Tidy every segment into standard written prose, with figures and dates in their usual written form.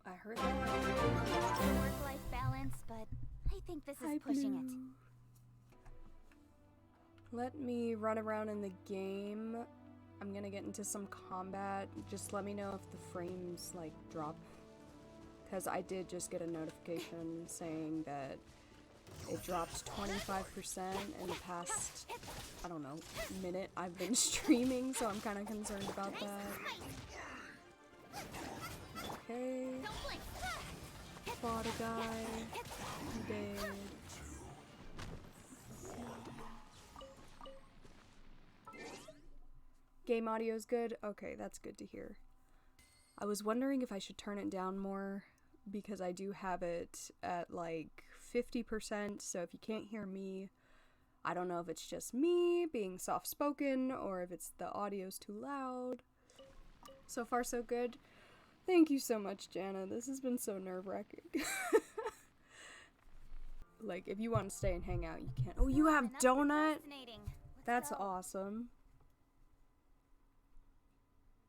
I heard that. Work-life balance, but I think this is pushing it. Let me run around in the game. I'm gonna get into some combat. Just let me know if the frames, like, drop. Because I did just get a notification saying that it dropped 25% in the past, I don't know, minute I've been streaming, so I'm kind of concerned about that. Okay. Fought a guy. He did. Game audio's good? Okay, that's good to hear. I was wondering if I should turn it down more, because I do have it at like 50%, so if you can't hear me, I don't know if it's just me being soft-spoken or if it's the audio's too loud. So far so good. Thank you so much, Jana. This has been so nerve-wracking. Like, if you want to stay and hang out, you can. Oh, you have donut? That's awesome.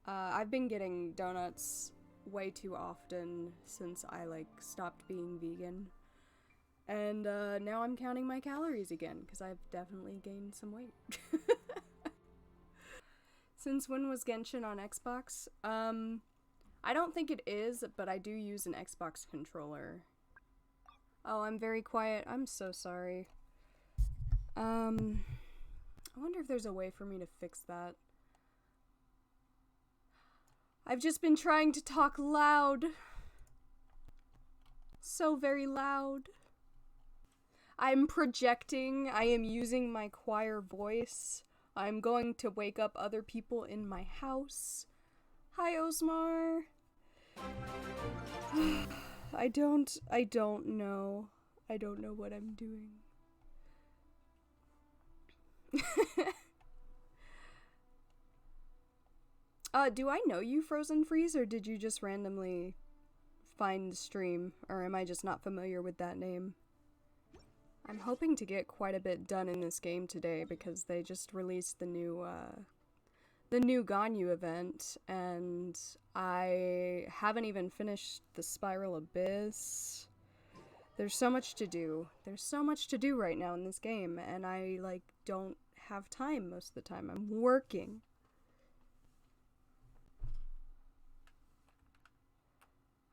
I've been getting donuts way too often since I, like, stopped being vegan. And, now I'm counting my calories again, because I've definitely gained some weight. Since when was Genshin on Xbox? I don't think it is, but I do use an Xbox controller. Oh, I'm very quiet. I'm so sorry. I wonder if there's a way for me to fix that. I've just been trying to talk loud. So very loud. I'm projecting. I am using my choir voice. I'm going to wake up other people in my house. Hi, Osmar. I don't know. I don't know what I'm doing. Do I know you, Frozen Freeze, or did you just randomly find the stream, or am I just not familiar with that name? I'm hoping to get quite a bit done in this game today because they just released the new Ganyu event, and I haven't even finished the Spiral Abyss. There's so much to do. There's so much to do right now in this game, and I, like, don't have time most of the time. I'm working.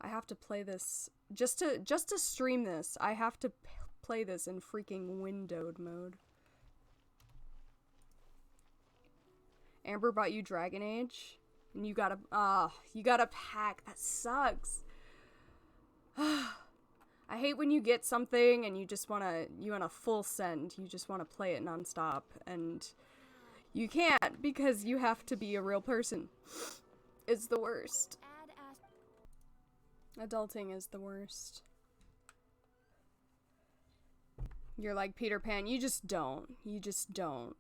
I have to play this just to stream this. I have to play this in freaking windowed mode. Amber bought you Dragon Age, and you got a pack. That sucks. I hate when you get something and you want a full send. You just want to play it nonstop, and you can't because you have to be a real person. It's the worst. Adulting is the worst. You're like Peter Pan. You just don't. You just don't.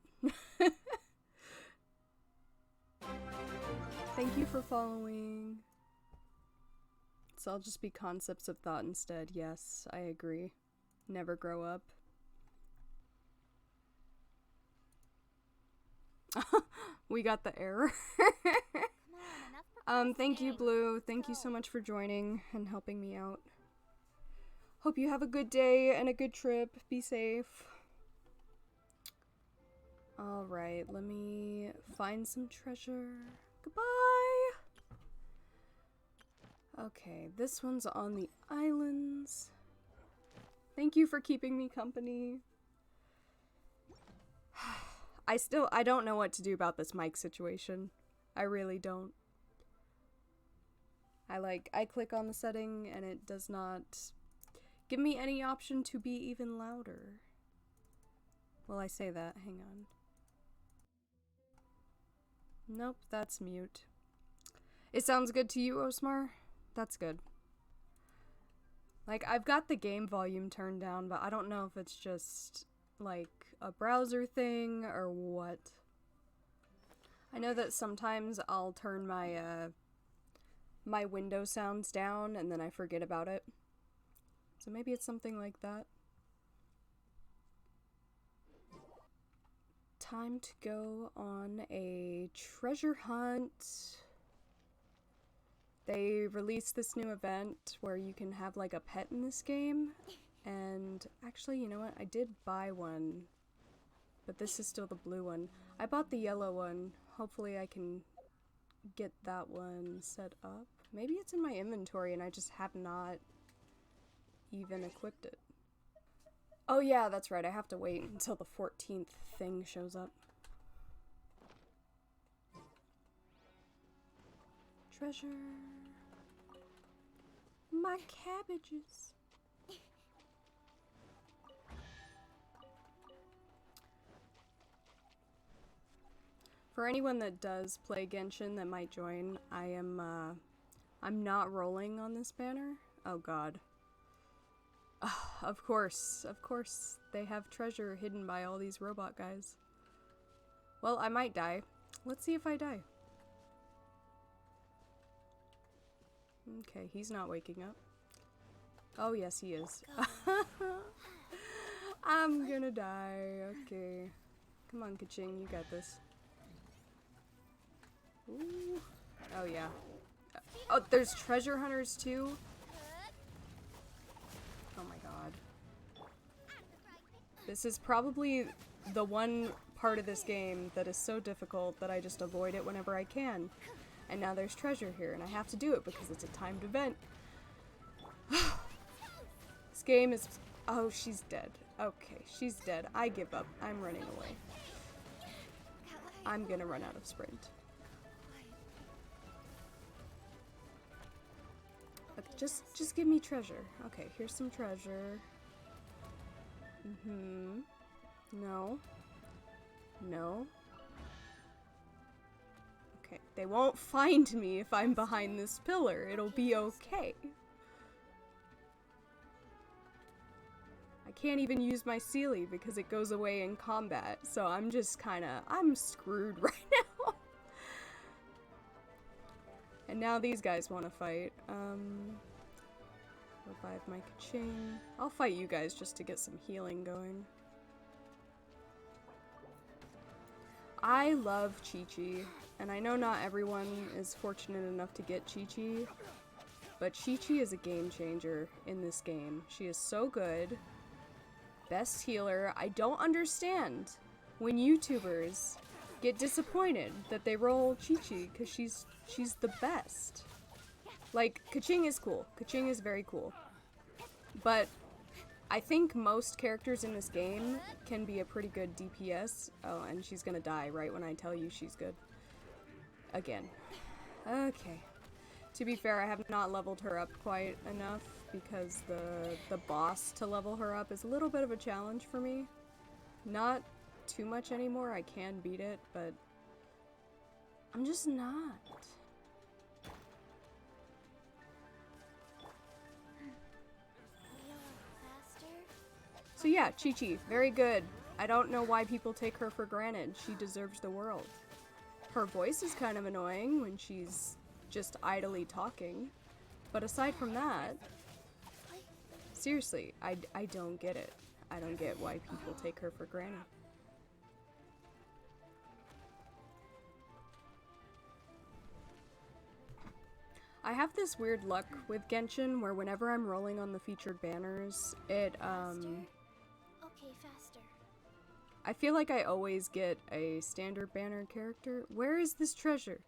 Thank you for following. So I'll just be concepts of thought instead. Yes, I agree. Never grow up. We got the error. Thank you, Blue. Thank you so much for joining and helping me out. Hope you have a good day and a good trip. Be safe. Alright, let me find some treasure. Goodbye! Okay, this one's on the islands. Thank you for keeping me company. I don't know what to do about this mic situation. I really don't. I click on the setting and it does not give me any option to be even louder. Well, I say that, hang on. Nope, that's mute. It sounds good to you, Osmar? That's good. Like, I've got the game volume turned down, but I don't know if it's just, like, a browser thing or what. I know that sometimes I'll turn my, my window sounds down and then I forget about it. So maybe it's something like that. Time to go on a treasure hunt. They released this new event where you can have like a pet in this game. And actually, you know what? I did buy one. But this is still the blue one. I bought the yellow one. Hopefully I can get that one set up. Maybe it's in my inventory and I just have not even equipped it. Oh yeah, that's right. I have to wait until the 14th thing shows up. Treasure. My cabbages. For anyone that does play Genshin that might join, I'm not rolling on this banner. Oh god. Of course, they have treasure hidden by all these robot guys. Well, I might die. Let's see if I die. Okay, he's not waking up. Oh yes, he is. I'm gonna die. Okay. Come on, Kaching, you got this. Ooh. Oh yeah. Oh, there's treasure hunters too? Oh my god. This is probably the one part of this game that is so difficult that I just avoid it whenever I can. And now there's treasure here and I have to do it because it's a timed event. This game is... Oh, she's dead. Okay, she's dead. I give up. I'm running away. I'm gonna run out of sprint. Okay, just give me treasure. Okay, here's some treasure. No. No. Okay, they won't find me if I'm behind this pillar. It'll be okay. I can't even use my Sealy because it goes away in combat, so I'm just kinda... I'm screwed right now. And now these guys want to fight. Revive my Kaching. I'll fight you guys just to get some healing going. I love Chi-Chi, and I know not everyone is fortunate enough to get Chi-Chi, but Chi-Chi is a game changer in this game. She is so good. Best healer. I don't understand when YouTubers get disappointed that they roll Chi-Chi, because she's the best. Like, Kaching is cool. Kaching is very cool. But I think most characters in this game can be a pretty good DPS. Oh, and she's gonna die right when I tell you she's good. Again. Okay. To be fair, I have not leveled her up quite enough because the boss to level her up is a little bit of a challenge for me. Not too much anymore. I can beat it, but I'm just not. So yeah, Chi-Chi, very good. I don't know why people take her for granted. She deserves the world. Her voice is kind of annoying when she's just idly talking. But aside from that, seriously, I don't get it. I don't get why people take her for granted. I have this weird luck with Genshin where whenever I'm rolling on the featured banners, it, Okay, faster. I feel like I always get a standard banner character. Where is this treasure?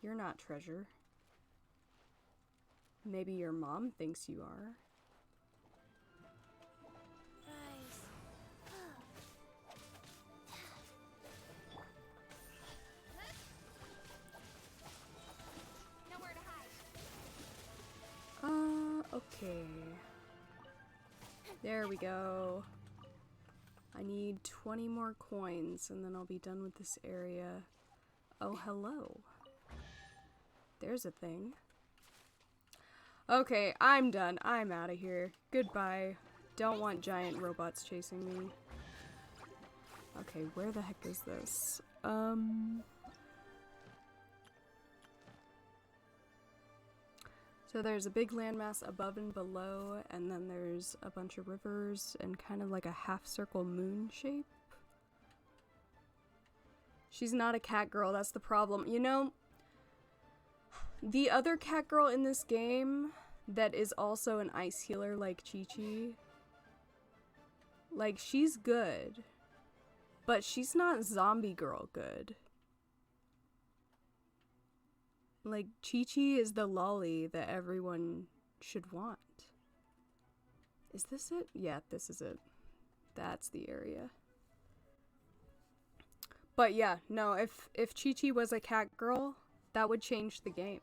You're not treasure. Maybe your mom thinks you are. Rise. Nowhere to hide. Okay. There we go. I need 20 more coins and then I'll be done with this area. Oh, hello. There's a thing. Okay, I'm done. I'm out of here. Goodbye. Don't want giant robots chasing me. Okay, where the heck is this? So there's a big landmass above and below, and then there's a bunch of rivers and kind of like a half-circle moon shape. She's not a cat girl, that's the problem. You know, The other cat girl in this game that is also an ice healer like Chi-Chi, like, she's good, but she's not zombie girl good. Like, Chi-Chi is the lolly that everyone should want. Is this it? Yeah, this is it. That's the area. But yeah, no, if Chi-Chi was a cat girl, that would change the game.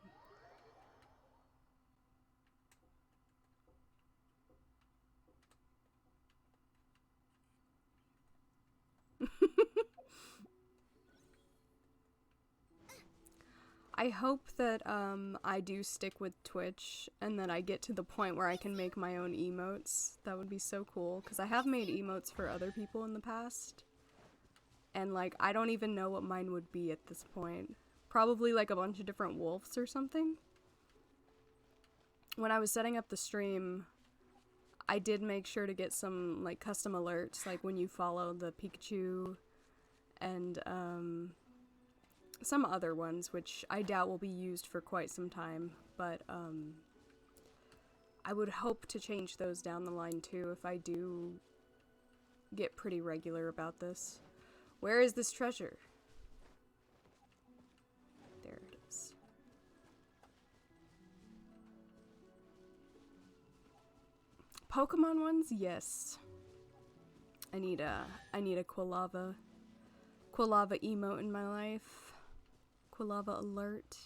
I hope that I do stick with Twitch and that I get to the point where I can make my own emotes. That would be so cool, because I have made emotes for other people in the past. And like, I don't even know what mine would be at this point. Probably like a bunch of different wolves or something. When I was setting up the stream, I did make sure to get some like custom alerts, like when you follow the Pikachu and some other ones, which I doubt will be used for quite some time, but I would hope to change those down the line too if I do get pretty regular about this. Where is this treasure? There it is. Pokemon ones? Yes. I need a Quilava emote in my life. Quilava alert.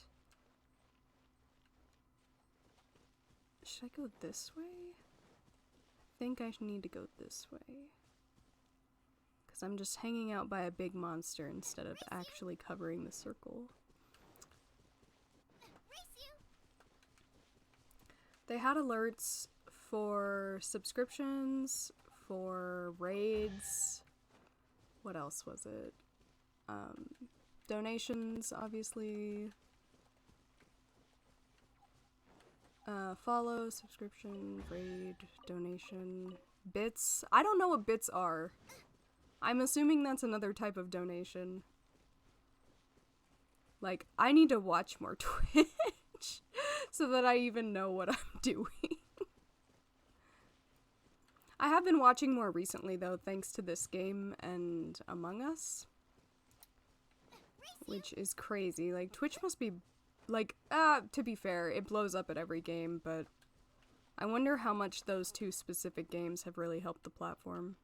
Should I go this way? I think I need to go this way. Because I'm just hanging out by a big monster instead of actually covering the circle. They had alerts for subscriptions, for raids. What else was it? Donations, obviously. Follow, subscription, raid, donation, bits. I don't know what bits are. I'm assuming that's another type of donation. Like, I need to watch more Twitch so that I even know what I'm doing. I have been watching more recently, though, thanks to this game and Among Us. Which is crazy. Like, Twitch must be, like, to be fair, it blows up at every game, but I wonder how much those two specific games have really helped the platform.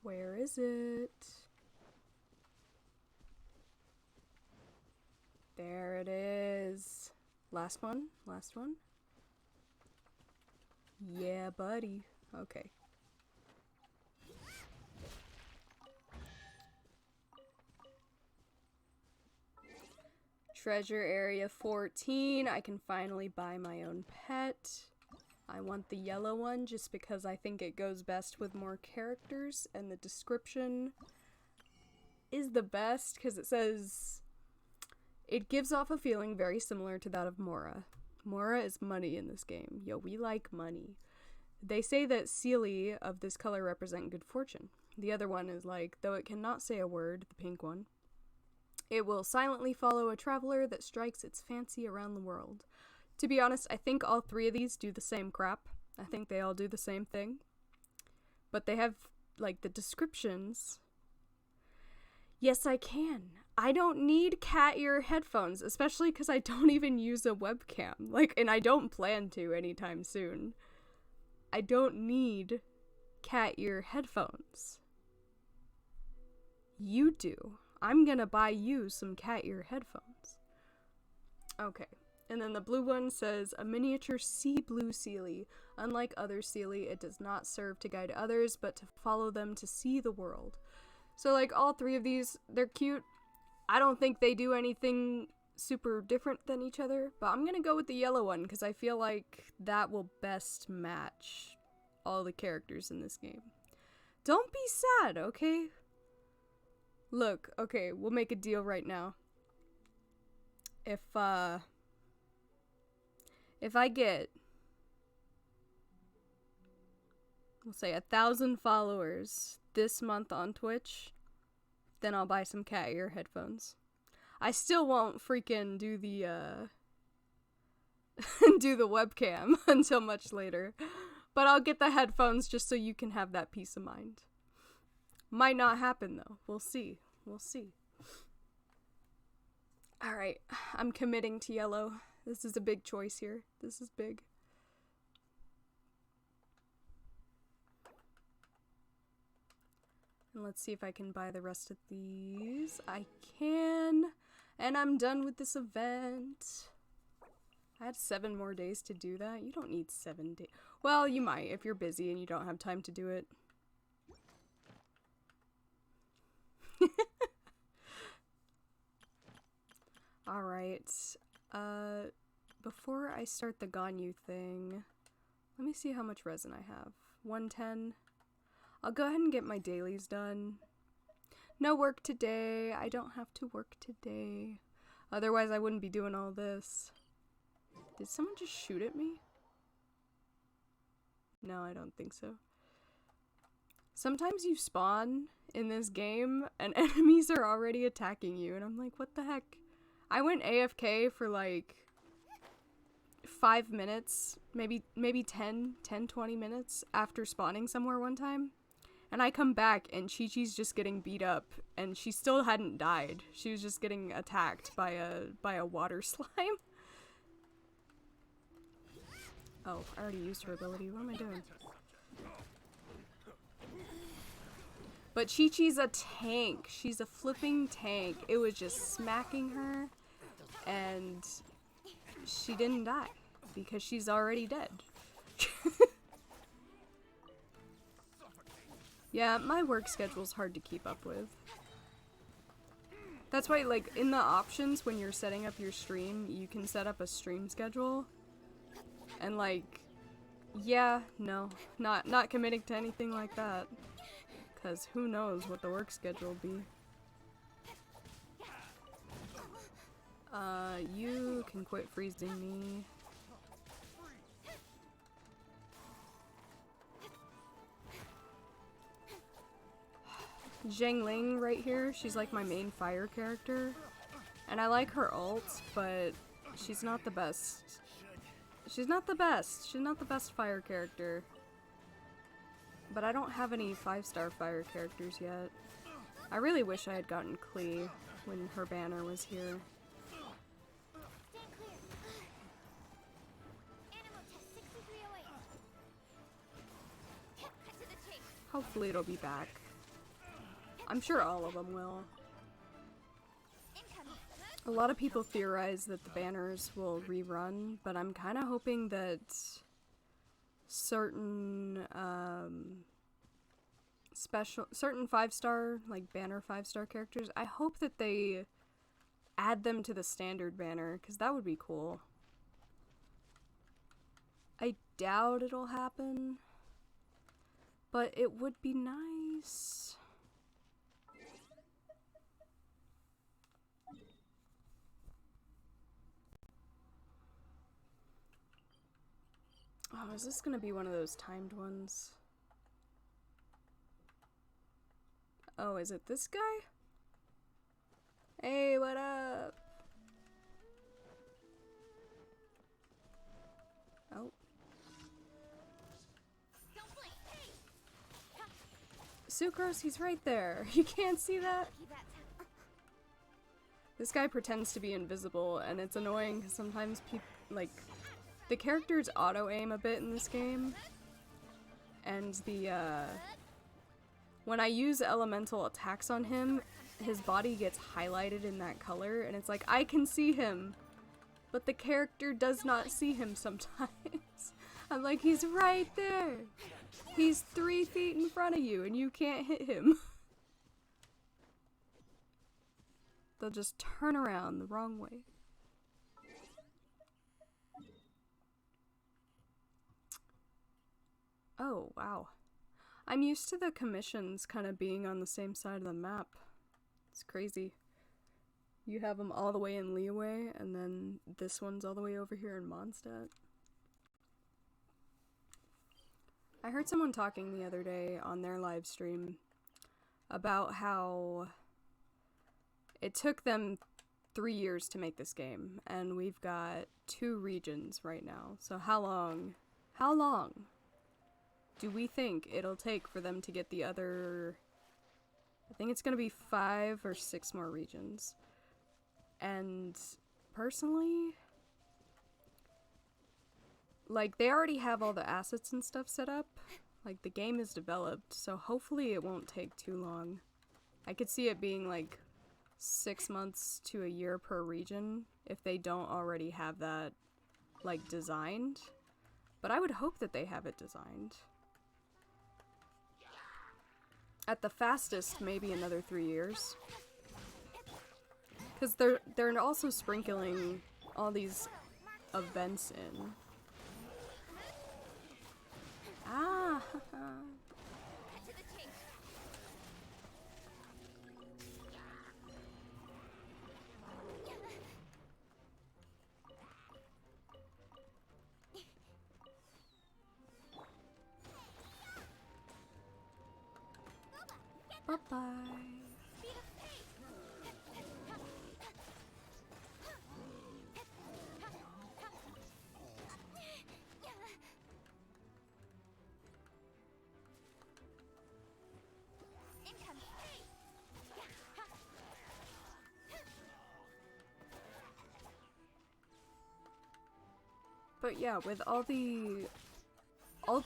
Where is it? There it is. Last one? Last one? Yeah, buddy. Okay. Treasure area 14. I can finally buy my own pet. I want the yellow one just because I think it goes best with more characters, and the description is the best because it says it gives off a feeling very similar to that of Mora. Mora is money in this game. Yo, we like money. They say that Sealy of this color represent good fortune. The other one is like, though it cannot say a word, the pink one, it will silently follow a traveler that strikes its fancy around the world. To be honest, I think all three of these do the same crap. I think they all do the same thing. But they have, like, the descriptions. Yes, I can. I don't need cat ear headphones, especially because I don't even use a webcam. Like, and I don't plan to anytime soon. I don't need cat ear headphones. You do. I'm gonna buy you some cat ear headphones. Okay. And then the blue one says, a miniature sea blue Sealy. Unlike other Sealy, it does not serve to guide others, but to follow them to see the world. So, like, all three of these, they're cute. I don't think they do anything super different than each other, but I'm gonna go with the yellow one, because I feel like that will best match all the characters in this game. Don't be sad, okay? Look, okay, we'll make a deal right now. If I get we'll say 1,000 followers this month on Twitch, then I'll buy some cat ear headphones. I still won't freaking do the do the webcam until much later, but I'll get the headphones just so you can have that peace of mind. Might not happen though. We'll see. We'll see. Alright, I'm committing to yellow. This is a big choice here. This is big. And let's see if I can buy the rest of these. I can. And I'm done with this event. I had 7 more days to do that. You don't need 7 days. Well, you might if you're busy and you don't have time to do it. Alright. Before I start the Ganyu thing, let me see how much resin I have. 110. I'll go ahead and get my dailies done. No work today. I don't have to work today. Otherwise, I wouldn't be doing all this. Did someone just shoot at me? No, I don't think so. Sometimes you spawn in this game and enemies are already attacking you, and I'm like, what the heck? I went AFK for like 5 minutes, maybe 10, 20 minutes after spawning somewhere one time. And I come back and Chi-Chi's just getting beat up and she still hadn't died. She was just getting attacked by a water slime. Oh, I already used her ability. What am I doing? But Chi-Chi's a tank. She's a flipping tank. It was just smacking her and she didn't die because she's already dead. Yeah, my work schedule's hard to keep up with. That's why, like, in the options when you're setting up your stream, you can set up a stream schedule. And, like, yeah, no, not committing to anything like that. Because who knows what the work schedule will be. You can quit freezing me. Zhengling right here, she's like my main fire character. And I like her ult, but she's not the best. She's not the best. She's not the best fire character. But I don't have any 5-star fire characters yet. I really wish I had gotten Klee when her banner was here. Hopefully it'll be back. I'm sure all of them will. A lot of people theorize that the banners will rerun, but I'm kind of hoping that certain certain 5-star, like banner 5-star characters, I hope that they add them to the standard banner, because that would be cool. I doubt it'll happen, but it would be nice. Oh, is this gonna be one of those timed ones? Oh, is it this guy? Hey, what up? Oh. Sucrose, he's right there. You can't see that? This guy pretends to be invisible, and it's annoying because sometimes people, like, the characters auto-aim a bit in this game, and when I use elemental attacks on him, his body gets highlighted in that color, and it's like, I can see him, but the character does not see him sometimes. I'm like, he's right there! He's 3 feet in front of you, and you can't hit him. They'll just turn around the wrong way. Oh, wow. I'm used to the commissions kind of being on the same side of the map. It's crazy. You have them all the way in Liyue, and then this one's all the way over here in Mondstadt. I heard someone talking the other day on their live stream about how it took them 3 years to make this game, and we've got 2 regions right now. So how long do we think it'll take for them to get the other, I think it's gonna be 5 or 6 more regions. And personally, like, they already have all the assets and stuff set up. Like, the game is developed, so hopefully it won't take too long. I could see it being like 6 months to a year per region if they don't already have that, like, designed. But I would hope that they have it designed. At the fastest, maybe another 3 years. Because they're also sprinkling all these events in. Ah! Bye-bye. But yeah, with all the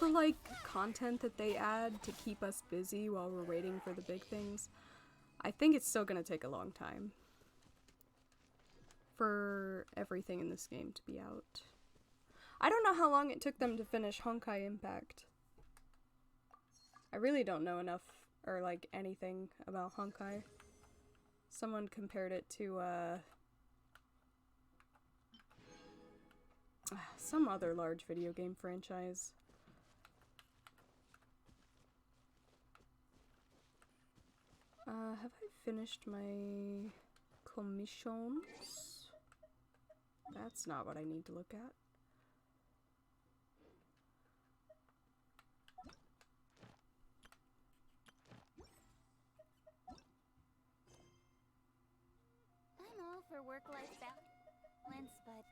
like content that they add to keep us busy while we're waiting for the big things, I think it's still gonna take a long time for everything in this game to be out. I don't know how long it took them to finish Honkai Impact. I really don't know enough, or like anything about Honkai. Someone compared it to some other large video game franchise. Have I finished my commissions? That's not what I need to look at. I'm all for work-life balance, but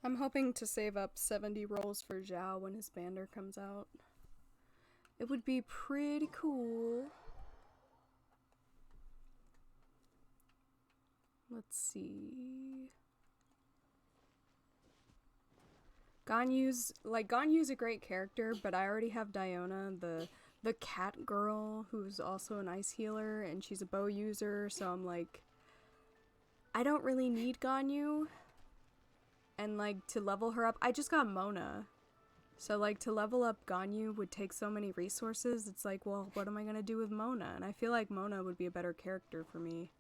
I'm hoping to save up 70 rolls for Zhao when his banner comes out. It would be pretty cool. Let's see. Ganyu's a great character, but I already have Diona, the cat girl, who's also an ice healer, and she's a bow user, so I'm like, I don't really need Ganyu. And like, to level her up, I just got Mona. So like, to level up Ganyu would take so many resources. It's like, well, what am I gonna do with Mona? And I feel like Mona would be a better character for me.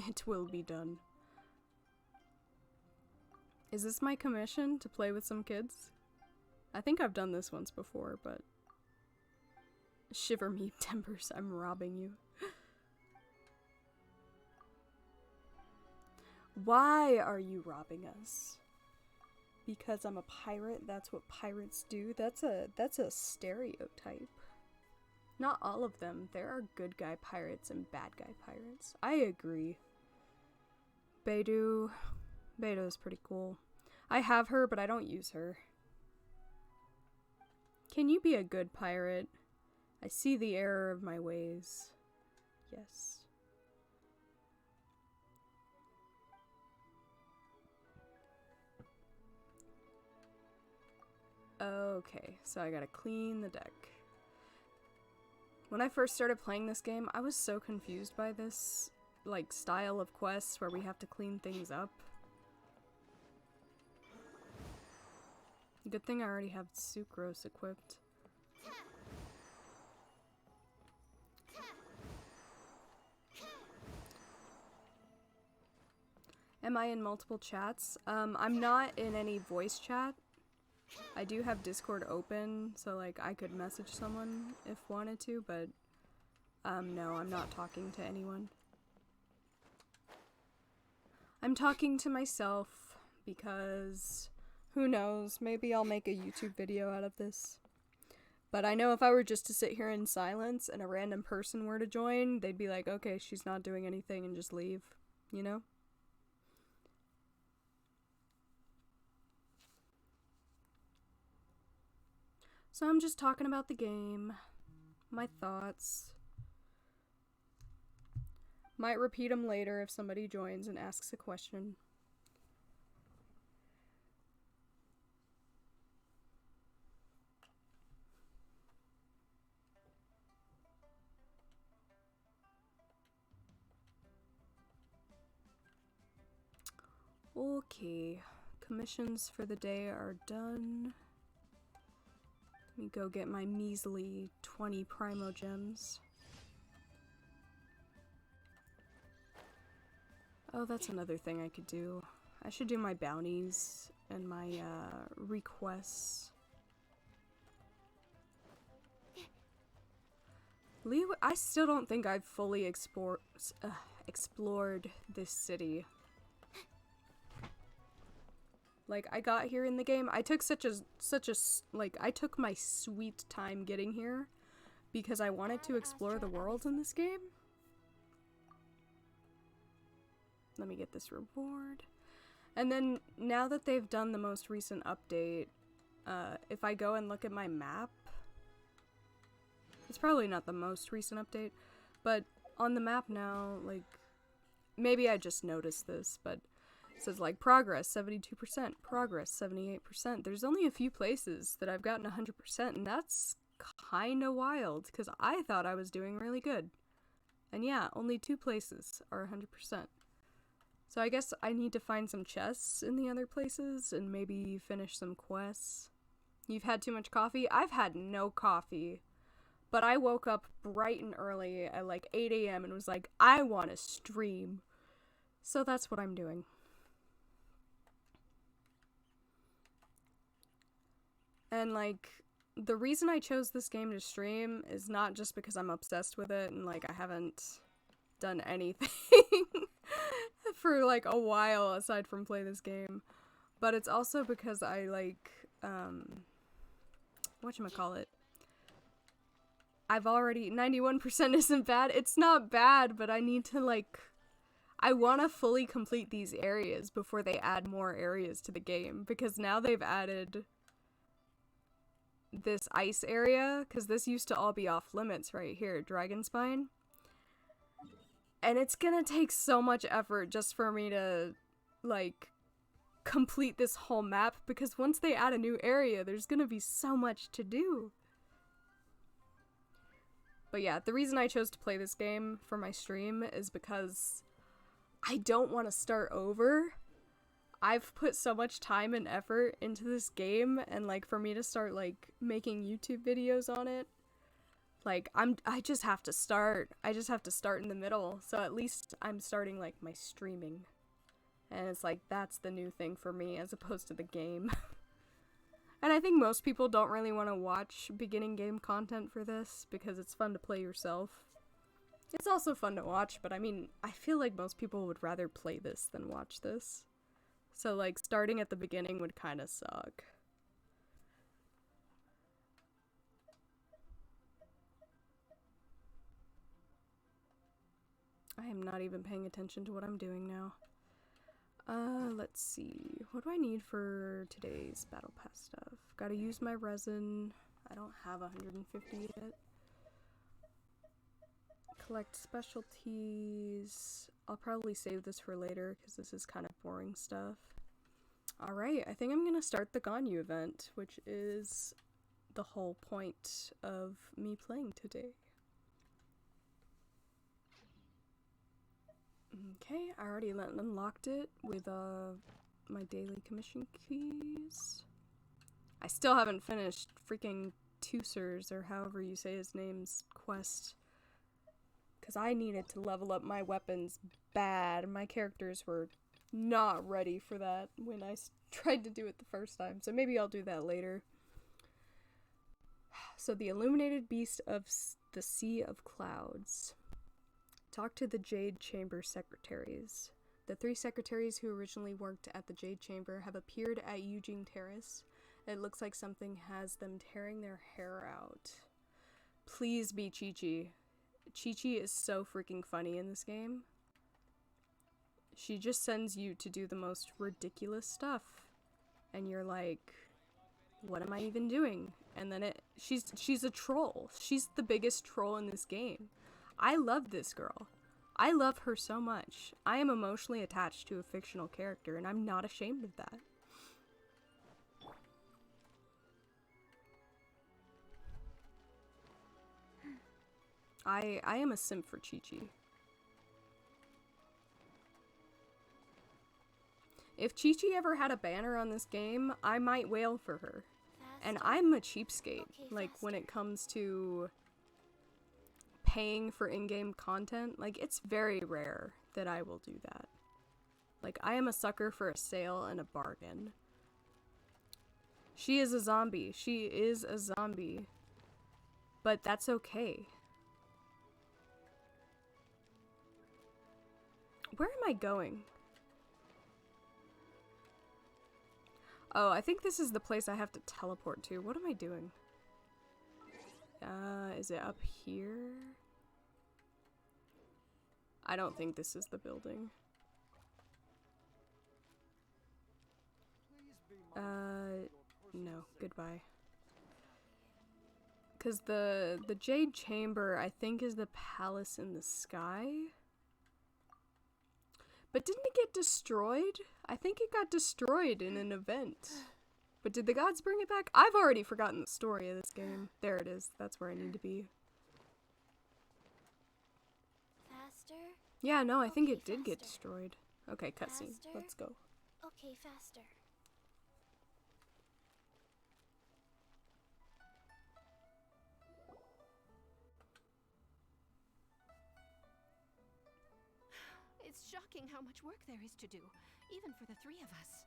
It will be done. Is this my commission to play with some kids? I think I've done this once before, but... Shiver me timbers, I'm robbing you. Why are you robbing us? Because I'm a pirate? That's what pirates do? That's a stereotype. Not all of them. There are good guy pirates and bad guy pirates. I agree. Beidou is pretty cool. I have her, but I don't use her. Can you be a good pirate? I see the error of my ways. Yes. Okay, so I gotta clean the deck. When I first started playing this game, I was so confused by this, like, style of quests where we have to clean things up. Good thing I already have Sucrose equipped. Am I in multiple chats? I'm not in any voice chat. I do have Discord open, so like I could message someone if wanted to, but No, I'm not talking to anyone. I'm talking to myself because who knows, maybe I'll make a YouTube video out of this. But I know if I were just to sit here in silence and a random person were to join, they'd be like, okay, she's not doing anything, and just leave, you know? So I'm just talking about the game, my thoughts. Might repeat them later if somebody joins and asks a question. Okay, commissions for the day are done. Let me go get my measly 20 Primo Gems. Oh, that's another thing I could do. I should do my bounties and my requests. I still don't think I've fully explored this city. Like, I got here in the game, I took I took my sweet time getting here because I wanted to explore the world in this game. Let me get this reward. And then, now that they've done the most recent update, if I go and look at my map, it's probably not the most recent update, but on the map now, like, maybe I just noticed this, but it says, like, progress 72%, progress 78%. There's only a few places that I've gotten 100%, and that's kinda wild, because I thought I was doing really good. And yeah, only 2 places are 100%. So I guess I need to find some chests in the other places, and maybe finish some quests. You've had too much coffee? I've had no coffee. But I woke up bright and early at like 8 a.m. and was like, I want to stream. So that's what I'm doing. And like, the reason I chose this game to stream is not just because I'm obsessed with it and like I haven't done anything for like a while aside from play this game. But it's also because I like, whatchamacallit? I've already, 91% isn't bad. It's not bad, but I need to like, I want to fully complete these areas before they add more areas to the game. Because now they've added this ice area, because this used to all be off limits right here, Dragonspine. And it's gonna take so much effort just for me to, like, complete this whole map, because once they add a new area, there's gonna be so much to do. But yeah, the reason I chose to play this game for my stream is because I don't want to start over. I've put so much time and effort into this game, and like for me to start like making YouTube videos on it, like I just have to start. I just have to start in the middle. So at least I'm starting like my streaming. And it's like that's the new thing for me as opposed to the game. And I think most people don't really want to watch beginning game content for this because it's fun to play yourself. It's also fun to watch, but I mean, I feel like most people would rather play this than watch this. So like starting at the beginning would kind of suck. I am not even paying attention to what I'm doing now. Let's see. What do I need for today's battle pass stuff? Gotta use my resin. I don't have 150 yet. Collect specialties. I'll probably save this for later because this is kind of boring stuff. Alright, I think I'm gonna start the Ganyu event, which is the whole point of me playing today. Okay, I already unlocked it with my daily commission keys. I still haven't finished freaking Tusser's, or however you say his name's quest. Because I needed to level up my weapons bad. My characters were not ready for that when I tried to do it the first time. So maybe I'll do that later. So the illuminated beast of the Sea of Clouds. Talk to the Jade Chamber secretaries. The 3 secretaries who originally worked at the Jade Chamber have appeared at Eugene Terrace. It looks like something has them tearing their hair out. Please be Chi-Chi. Chi-Chi is so freaking funny in this game. She just sends you to do the most ridiculous stuff. And you're like, what am I even doing? And then she's a troll. She's the biggest troll in this game. I love this girl. I love her so much. I am emotionally attached to a fictional character, and I'm not ashamed of that. I am a simp for Chi-Chi. If Chi-Chi ever had a banner on this game, I might wail for her. And I'm a cheapskate, like, when it comes to paying for in-game content. Like, it's very rare that I will do that. Like, I am a sucker for a sale and a bargain. She is a zombie. She is a zombie. But that's okay. Where am I going? Oh, I think this is the place I have to teleport to. What am I doing? Is it up here? I don't think this is the building. No, goodbye. Because the Jade Chamber, I think, is the palace in the sky. But didn't it get destroyed? I think it got destroyed in an event. But did the gods bring it back? I've already forgotten the story of this game. There it is. That's where I need to be. Faster? Yeah, no, I think Okay, it did get faster. destroyed. Okay, cutscene. Faster? Let's go. Okay, faster. It's shocking how much work there is to do, even for the 3 of us.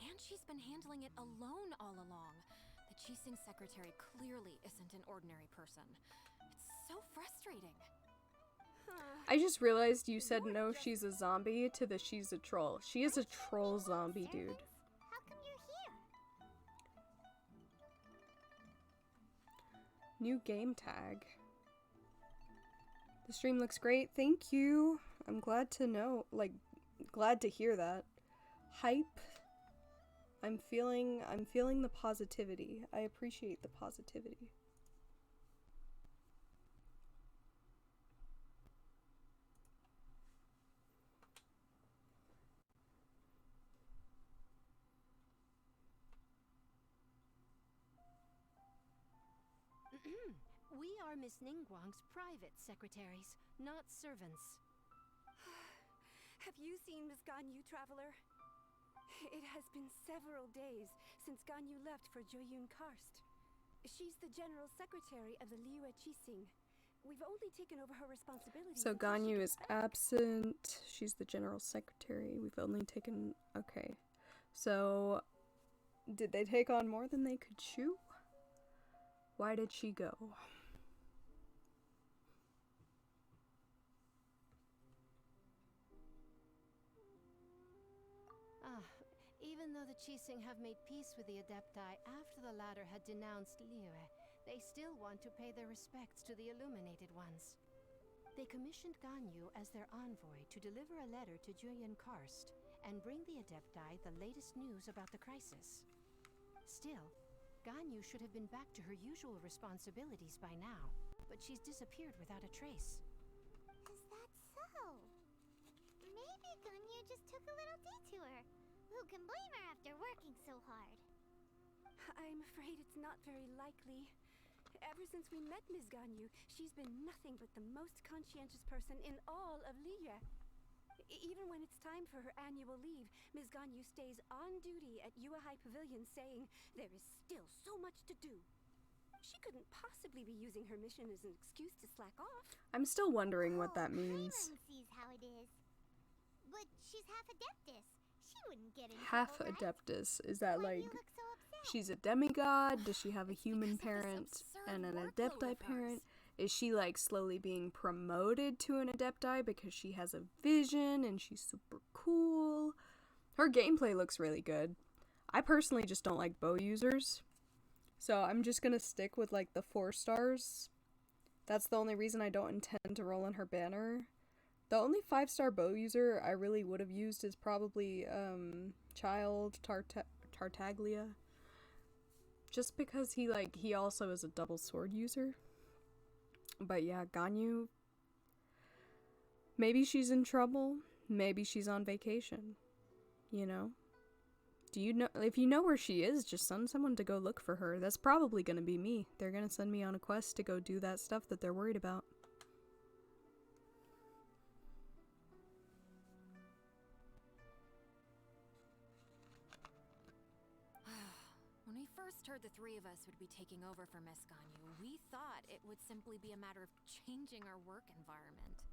And she's been handling it alone all along. The Qixing secretary clearly isn't an ordinary person. It's so frustrating. I just realized you said no, she's a zombie to the she's a troll. She is a troll zombie, dude. How come you're here? New game tag. The stream looks great. Thank you. I'm glad to know, like, glad to hear that. Hype. I'm feeling the positivity. I appreciate the positivity. We are Miss Ningguang's private secretaries, not servants. Have you seen Miss Ganyu, traveler? It has been several days since Ganyu left for Joyun Karst. She's the general secretary of the Liyue Qixing. We've only taken over her responsibilities. So Ganyu is absent. She's the general secretary. We've only taken... Okay. So, did they take on more than they could chew? Why did she go? Even though the Qixing have made peace with the Adepti after the latter had denounced Liyue, they still want to pay their respects to the Illuminated Ones. They commissioned Ganyu as their envoy to deliver a letter to Joyun Karst and bring the Adepti the latest news about the crisis. Still, Ganyu should have been back to her usual responsibilities by now, but she's disappeared without a trace. Is that so? Maybe Ganyu just took a little detour. Who can blame her after working so hard? I'm afraid it's not very likely. Ever since we met Ms. Ganyu, she's been nothing but the most conscientious person in all of Liyue. Even when it's time for her annual leave, Ms. Ganyu stays on duty at Yuehai Pavilion saying there is still so much to do. She couldn't possibly be using her mission as an excuse to slack off. I'm still wondering what that means. Paimon sees how it is. But she's half Adeptus. She wouldn't get in Half trouble, right? Adeptus. Is that Why do like you look so upset? She's a demigod? Does she have a human Because of this parent absurd and an workload adepti of hers. parent? Is she like slowly being promoted to an adepti because she has a vision and she's super cool? Her gameplay looks really good. I personally just don't like bow users, so I'm just gonna stick with like the 4 stars. That's the only reason I don't intend to roll in her banner. The only 5-star bow user I really would have used is probably Childe Tartaglia. Just because he also is a double sword user. But yeah, Ganyu, maybe she's in trouble, maybe she's on vacation, you know? Do you know, if you know where she is, just send someone to go look for her. That's probably gonna be me. They're gonna send me on a quest to go do that stuff that they're worried about. When we first heard the 3 of us would be taking over for Miss Ganyu, we thought it would simply be a matter of changing our work environment.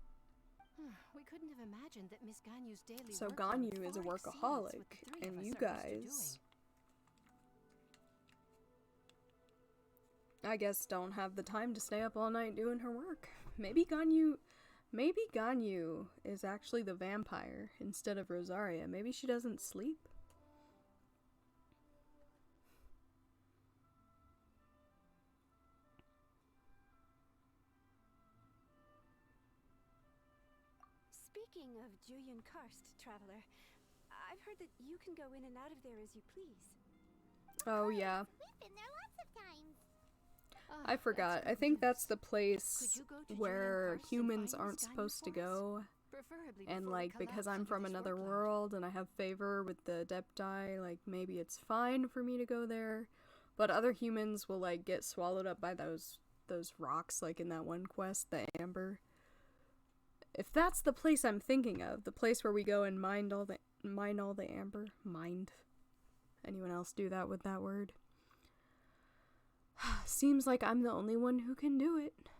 We couldn't have imagined that Miss Ganyu's daily So workload Ganyu is a far exceeds workaholic, what the 3 of and us you are used to guys, I guess, don't have the time to stay up all night doing her work. Maybe Ganyu is actually the vampire instead of Rosaria. Maybe she doesn't sleep. Speaking of Julian Karst, Traveler, I've heard that you can go in and out of there as you please. Oh yeah, We've been there lots of times. I forgot. I think that's the place Could you go to where Julian Karst and humans find aren't Miss Ganyu supposed to for us? go. Preferably And before it like, because collapsed I'm under from his another workload. world and I have favor with the Adepti, like maybe it's fine for me to go there. But other humans will like get swallowed up by those rocks, like in that one quest, the Amber. If that's the place I'm thinking of, the place where we go and mine all the amber. Mined. Anyone else do that with that word? Seems like I'm the only one who can do it.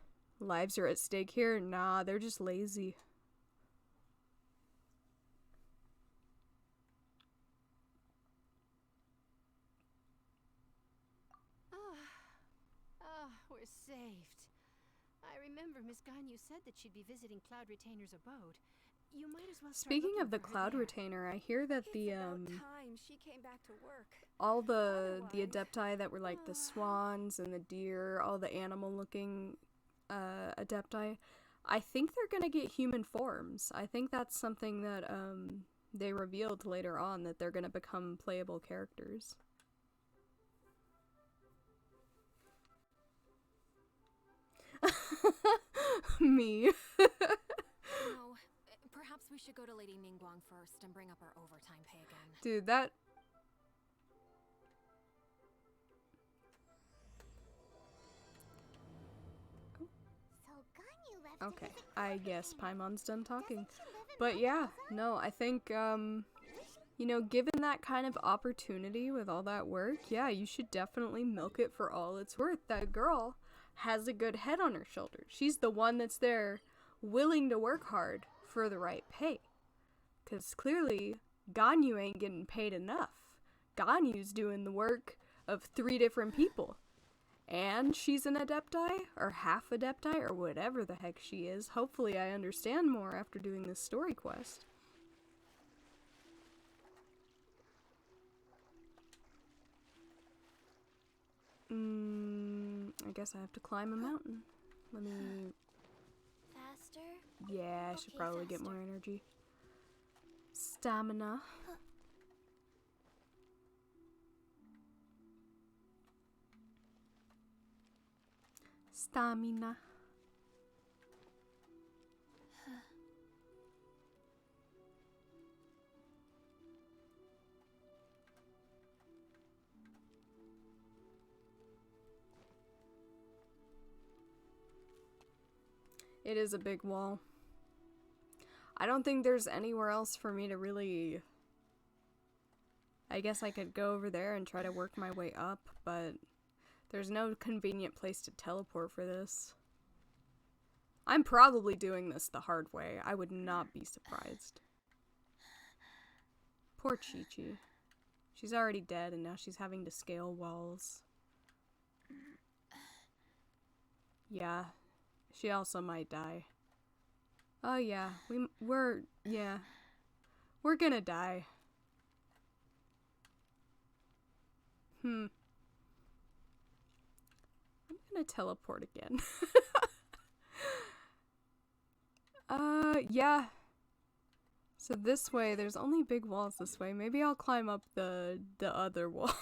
Lives are at stake here. Nah, they're just lazy. We're saved. I remember Miss Ganyu said that she'd be visiting Cloud Retainer's abode. You might as well start Speaking looking of the for her Cloud there. Retainer, I hear that It's the about time she came back to work. all the Otherwise- adepti that were like the swans and the deer, all the animal looking adepti, I think they're gonna get human forms. I think that's something that they revealed later on, that they're gonna become playable characters. Me. No, perhaps we should go to Lady Ningguang first and bring up our overtime pay again. Dude, that... So Ganyu left to Okay, visit I Cloud guess Retainer. Paimon's done talking. Doesn't she live in But yeah, Mount no, I think, you know, given that kind of opportunity with all that work, yeah, you should definitely milk it for all it's worth. That girl has a good head on her shoulders. She's the one that's there willing to work hard for the right pay. Because clearly, Ganyu ain't getting paid enough. Ganyu's doing the work of 3 different people. And she's an adepti, or half adepti, or whatever the heck she is. Hopefully I understand more after doing this story quest. I guess I have to climb a mountain. Let me... Faster? Yeah, I should Okay, probably get more faster. energy. Stamina. Stamina. It is a big wall. I don't think there's anywhere else for me to really... I guess I could go over there and try to work my way up, but there's no convenient place to teleport for this. I'm probably doing this the hard way. I would not be surprised. Poor Chi-Chi. She's already dead and now she's having to scale walls. Yeah. She also might die. Oh yeah, we're gonna die. I'm gonna teleport again. Yeah. So this way, there's only big walls this way. Maybe I'll climb up the other wall.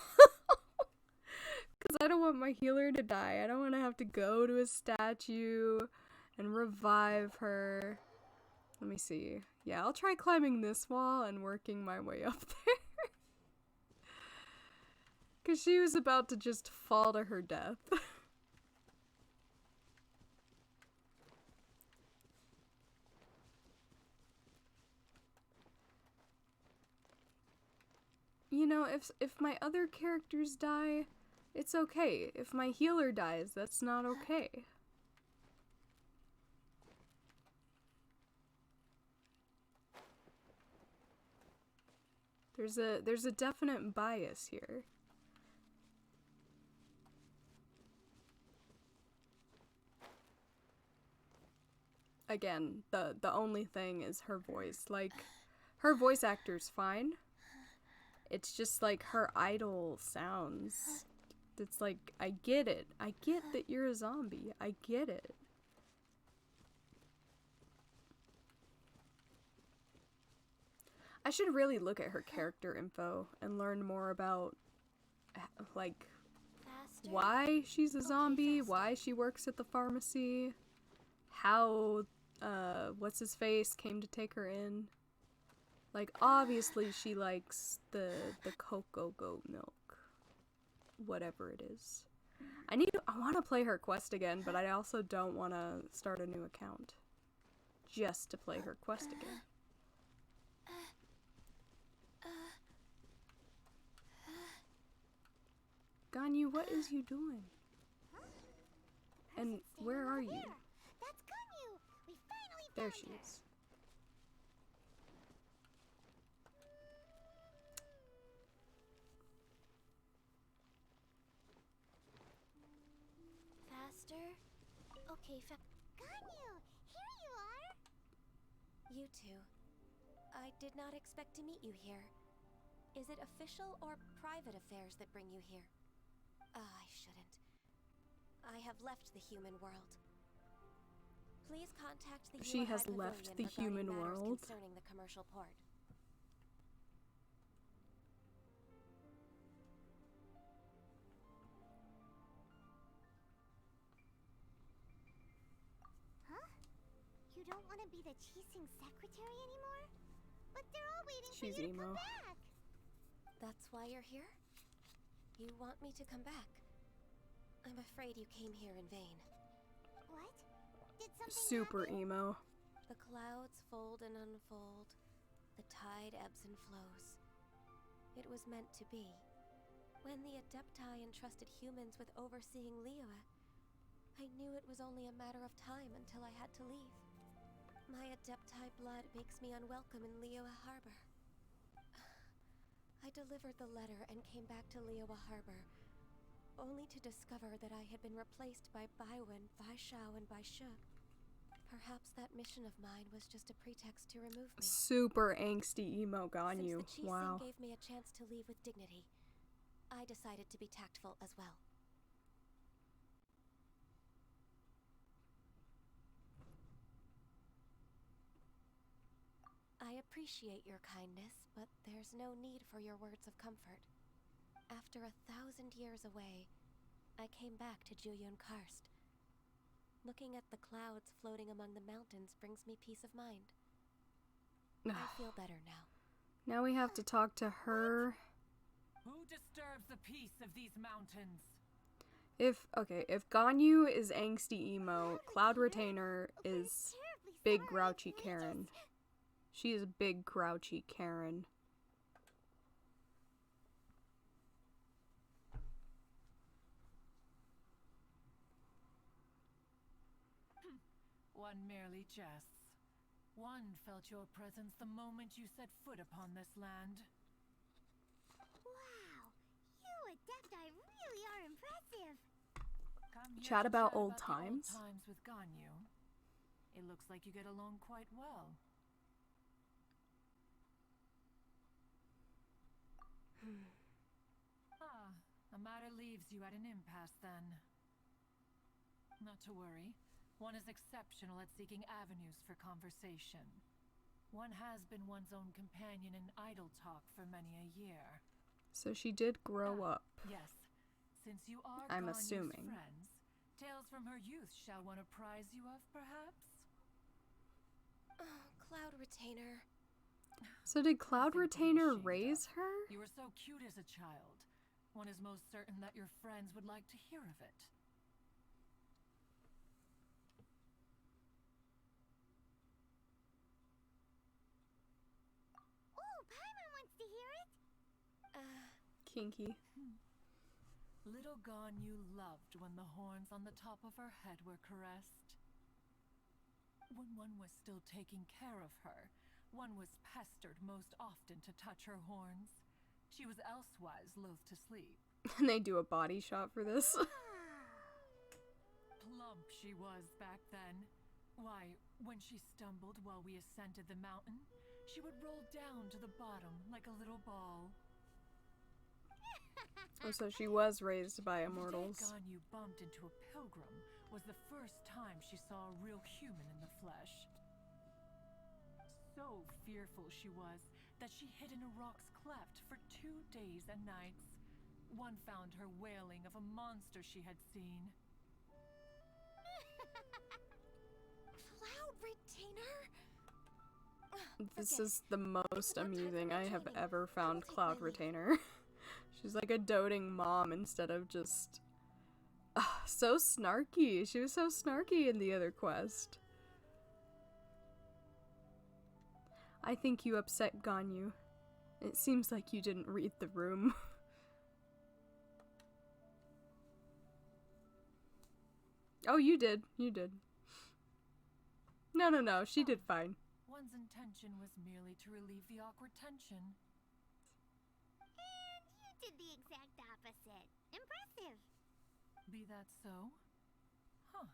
Because I don't want my healer to die. I don't want to have to go to a statue and revive her. Let me see. Yeah, I'll try climbing this wall and working my way up there. Because she was about to just fall to her death. You know, if my other characters die, it's okay. If my healer dies, that's not okay. There's a definite bias here. Again, the only thing is her voice. Like, her voice actor's fine. It's just like her idol sounds. It's like, I get it. I get that you're a zombie. I get it. I should really look at her character info and learn more about, like, why she's a zombie, why she works at the pharmacy, how, what's-his-face came to take her in. Like, obviously she likes the cocoa goat milk. Whatever it is. I want to play her quest again, but I also don't want to start a new account. Just to play her quest again. Ganyu, what is you doing? And where are you? That's Ganyu. We finally There found she her. is. Faster? Okay, Ganyu, here you are. You two. I did not expect to meet you here. Is it official or private affairs that bring you here? I shouldn't. I have left the human world. Please contact the She UI has left Pavilion the regarding human matters world. concerning the commercial port. Huh? You don't want to be the Qixing secretary anymore? But they're all waiting She's for you to emo. come back. That's why you're here? You want me to come back? I'm afraid you came here in vain. What? Did something Super happen? emo. The clouds fold and unfold. The tide ebbs and flows. It was meant to be. When the Adepti entrusted humans with overseeing Liyue, I knew it was only a matter of time until I had to leave. My Adepti blood makes me unwelcome in Liyue Harbor. I delivered the letter and came back to Liyue Harbor, only to discover that I had been replaced by Baiwen, Baishao, and Baishu. Perhaps that mission of mine was just a pretext to remove me. Super angsty emo Ganyu. Since the Wow. Qixing gave me a chance to leave with dignity, I decided to be tactful as well. I appreciate your kindness, but there's no need for your words of comfort. After 1,000 years away, I came back to Juyun Karst. Looking at the clouds floating among the mountains brings me peace of mind. I feel better now. Now we have to talk to her. Who disturbs the peace of these mountains? If Ganyu is angsty emo, Cloud Retainer is Terribly big sorry. grouchy We Karen. She is big grouchy Karen. One merely jests. One felt your presence the moment you set foot upon this land. Wow. Come here Chat to about chat old about the times? Old times with Ganyu. It looks like you get along quite well. A matter leaves you at an impasse then. Not to worry. One is exceptional at seeking avenues for conversation. One has been one's own companion in idle talk for many a year. So she did grow up. Yes. Since you are I'm Ganyu's assuming. friends, tales from her youth shall one apprise you of, perhaps? Oh, Cloud Retainer. So did Cloud Nothing to be Retainer ashamed raise of. her? You were so cute as a child. One is most certain that your friends would like to hear of it. Oh, Paimon wants to hear it. Kinky. Little Ganyu loved when the horns on the top of her head were caressed. When one was still taking care of her, one was pestered most often to touch her horns. She was elsewise loath to sleep. And they do a body shot for this. Plump she was back then. Why, when she stumbled while we ascended the mountain, she would roll down to the bottom like a little ball. Oh, so she was raised by The immortals. day Ganyu bumped into a pilgrim was the first time she saw a real human in the flesh. So fearful she was that she hid in a rock's cleft for 2 days and nights. One found her wailing of a monster she had seen. Cloud Retainer? This Forget is the most not time for amusing I have training. ever I found will take Cloud my leave. Retainer. She's like a doting mom instead of just... so snarky. She was so snarky in the other quest. I think you upset Ganyu. It seems like you didn't read the room. Oh, you did. You did. No, she did fine. One's intention was merely to relieve the awkward tension. And you did the exact opposite. Impressive. Be that so? Huh.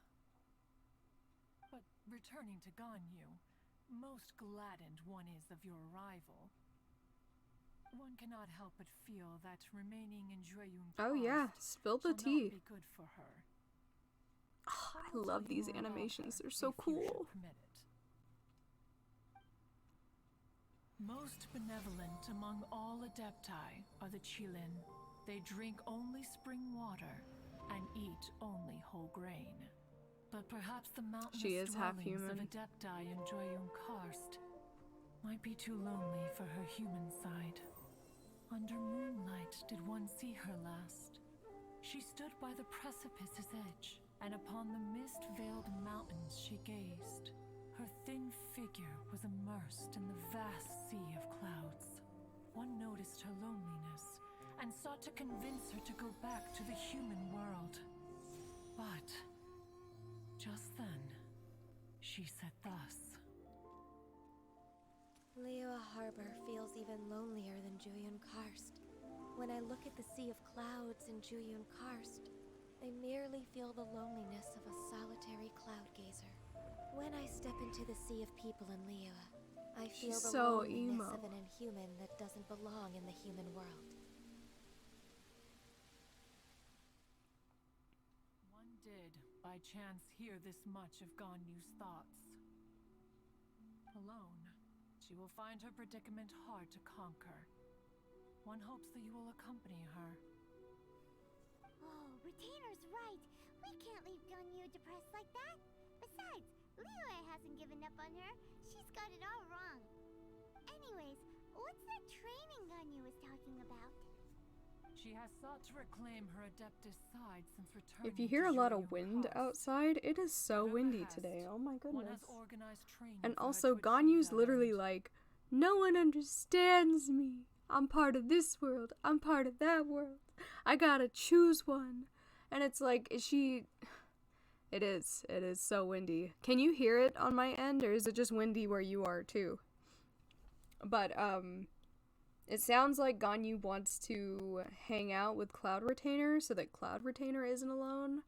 But returning to Ganyu, most gladdened one is of your arrival. One cannot help but feel that remaining in Jueyun Oh yeah, spill the shall tea. not be good for her. Oh, I will tell love you these more about animations. her, They're so if you should cool. permit it. Most benevolent among all Adepti are the Chilin. They drink only spring water and eat only whole grain. But perhaps the mountainous She is half dwellings human. of Adepti in Jueyun Karst might be too lonely for her human side. Under moonlight did one see her last. She stood by the precipice's edge, and upon the mist-veiled mountains she gazed. Her thin figure was immersed in the vast sea of clouds. One noticed her loneliness, and sought to convince her to go back to the human world. But just then, she said thus. Liyue Harbor feels even lonelier than Jueyun Karst. When I look at the sea of clouds in Jueyun Karst, I merely feel the loneliness of a solitary cloud gazer. When I step into the sea of people in Liyue, I feel She's the so loneliness emo. of an inhuman that doesn't belong in the human world. One did, by chance, hear this much of Ganyu's thoughts. Alone, she will find her predicament hard to conquer. One hopes that you will accompany her. Oh, Retainer's right. We can't leave Ganyu depressed like that. Besides, Liyue hasn't given up on her. She's got it all wrong. Anyways, what's that training Ganyu was talking about? She has sought to reclaim her Adeptus side since returning. If you hear a to lot of Jueyun wind Karst. outside, it is so Whatever windy hast, today. Oh my One has goodness. organized training And for her also, to achieve Ganyu's that literally end. like, no one understands me. I'm part of this world. I'm part of that world. I gotta choose one. And it's like, it is so windy. Can you hear it on my end, or is it just windy where you are too? But, it sounds like Ganyu wants to hang out with Cloud Retainer so that Cloud Retainer isn't alone.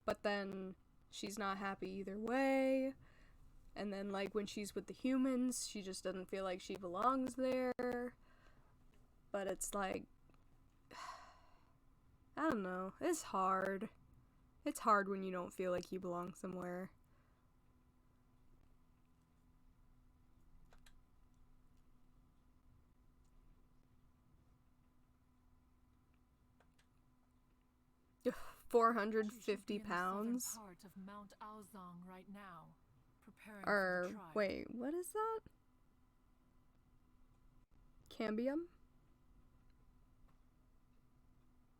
but then she's not happy either way. And then, like, when she's with the humans, she just doesn't feel like she belongs there. But it's like, I don't know. It's hard. It's hard when you don't feel like you belong somewhere. Ugh, 450 pounds. Part of Mount Aozong right now, preparing for Or, the trial. wait, what is that? Cambium?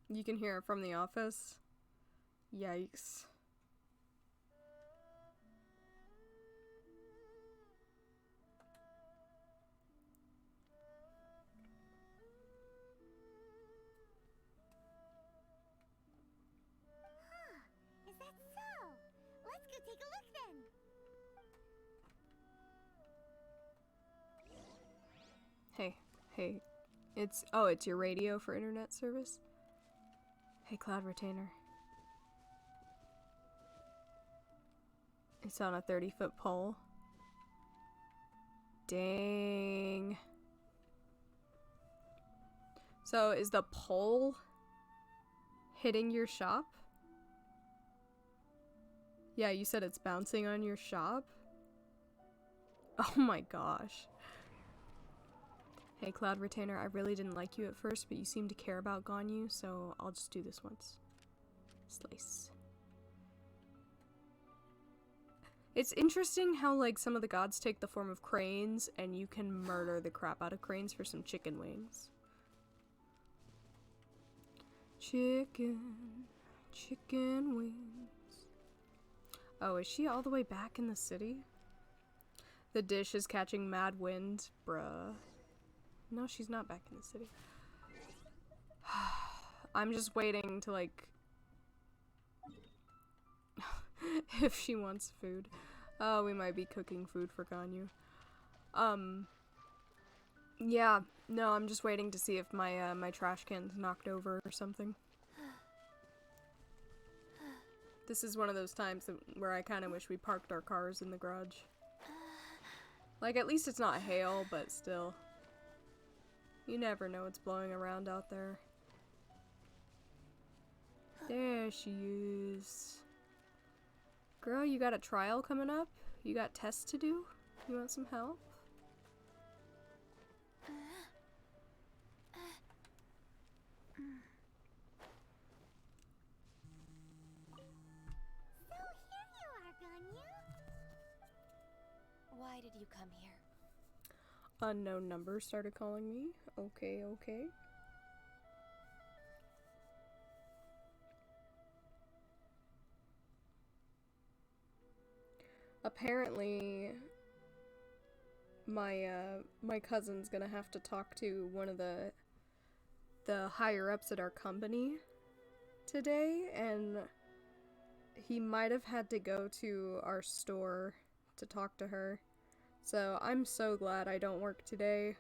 You can hear it from the office. Yikes. Is that so? Let's go take a look then. Hey. It's your radio for internet service? Hey, Cloud Retainer. It's on a 30-foot pole. Dang. So, is the pole hitting your shop? Yeah, you said it's bouncing on your shop? Oh my gosh. Hey, Cloud Retainer, I really didn't like you at first, but you seem to care about Ganyu, so I'll just do this once. Slice. It's interesting how, like, some of the gods take the form of cranes, and you can murder the crap out of cranes for some chicken wings. Chicken wings. Oh, is she all the way back in the city? The dish is catching mad wind, bruh. No, she's not back in the city. I'm just waiting to, like... if she wants food. Oh, we might be cooking food for Ganyu. Yeah. No, I'm just waiting to see if my, my trash can's knocked over or something. This is one of those times where I kind of wish we parked our cars in the garage. Like, at least it's not hail, but still. You never know what's blowing around out there. There she is. Girl, you got a trial coming up? You got tests to do? You want some help? So here you are, Ganyu. Why did you come here? Unknown number started calling me. Okay. Apparently, my cousin's gonna have to talk to one of the higher ups at our company today, and he might have had to go to our store to talk to her. So I'm so glad I don't work today,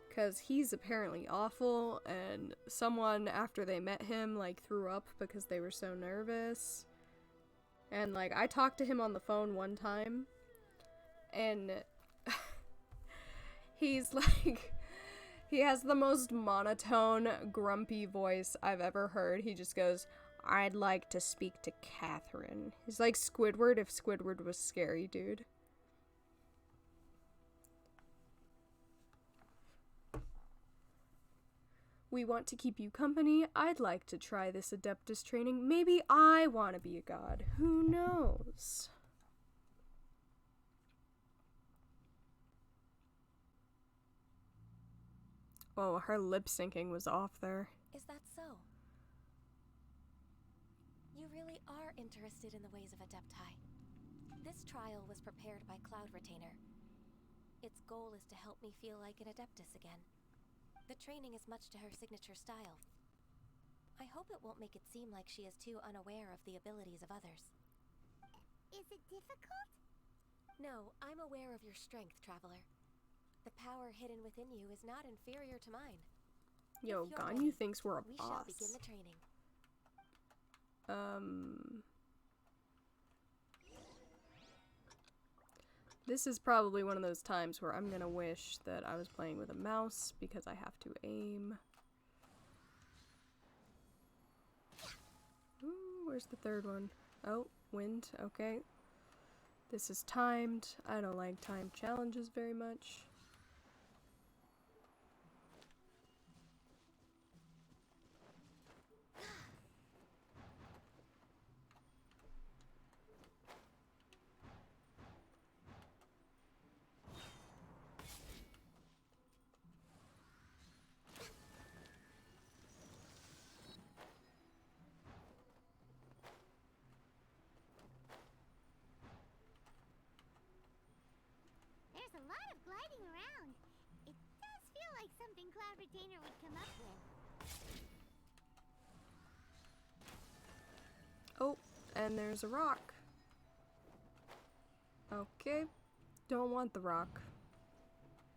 because he's apparently awful, and someone after they met him like threw up because they were so nervous. And, like, I talked to him on the phone one time, and he's, like, he has the most monotone, grumpy voice I've ever heard. He just goes, "I'd like to speak to Catherine." He's like Squidward if Squidward was scary, dude. We want to keep you company. I'd like to try this Adeptus training. Maybe I want to be a god. Who knows? Oh, her lip syncing was off there. Is that so? You really are interested in the ways of Adepti. This trial was prepared by Cloud Retainer. Its goal is to help me feel like an Adeptus again. The training is much to her signature style. I hope it won't make it seem like she is too unaware of the abilities of others. Is it difficult? No, I'm aware of your strength, Traveler. The power hidden within you is not inferior to mine. Yo, If you're Ganyu ready, thinks we're a we boss. shall begin the training. This is probably one of those times where I'm gonna wish that I was playing with a mouse because I have to aim. Ooh, where's the third one? Oh, wind, okay. This is timed. I don't like timed challenges very much. There's a lot of gliding around. It does feel like something Cloud Retainer would come up with. Oh, and there's a rock. Okay, don't want the rock.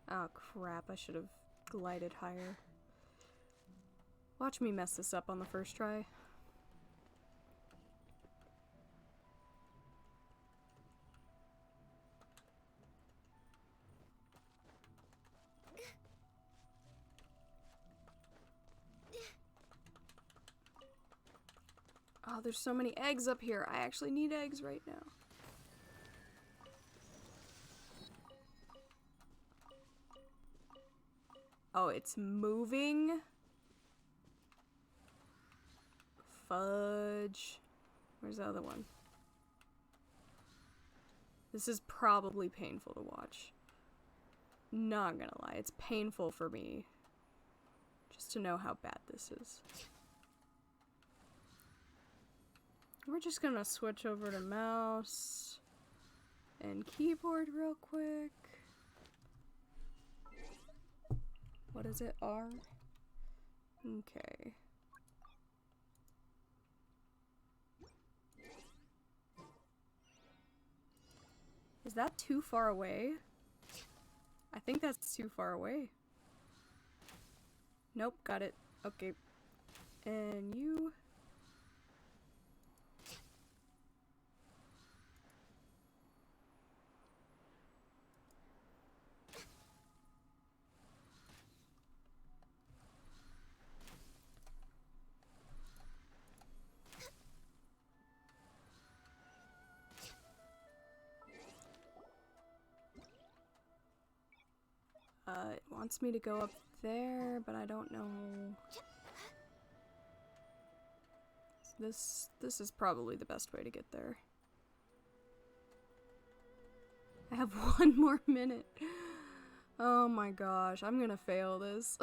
Oh crap, I should have glided higher. Watch me mess this up on the first try. Oh, there's so many eggs up here. I actually need eggs right now. Oh, it's moving? Fudge. Where's the other one? This is probably painful to watch. Not gonna lie, it's painful for me. Just to know how bad this is. We're just gonna switch over to mouse and keyboard real quick. What is it? R? Okay. Is that too far away? I think that's too far away. Nope, got it. Okay. And you... it wants me to go up there, but I don't know. So this is probably the best way to get there. I have 1 more minute. Oh my gosh, I'm gonna fail this.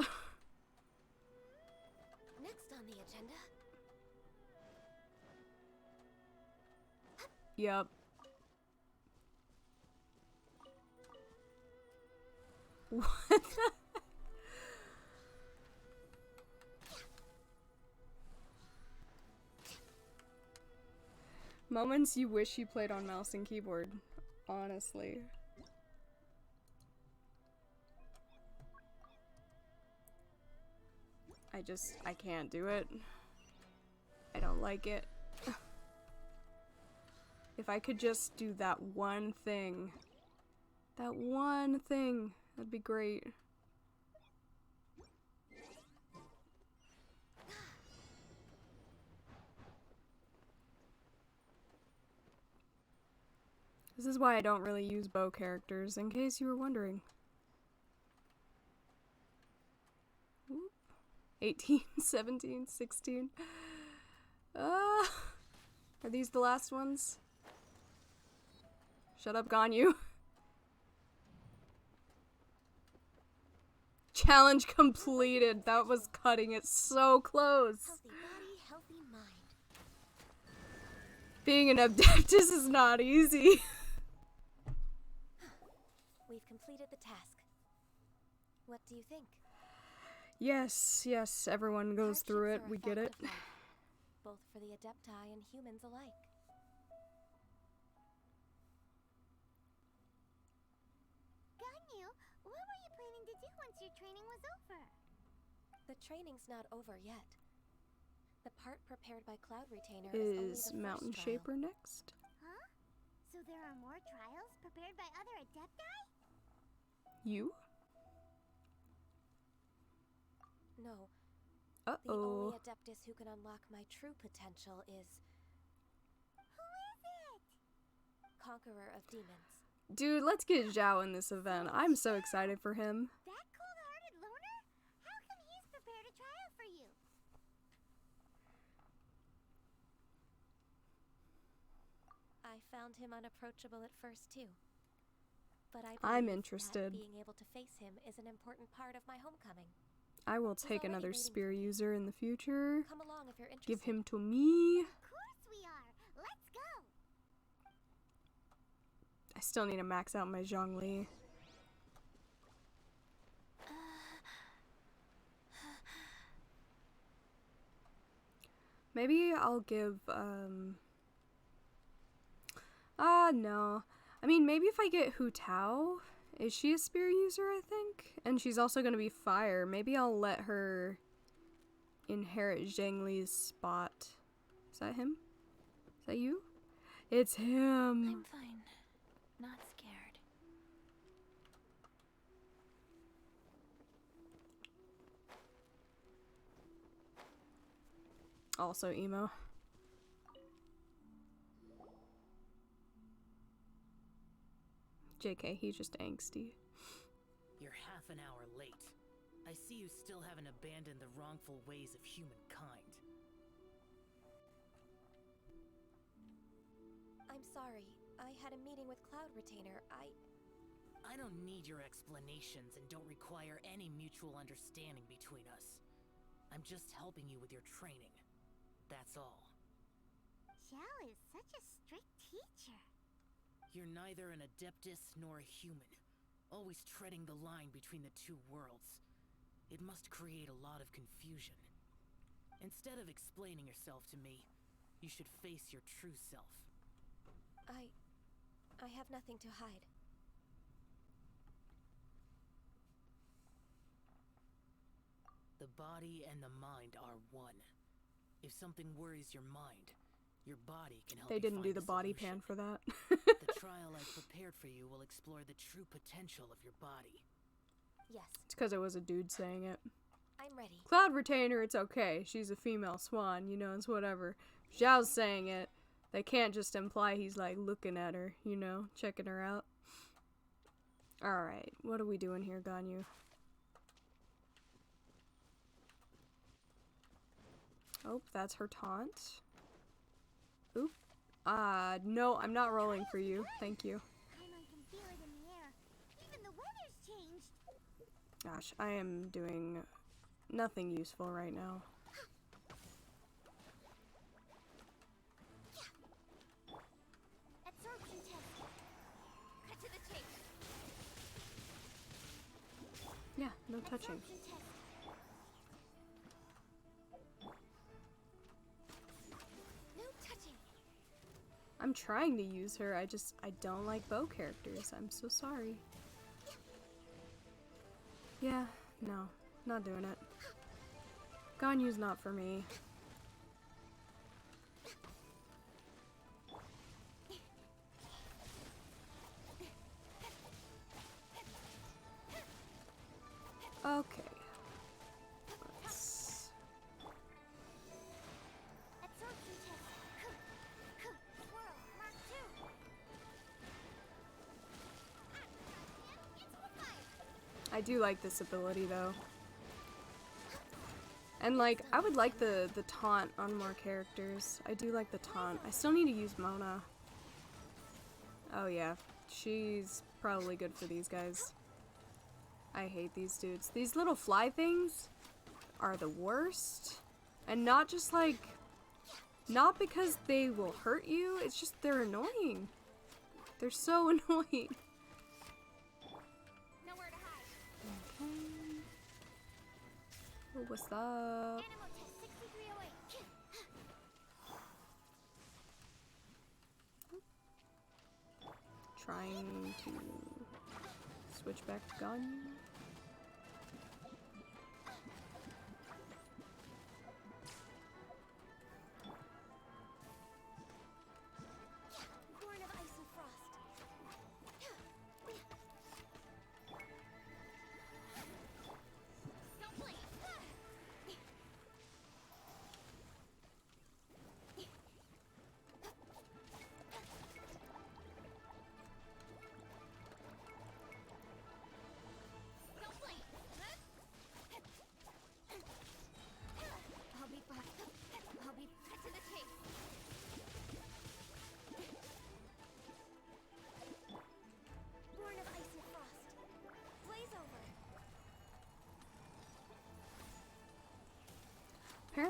Next on the agenda. Yep. What the? Moments you wish you played on mouse and keyboard, honestly. I can't do it. I don't like it. If I could just do that one thing, that'd be great. This is why I don't really use bow characters, in case you were wondering. Oop. 18, 17, 16. Are these the last ones? Shut up, Ganyu. Challenge completed. That was cutting it so close. Healthy body, healthy mind. Being an Adeptus is not easy. We've completed the task. What do you think? Yes, yes, everyone goes through it. Hardships are We a get it. fact of life, both for the Adepti and humans alike. Ganyu, what were you planning to do once your training was over? The training's not over yet. The part prepared by Cloud Retainer is Is only the Mountain first trial. Shaper next? Huh? So there are more trials prepared by other Adepti? You? No. The Uh-oh. only Adeptus who can unlock my true potential is Who is it? Conqueror of Demons. Dude, let's get Zhao in this event. I'm so excited for him. That cold-hearted loner? How come he's prepared a trial for you? I found him unapproachable at first too. But I I'm believe interested. that being able to face him is an important part of my homecoming. I will He's take already another waiting spear for me. user in the future. Come along if you're interested. Give him to me. Of course we are. Let's go. I still need to max out my Zhongli. Maybe I'll give, no. I mean, maybe if I get Hu Tao, is she a spear user, I think? And she's also gonna be fire. Maybe I'll let her inherit Zhongli's spot. Is that him? Is that you? It's him! I'm fine. Not scared. Also emo. JK, he's just angsty. You're half an hour late. I see you still haven't abandoned the wrongful ways of humankind. I'm sorry. I had a meeting with Cloud Retainer. I don't need your explanations and don't require any mutual understanding between us. I'm just helping you with your training. That's all. Xiao is such a strict teacher. You're neither an Adeptus nor a human, always treading the line between the two worlds. It must create a lot of confusion. Instead of explaining yourself to me, you should face your true self. I have nothing to hide. The body and the mind are one. If something worries your mind, your body can help They you didn't do find the a body solution. pan for that. The trial I've prepared for you will explore the true potential of your body. Yes, It's because it was a dude saying it. I'm ready. Cloud Retainer, it's okay. She's a female swan, you know, it's whatever. Zhao's saying it. They can't just imply he's like looking at her, you know, checking her out. Alright, what are we doing here, Ganyu? Oh, that's her taunt. Oop. No, I'm not rolling for you. Thank you. Paimon can feel it in the air. Even the weather's changed. Gosh, I am doing nothing useful right now. Absorption test. Cut to the chase. Yeah, no touching. Absorption test. No touching. I'm trying to use her, I don't like bow characters. I'm so sorry. Yeah, no, not doing it. Ganyu's not for me. Okay. Let's... Absorption test. Swirl. Mark 2. It's fire. I do like this ability though. And like, I would like the taunt on more characters. I do like the taunt. I still need to use Mona. Oh yeah, she's probably good for these guys. I hate these dudes. These little fly things are the worst. And not just like, not because they will hurt you, it's just they're annoying. They're so annoying. Nowhere to hide. Okay. Oh, what's up? Animal test 6308. Trying to switch back to Ganyu.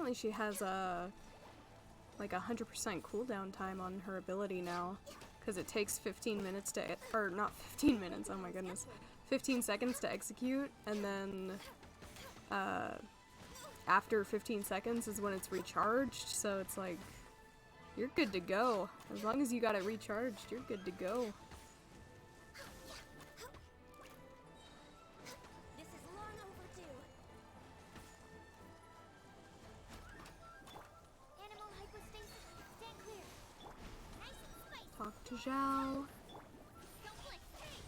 apparently she has a like 100% cooldown time on her ability now, because it takes 15 minutes to, or not 15 minutes, oh my goodness, 15 seconds to execute, and then after 15 seconds is when it's recharged, so it's like, you're good to go. As long as you got it recharged, you're good to go. This is long overdue. Animal hypostasis, stand clear. Nice and spicy. Talk to Zhao. Don't blink. Hey.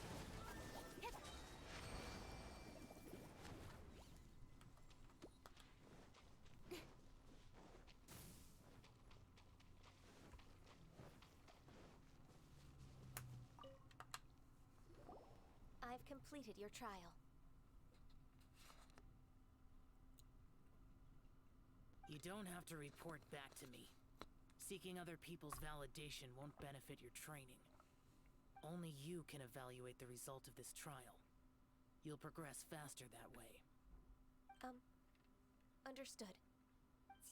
I've completed your trial. You don't have to report back to me. Seeking other people's validation won't benefit your training. Only you can evaluate the result of this trial. You'll progress faster that way. Understood.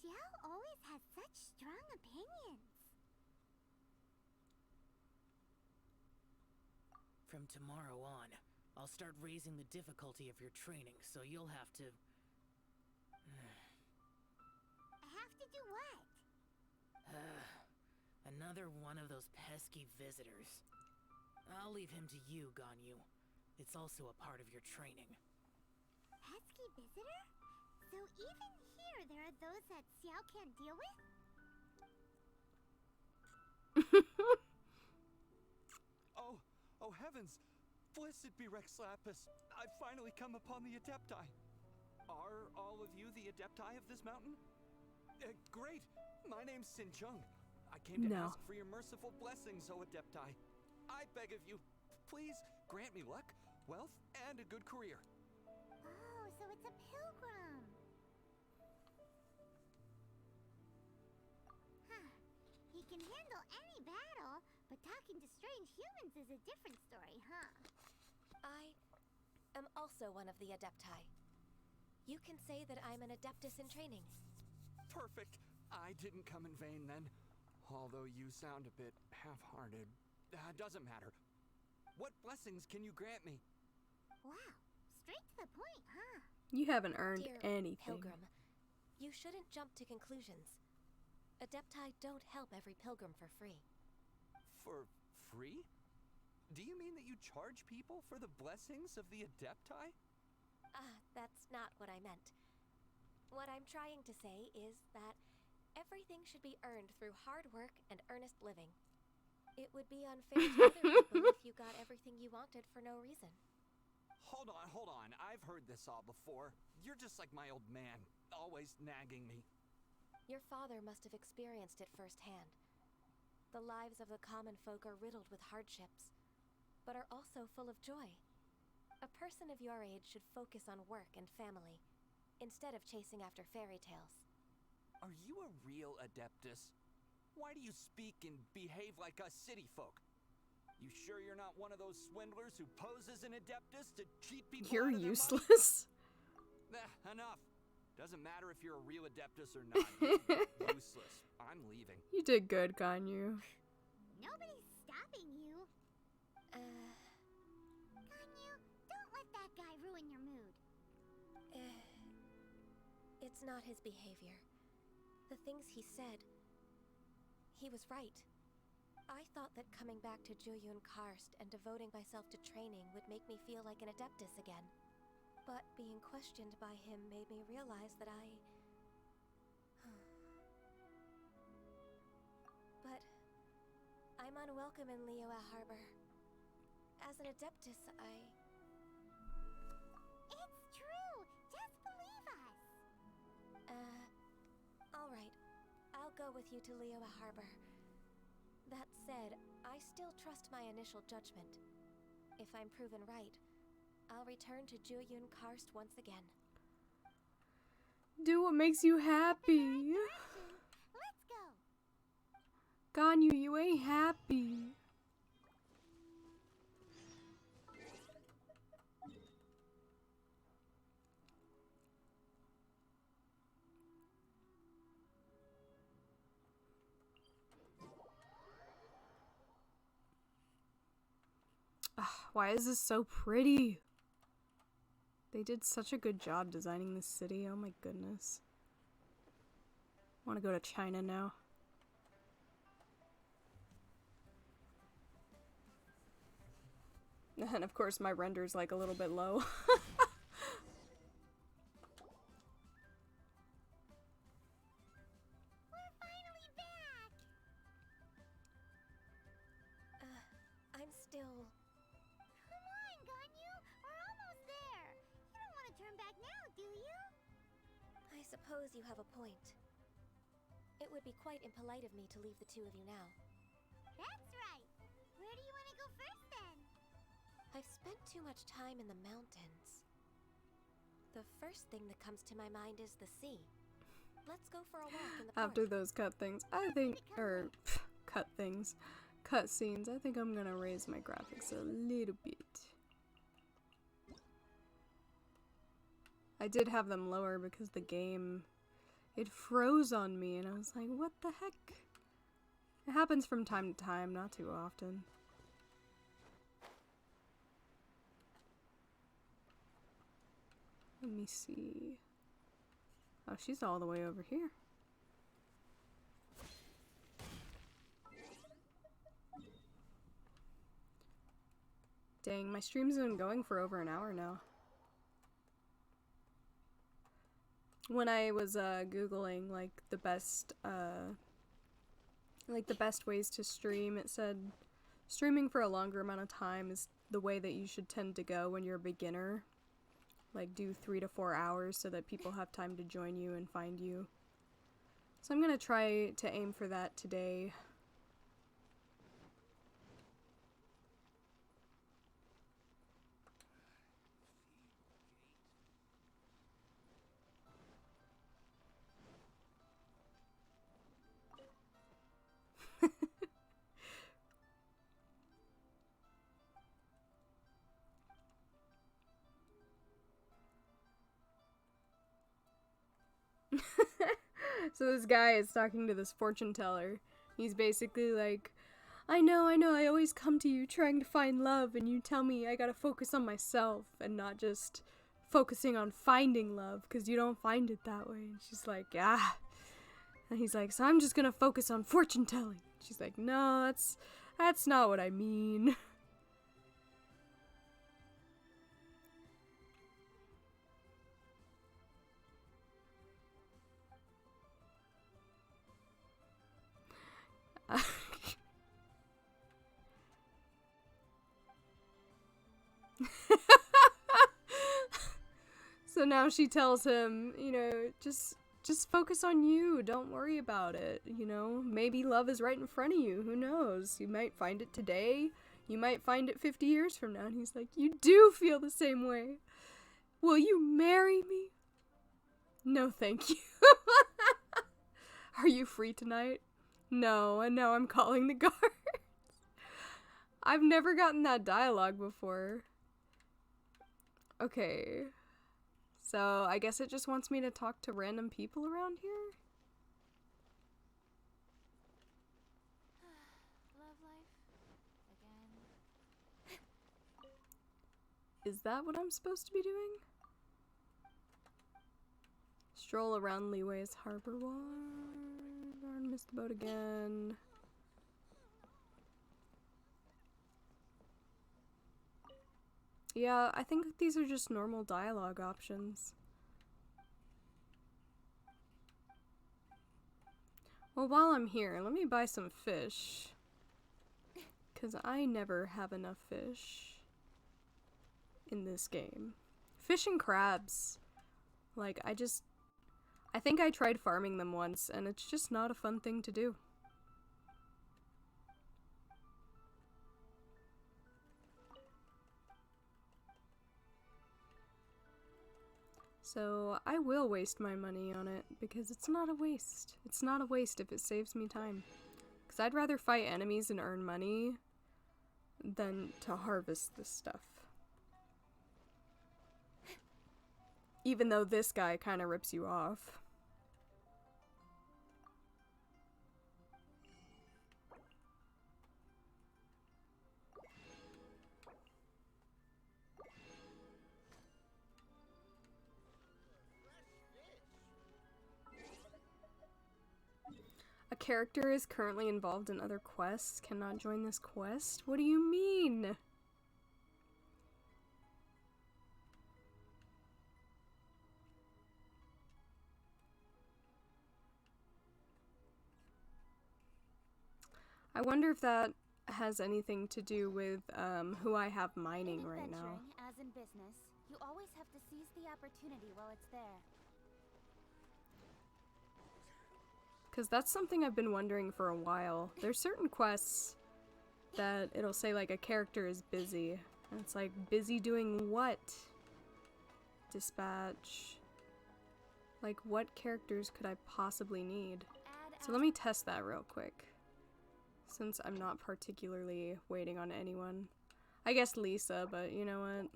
Xiao always has such strong opinions. From tomorrow on, I'll start raising the difficulty of your training, so you'll have to... I have to do what? Another one of those pesky visitors. I'll leave him to you, Ganyu. It's also a part of your training. Pesky visitor? So even here there are those that Xiao can't deal with? Oh heavens! Blessed be Rex Lapis! I've finally come upon the Adepti! Are all of you the Adepti of this mountain? Great! My name's Sin Chung. I came to ask for your merciful blessings, O Adepti. I beg of you, please grant me luck, wealth, and a good career. Oh, so it's a pilgrim. Huh. He can handle any battle, but talking to strange humans is a different story, huh? I am also one of the Adepti. You can say that I'm an Adeptus in training. Perfect. I didn't come in vain then. Although you sound a bit half-hearted. Doesn't matter. What blessings can you grant me? Wow. Straight to the point, huh? You haven't earned Dear anything. Pilgrim, you shouldn't jump to conclusions. Adepti don't help every pilgrim for free. For free? Do you mean that you charge people for the blessings of the Adepti? That's not what I meant. What I'm trying to say is that everything should be earned through hard work and earnest living. It would be unfair to other people if you got everything you wanted for no reason. Hold on. I've heard this all before. You're just like my old man, always nagging me. Your father must have experienced it firsthand. The lives of the common folk are riddled with hardships, but are also full of joy. A person of your age should focus on work and family, instead of chasing after fairy tales. Are you a real Adeptus? Why do you speak and behave like us city folk? You sure you're not one of those swindlers who pose as an Adeptus to cheat people? You're out of their money? useless. Enough. Doesn't matter if you're a real Adeptus or not. You're useless. I'm leaving. You did good, Ganyu. Nobody's stopping you. Ganyu, don't let that guy ruin your mood. It's not his behavior. The things he said, he was right. I thought that coming back to Jueyun Karst and devoting myself to training would make me feel like an Adeptus again. But being questioned by him made me realize that But I'm unwelcome in Liyue Harbor. As an Adeptus, It's true. Just believe us. Alright. I'll go with you to Liyue Harbor. That said, I still trust my initial judgment. If I'm proven right, I'll return to Jueyun Karst once again. Do what makes you happy. Let's go. Ganyu, you ain't happy. Ugh, why is this so pretty? They did such a good job designing this city. Oh my goodness. I want to go to China now. And of course my render's like a little bit low. We're finally back! I'm still... Come on, Ganyu! We're almost there! You don't want to turn back now, do you? I suppose you have a point. It would be quite impolite of me to leave the two of you now. That's right! Where do you want to go first, then? I've spent too much time in the mountains. The first thing that comes to my mind is the sea. Let's go for a walk in the park. After those cut things, I think, or cut things, cut scenes, I think I'm gonna raise my graphics a little bit. I did have them lower because the game, it froze on me and I was like, what the heck? It happens from time to time, not too often. Let me see. Oh, she's all the way over here. Dang, my stream's been going for over an hour now. When I was Googling like the best ways to stream, it said streaming for a longer amount of time is the way that you should tend to go when you're a beginner. Like do 3 to 4 hours so that people have time to join you and find you. So I'm gonna try to aim for that today. So this guy is talking to this fortune teller. He's basically like, I know, I always come to you trying to find love and you tell me I gotta focus on myself and not just focusing on finding love because you don't find it that way. And she's like, yeah. And he's like, so I'm just gonna focus on fortune telling. She's like, no, that's not what I mean. So now she tells him, you know, just focus on you. Don't worry about it. You know, maybe love is right in front of you. Who knows? You might find it today. You might find it 50 years from now. And he's like, you do feel the same way. Will you marry me? No, thank you. Are you free tonight? No, and now I'm calling the guards. I've never gotten that dialogue before. Okay. So, I guess it just wants me to talk to random people around here? Love life. Again. Is that what I'm supposed to be doing? Stroll around Leeway's harbor wall. Darn, missed the boat again. Yeah, I think these are just normal dialogue options. Well, while I'm here, let me buy some fish. 'Cause I never have enough fish in this game. Fish and crabs. Like, I think I tried farming them once, and it's just not a fun thing to do. So, I will waste my money on it, because it's not a waste. It's not a waste if it saves me time. Because I'd rather fight enemies and earn money than to harvest this stuff. Even though this guy kind of rips you off. character is currently involved in other quests, cannot join this quest? What do you mean? I wonder if that has anything to do with who I have mining In right now. adventuring, as in business, you always have to seize the opportunity while it's there. Because that's something I've been wondering for a while. There's certain quests that it'll say like a character is busy. And it's like, busy doing what? Dispatch. Like, what characters could I possibly need? So let me test that real quick. Since I'm not particularly waiting on anyone. I guess Lisa, but you know what?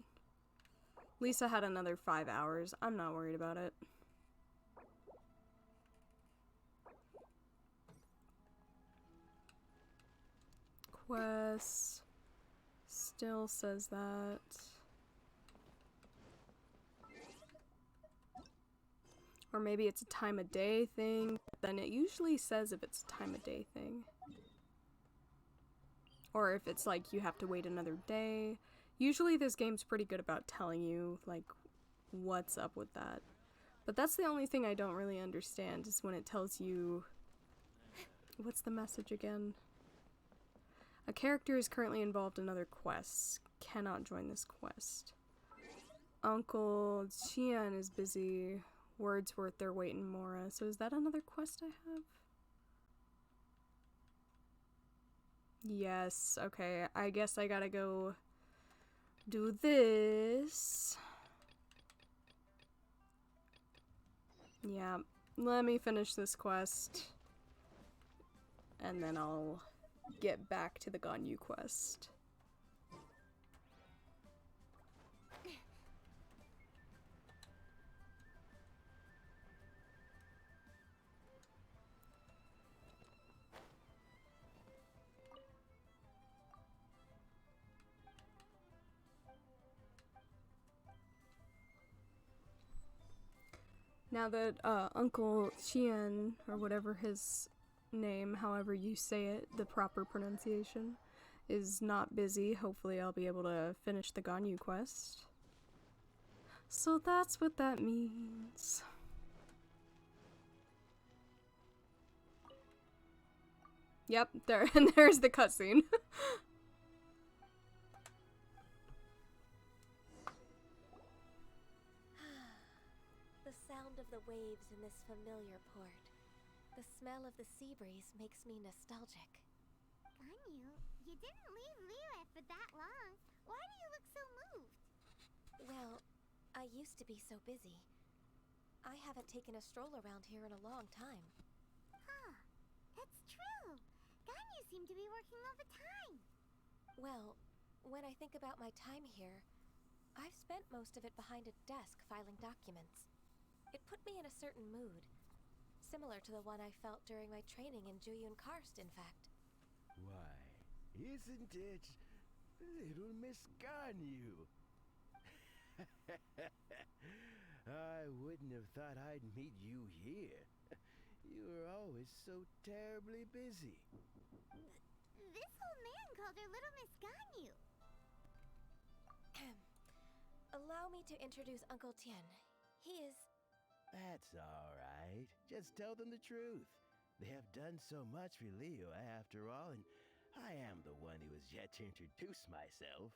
Lisa had another 5 hours. I'm not worried about it. Quest still says that. Or maybe it's a time of day thing. Then it usually says if it's a time of day thing. Or if it's like you have to wait another day. Usually this game's pretty good about telling you like what's up with that. But that's the only thing I don't really understand is when it tells you... What's the message again? A character is currently involved in other quests. Cannot join this quest. Uncle Qian is busy. Wordsworth, they're waiting Mora. So is that another quest I have? Yes, okay. I guess I gotta go do this. Yeah, let me finish this quest. And then I'll get back to the Ganyu quest. Now that Uncle Qian, or whatever his name, however you say it, the proper pronunciation, is not busy, hopefully I'll be able to finish the Ganyu quest. So that's what that means. Yep, there, and there's the cutscene. The sound of the waves in this familiar port. The smell of the sea breeze makes me nostalgic. Ganyu, you didn't leave Liyue for that long. Why do you look so moved? Well, I used to be so busy. I haven't taken a stroll around here in a long time. Huh, that's true. Ganyu seem to be working all the time. Well, when I think about my time here, I've spent most of it behind a desk filing documents. It put me in a certain mood, similar to the one I felt during my training in Juyun Karst, in fact. Why, isn't it little Miss Ganyu? I wouldn't have thought I'd meet you here. You were always so terribly busy. This old man called her Little Miss Ganyu. Allow me to introduce Uncle Tian. He is... That's all right. Just tell them the truth. They have done so much for Liyue after all, and I am the one who has yet to introduce myself.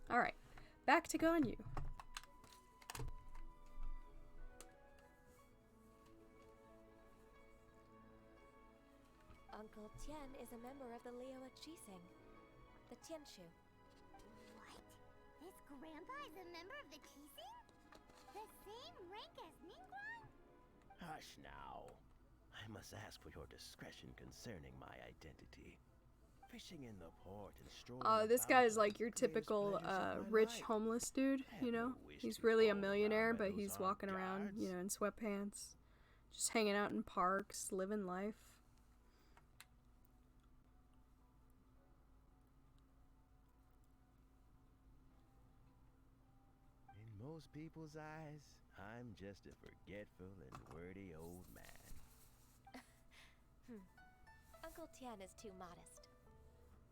Alright, back to Ganyu. Uncle Tian is a member of the Liyue Qixing, the Tianshu. What? This grandpa is a member of the Qixing? The same rank as Ningguang? Hush now. I must ask for your discretion concerning my identity. Fishing in the port and strolling This about guy's are like your the greatest typical pleasures of my rich life. homeless dude, you know? He's really a millionaire, but he's walking around, you know, in sweatpants. Just hanging out in parks, living life. In most people's eyes, I'm just a forgetful and wordy old man. Uncle Tian is too modest.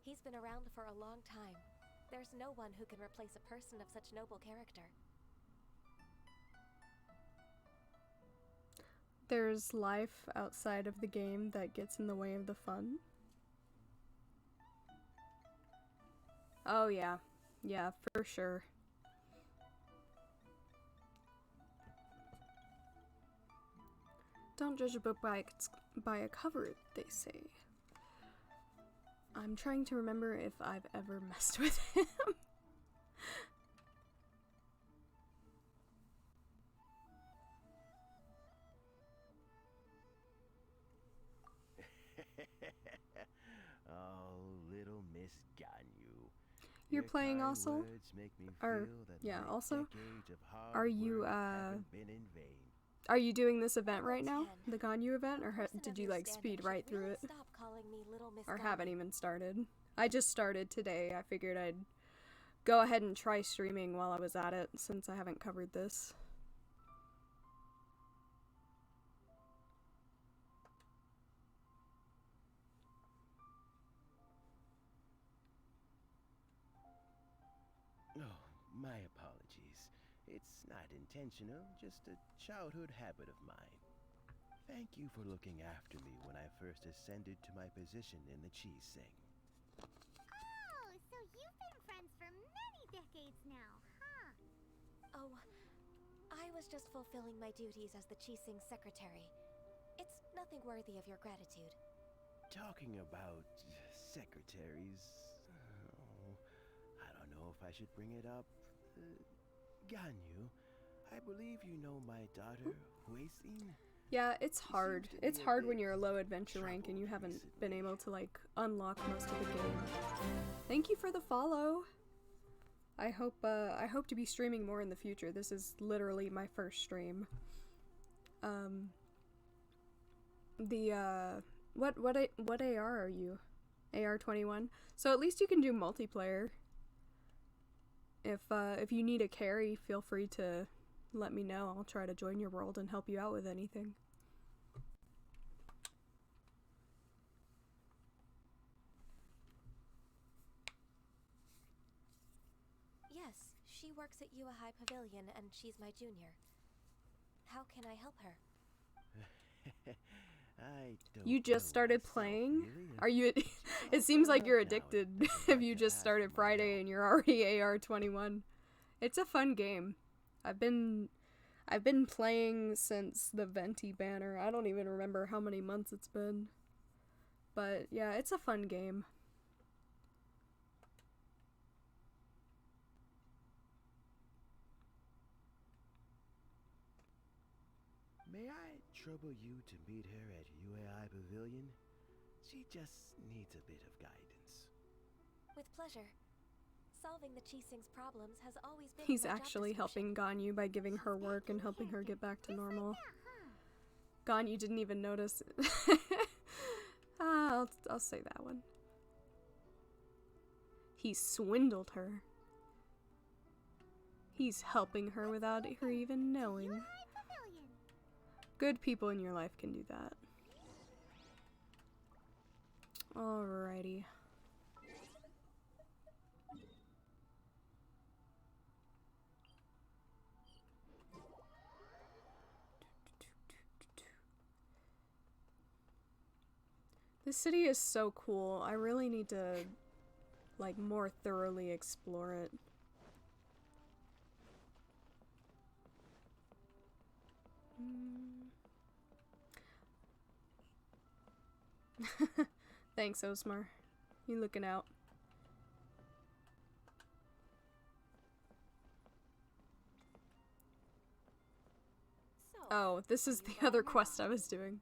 He's been around for a long time. There's no one who can replace a person of such noble character. There's life outside of the game that gets in the way of the fun. Oh yeah. Yeah, for sure. Don't judge a book by a cover, they say. I'm trying to remember if I've ever messed with him. Oh, little Miss Ganyu. You're Your playing kind also? words make me Or, feel that yeah, my also? decades of hard Are you, work haven't been in vain. Are you doing this event right now? 10. The Ganyu event? Or Person did you, like, understanding speed right should through really it? Stop calling me Little Miss Or Ganyu. haven't even started? I just started today. I figured I'd go ahead and try streaming while I was at it, since I haven't covered this. Oh, my apologies. It's not intentional, just a childhood habit of mine. Thank you for looking after me when I first ascended to my position in the cheese sing. Oh, so you've been friends for many decades now, huh? Oh, I was just fulfilling my duties as the Qixing secretary. It's nothing worthy of your gratitude. Talking about secretaries, oh, I don't know if I should bring it up. Ganyu, I believe you know my daughter, Huixing? Yeah, it's hard. It's hard when you're a low adventure rank and you haven't been able to, like, unlock most of the game. Thank you for the follow. I hope to be streaming more in the future. This is literally my first stream. What AR are you? AR 21? So at least you can do multiplayer. If you need a carry, feel free to let me know. I'll try to join your world and help you out with anything. Yes, she works at Yua High Pavilion and she's my junior. How can I help her? I don't You just know started myself, playing? really. Are you? It seems like you're addicted if you just started Friday and you're already AR 21. It's a fun game. I've been playing since the Venti banner. I don't even remember how many months it's been. But yeah, it's a fun game. May I trouble you to meet her at UAI Pavilion? She just needs a bit of guidance. With pleasure. Solving the Qixing's problems has always been He's my job actually description. helping Ganyu by giving her work and helping her get back to normal. Ganyu didn't even notice. I'll say that one. He swindled her. He's helping her without her even knowing. Good people in your life can do that. Alrighty. This city is so cool. I really need to, like, more thoroughly explore it. Thanks, Osmar. You looking out. Oh, this is the other quest I was doing.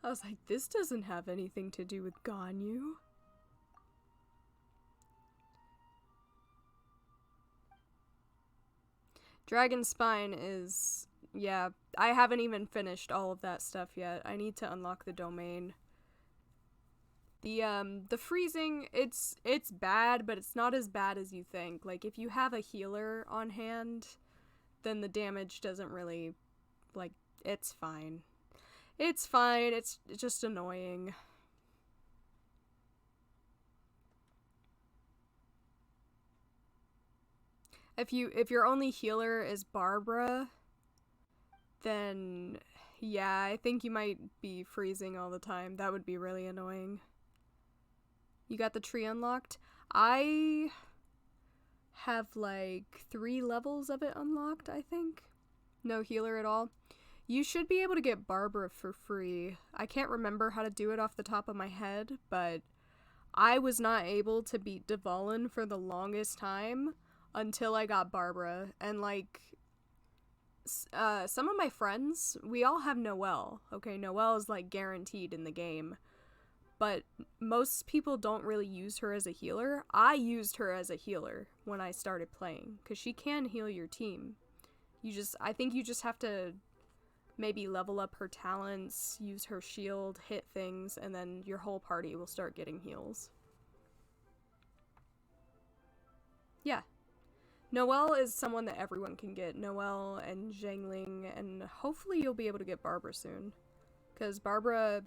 I was like, this doesn't have anything to do with Ganyu. Dragon Spine is... yeah, I haven't even finished all of that stuff yet. I need to unlock the domain. The freezing, it's bad, but it's not as bad as you think. Like, if you have a healer on hand, then the damage doesn't really, like, it's fine. It's fine, it's just annoying. If your only healer is Barbara, then yeah, I think you might be freezing all the time. That would be really annoying. You got the tree unlocked? I have like 3 levels of it unlocked, I think. No healer at all. You should be able to get Barbara for free. I can't remember how to do it off the top of my head, but I was not able to beat Dvalin for the longest time until I got Barbara. And like, some of my friends, we all have Noelle. Okay, Noelle is like guaranteed in the game. But most people don't really use her as a healer. I used her as a healer when I started playing, because she can heal your team. I think you just have to maybe level up her talents, use her shield, hit things, and then your whole party will start getting heals. Yeah. Noelle is someone that everyone can get. Noelle and Zhangling, and hopefully you'll be able to get Barbara soon. Because Barbara...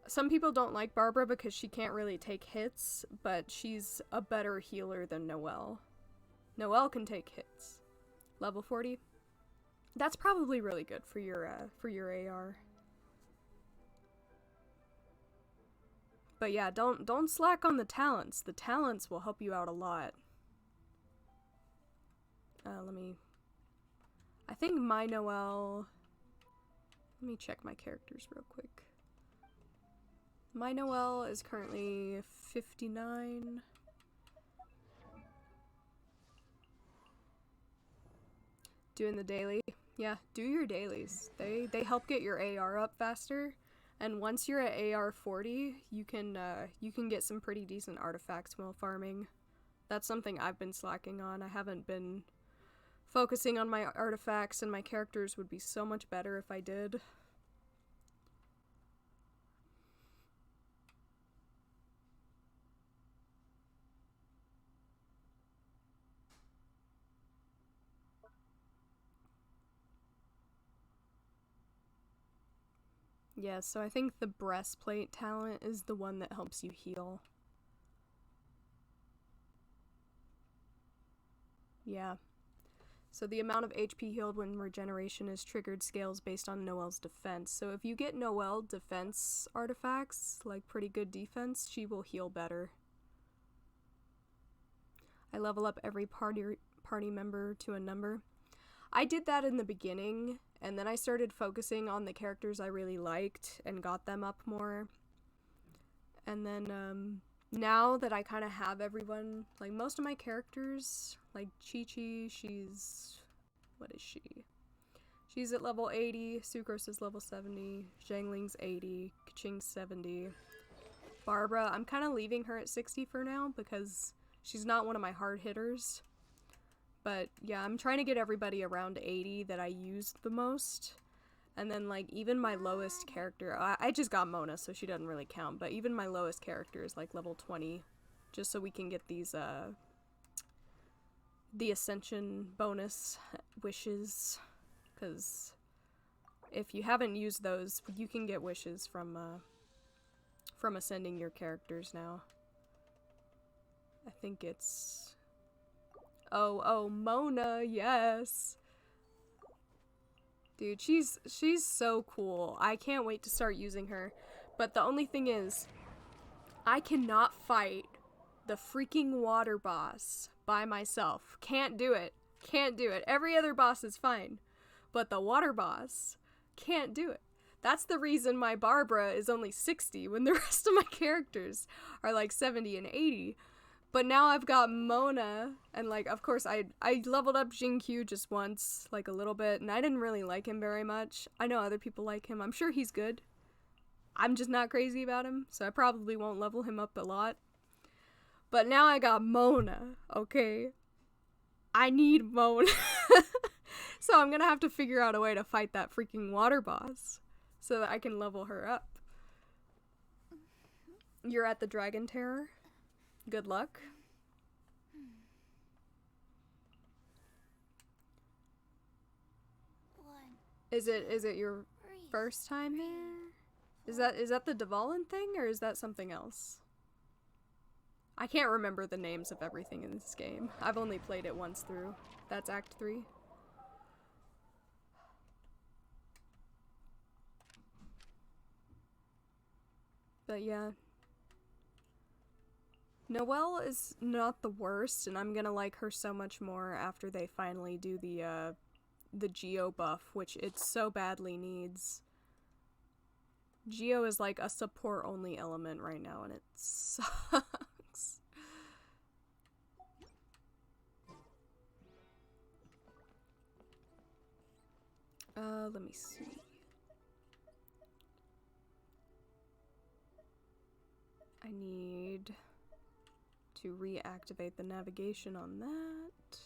Some people don't like Barbara because she can't really take hits, but she's a better healer than Noelle. Noelle can take hits. Level 40? That's probably really good for your AR. But yeah, don't slack on the talents. The talents will help you out a lot. I think my Noelle... Let me check my characters real quick. My Noelle is currently 59. Doing the daily. Yeah, do your dailies. They help get your AR up faster. And once you're at AR 40, you can get some pretty decent artifacts while farming. That's something I've been slacking on. I haven't been focusing on my artifacts, and my characters would be so much better if I did. Yeah, so I think the breastplate talent is the one that helps you heal. Yeah. So the amount of HP healed when regeneration is triggered scales based on Noelle's defense. So if you get Noelle defense artifacts, like pretty good defense, she will heal better. I level up every party member to a number. I did that in the beginning, and then I started focusing on the characters I really liked and got them up more. And then, now that I kind of have everyone, like most of my characters, like Chi-Chi, what is she? She's at level 80, Sucrose is level 70, Zhangling's 80, Kaching's 70. Barbara, I'm kind of leaving her at 60 for now because she's not one of my hard hitters. But yeah, I'm trying to get everybody around 80 that I use the most. And then like even my lowest character, I just got Mona, so she doesn't really count, but even my lowest character is like level 20, just so we can get these the ascension bonus wishes, because if you haven't used those, you can get wishes from ascending your characters now. I think it's... Oh, Mona, yes! Dude, she's so cool. I can't wait to start using her. But the only thing is, I cannot fight the freaking water boss by myself. Can't do it. Can't do it. Every other boss is fine. But the water boss, can't do it. That's the reason my Barbara is only 60 when the rest of my characters are like 70 and 80. But now I've got Mona, and like, of course, I leveled up Xingqiu just once, like a little bit, and I didn't really like him very much. I know other people like him. I'm sure he's good. I'm just not crazy about him, so I probably won't level him up a lot. But now I got Mona, okay? I need Mona. So I'm gonna have to figure out a way to fight that freaking water boss so that I can level her up. You're at the Dragon Terror? Good luck. Is it your first time here? Is that the Dvalin thing, or is that something else? I can't remember the names of everything in this game. I've only played it once through. That's Act 3. But yeah. Noelle is not the worst, and I'm gonna like her so much more after they finally do the Geo buff, which it so badly needs. Geo is like a support-only element right now, and it sucks. Let me see. I need to reactivate the navigation on that.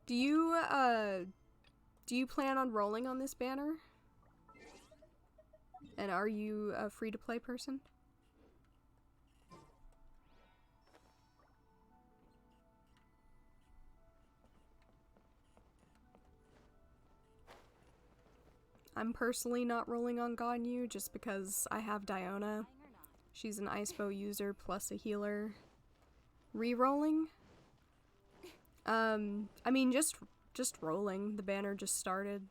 Do you plan on rolling on this banner? And are you a free-to-play person? I'm personally not rolling on Ganyu just because I have Diona. She's an Ice Bow user plus a healer. Re-rolling? I mean, just rolling. The banner just started.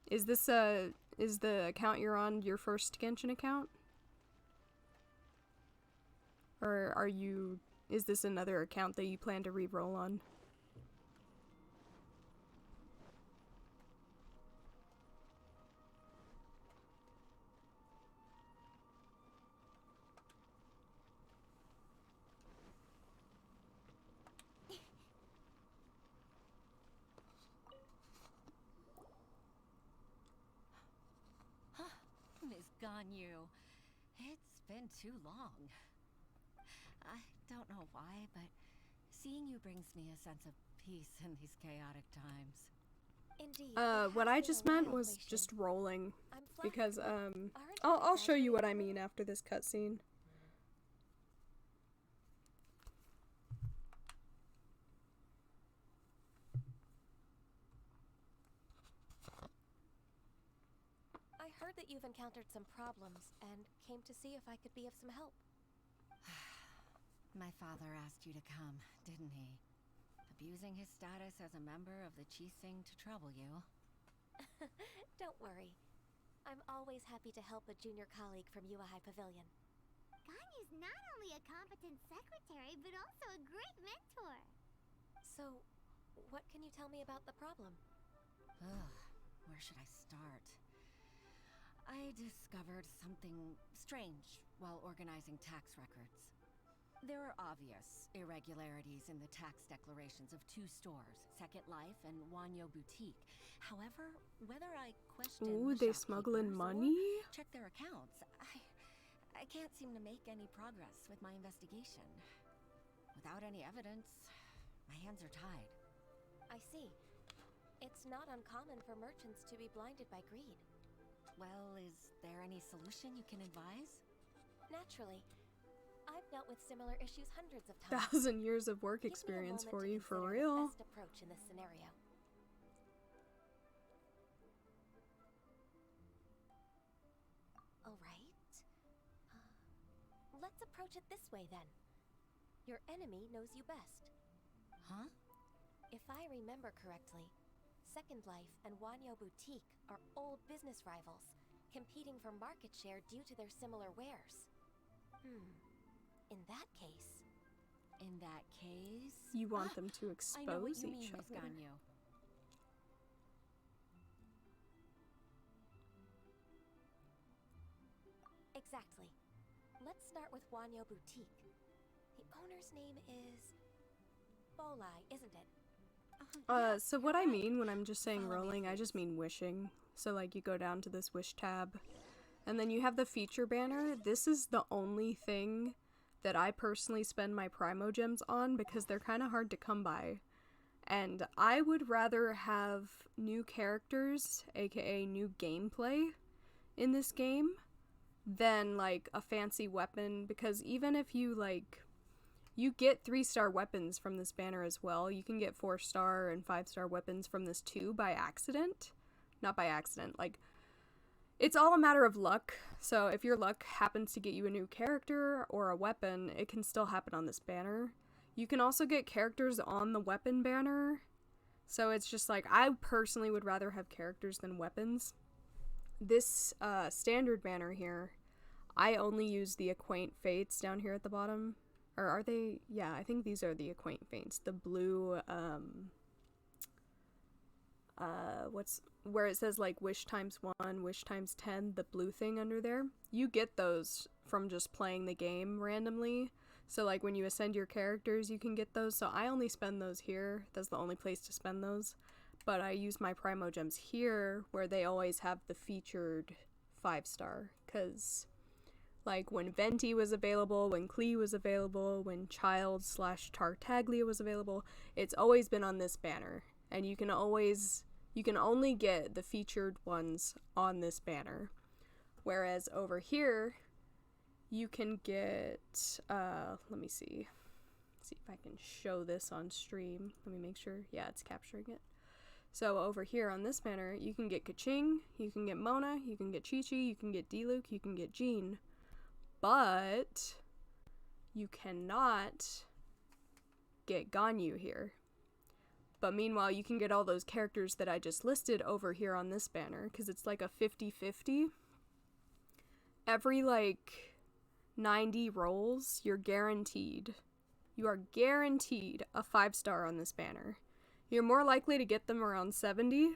Is the account you're on your first Genshin account? Or is this another account that you plan to re-roll on? Miss Ganyu, it's been too long. I don't know why, but seeing you brings me a sense of peace in these chaotic times. Indeed. What I just meant was just rolling, because I'll show you what I mean after this cutscene. I heard that you've encountered some problems and came to see if I could be of some help. My father asked you to come, didn't he? Abusing his status as a member of the Qixing to trouble you. Don't worry. I'm always happy to help a junior colleague from Yuahai Pavilion. Ganyu's not only a competent secretary, but also a great mentor. So, what can you tell me about the problem? Ugh, where should I start? I discovered something strange while organizing tax records. There are obvious irregularities in the tax declarations of two stores, Second Life and Wanyo Boutique. However, whether I question Ooh, the they smuggling shopkeepers or money? check their accounts, I can't seem to make any progress with my investigation. Without any evidence, my hands are tied. I see. It's not uncommon for merchants to be blinded by greed. Well, is there any solution you can advise? Naturally. I've dealt with similar issues hundreds of times. 1,000 years of work Give me a experience moment for to you, for consider real. the best approach in this scenario. All right. Let's approach it this way then. Your enemy knows you best. Huh? If I remember correctly, Second Life and Wanyo Boutique are old business rivals, competing for market share due to their similar wares. In that case... In that case... You want them to I know what expose you mean, each Miss other. Ganyu. Exactly. Let's start with Wanyo Boutique. The owner's name is... Bolai, isn't it? So what I mean when I'm just saying rolling, I just mean wishing. So like you go down to this wish tab, and then you have the feature banner. This is the only thing that I personally spend my Primo Gems on because they're kind of hard to come by. And I would rather have new characters, aka new gameplay, in this game than like a fancy weapon, because even if you like... You get 3-star weapons from this banner as well. You can get 4-star and 5-star weapons from this too by accident. not by accident. Like, it's all a matter of luck. So if your luck happens to get you a new character or a weapon, it can still happen on this banner. You can also get characters on the weapon banner. So it's just like, I personally would rather have characters than weapons. This standard banner here, I only use the Acquaint Fates down here at the bottom. Or are they? Yeah, I think these are the Acquaint Fates. The blue, where it says like wish times 1, wish times 10, the blue thing under there. You get those from just playing the game randomly. So like when you ascend your characters, you can get those. So I only spend those here. That's the only place to spend those. But I use my Primo Gems here where they always have the featured 5-star. Because like when Venti was available, when Klee was available, when Childe/Tartaglia was available, it's always been on this banner. And you can only get the featured ones on this banner. Whereas over here, you can get, let me see if I can show this on stream. Let me make sure. Yeah, it's capturing it. So over here on this banner, you can get Kaching, you can get Mona, you can get Chi-Chi, you can get Diluc, you can get Jean. But you cannot get Ganyu here. But meanwhile, you can get all those characters that I just listed over here on this banner, because it's like a 50-50. Every, like, 90 rolls, you're guaranteed. You are guaranteed a 5-star on this banner. You're more likely to get them around 70,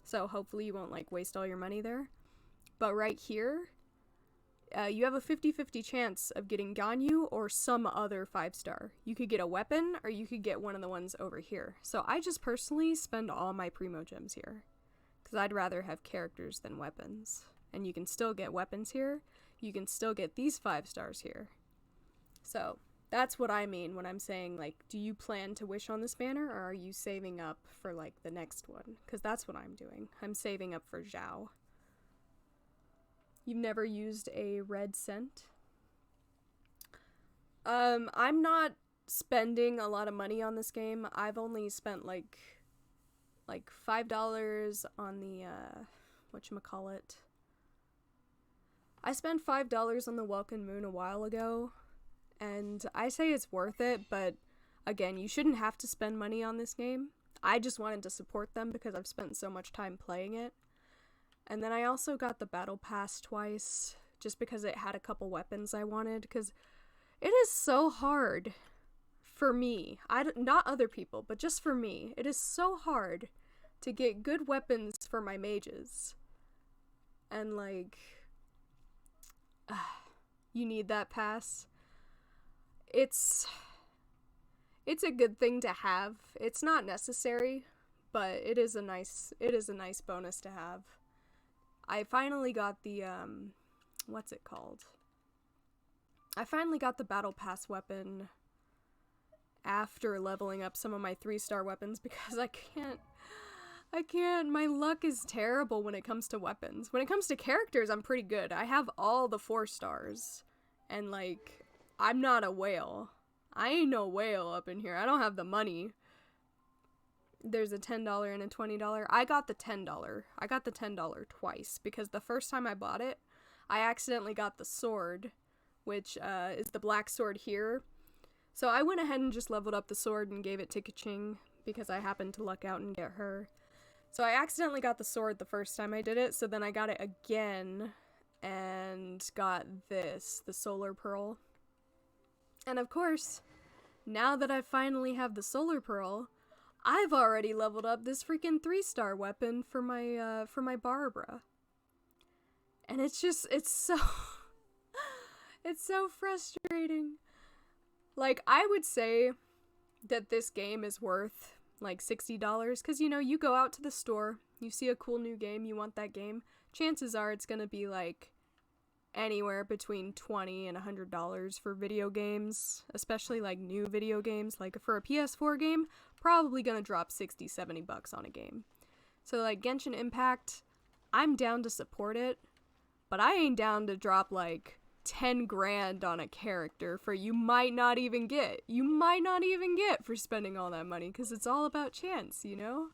so hopefully you won't, like, waste all your money there. But right here, you have a 50-50 chance of getting Ganyu or some other 5-star. You could get a weapon, or you could get one of the ones over here. So I just personally spend all my Primo Gems here, because I'd rather have characters than weapons. And you can still get weapons here. You can still get these 5-stars here. So that's what I mean when I'm saying, like, do you plan to wish on this banner, or are you saving up for, like, the next one? Because that's what I'm doing. I'm saving up for Zhao. You've never used a red scent? I'm not spending a lot of money on this game. I've only spent, like $5 on the, whatchamacallit. I spent $5 on the Welkin Moon a while ago, and I say it's worth it, but again, you shouldn't have to spend money on this game. I just wanted to support them because I've spent so much time playing it. And then I also got the Battle Pass twice, just because it had a couple weapons I wanted, because it is so hard for me. Not other people, but just for me. It is so hard to get good weapons for my mages. And, like, you need that pass. It's a good thing to have. It's not necessary, but it is a nice bonus to have. I finally got the, what's it called? I finally got the Battle Pass weapon after leveling up some of my 3-star weapons, because I can't, my luck is terrible when it comes to weapons. When it comes to characters, I'm pretty good. I have all the 4-stars, and, like, I'm not a whale. I ain't no whale up in here. I don't have the money. There's a $10 and a $20. I got the $10. I got the $10 twice, because the first time I bought it, I accidentally got the sword, which is the black sword here. So I went ahead and just leveled up the sword and gave it to Kaching, because I happened to luck out and get her. So I accidentally got the sword the first time I did it, so then I got it again and got this, the Solar Pearl. And of course, now that I finally have the Solar Pearl, I've already leveled up this freaking 3-star weapon for my Barbara. And it's so it's so frustrating. Like, I would say that this game is worth like $60, because, you know, you go out to the store, you see a cool new game, you want that game, chances are it's gonna be like anywhere between $20 and $100 for video games, especially like new video games. Like for a PS4 game, probably gonna drop $60-$70 on a game. So like Genshin Impact, I'm down to support it, but I ain't down to drop like 10 grand on a character for you might not even get for spending all that money, because it's all about chance, you know?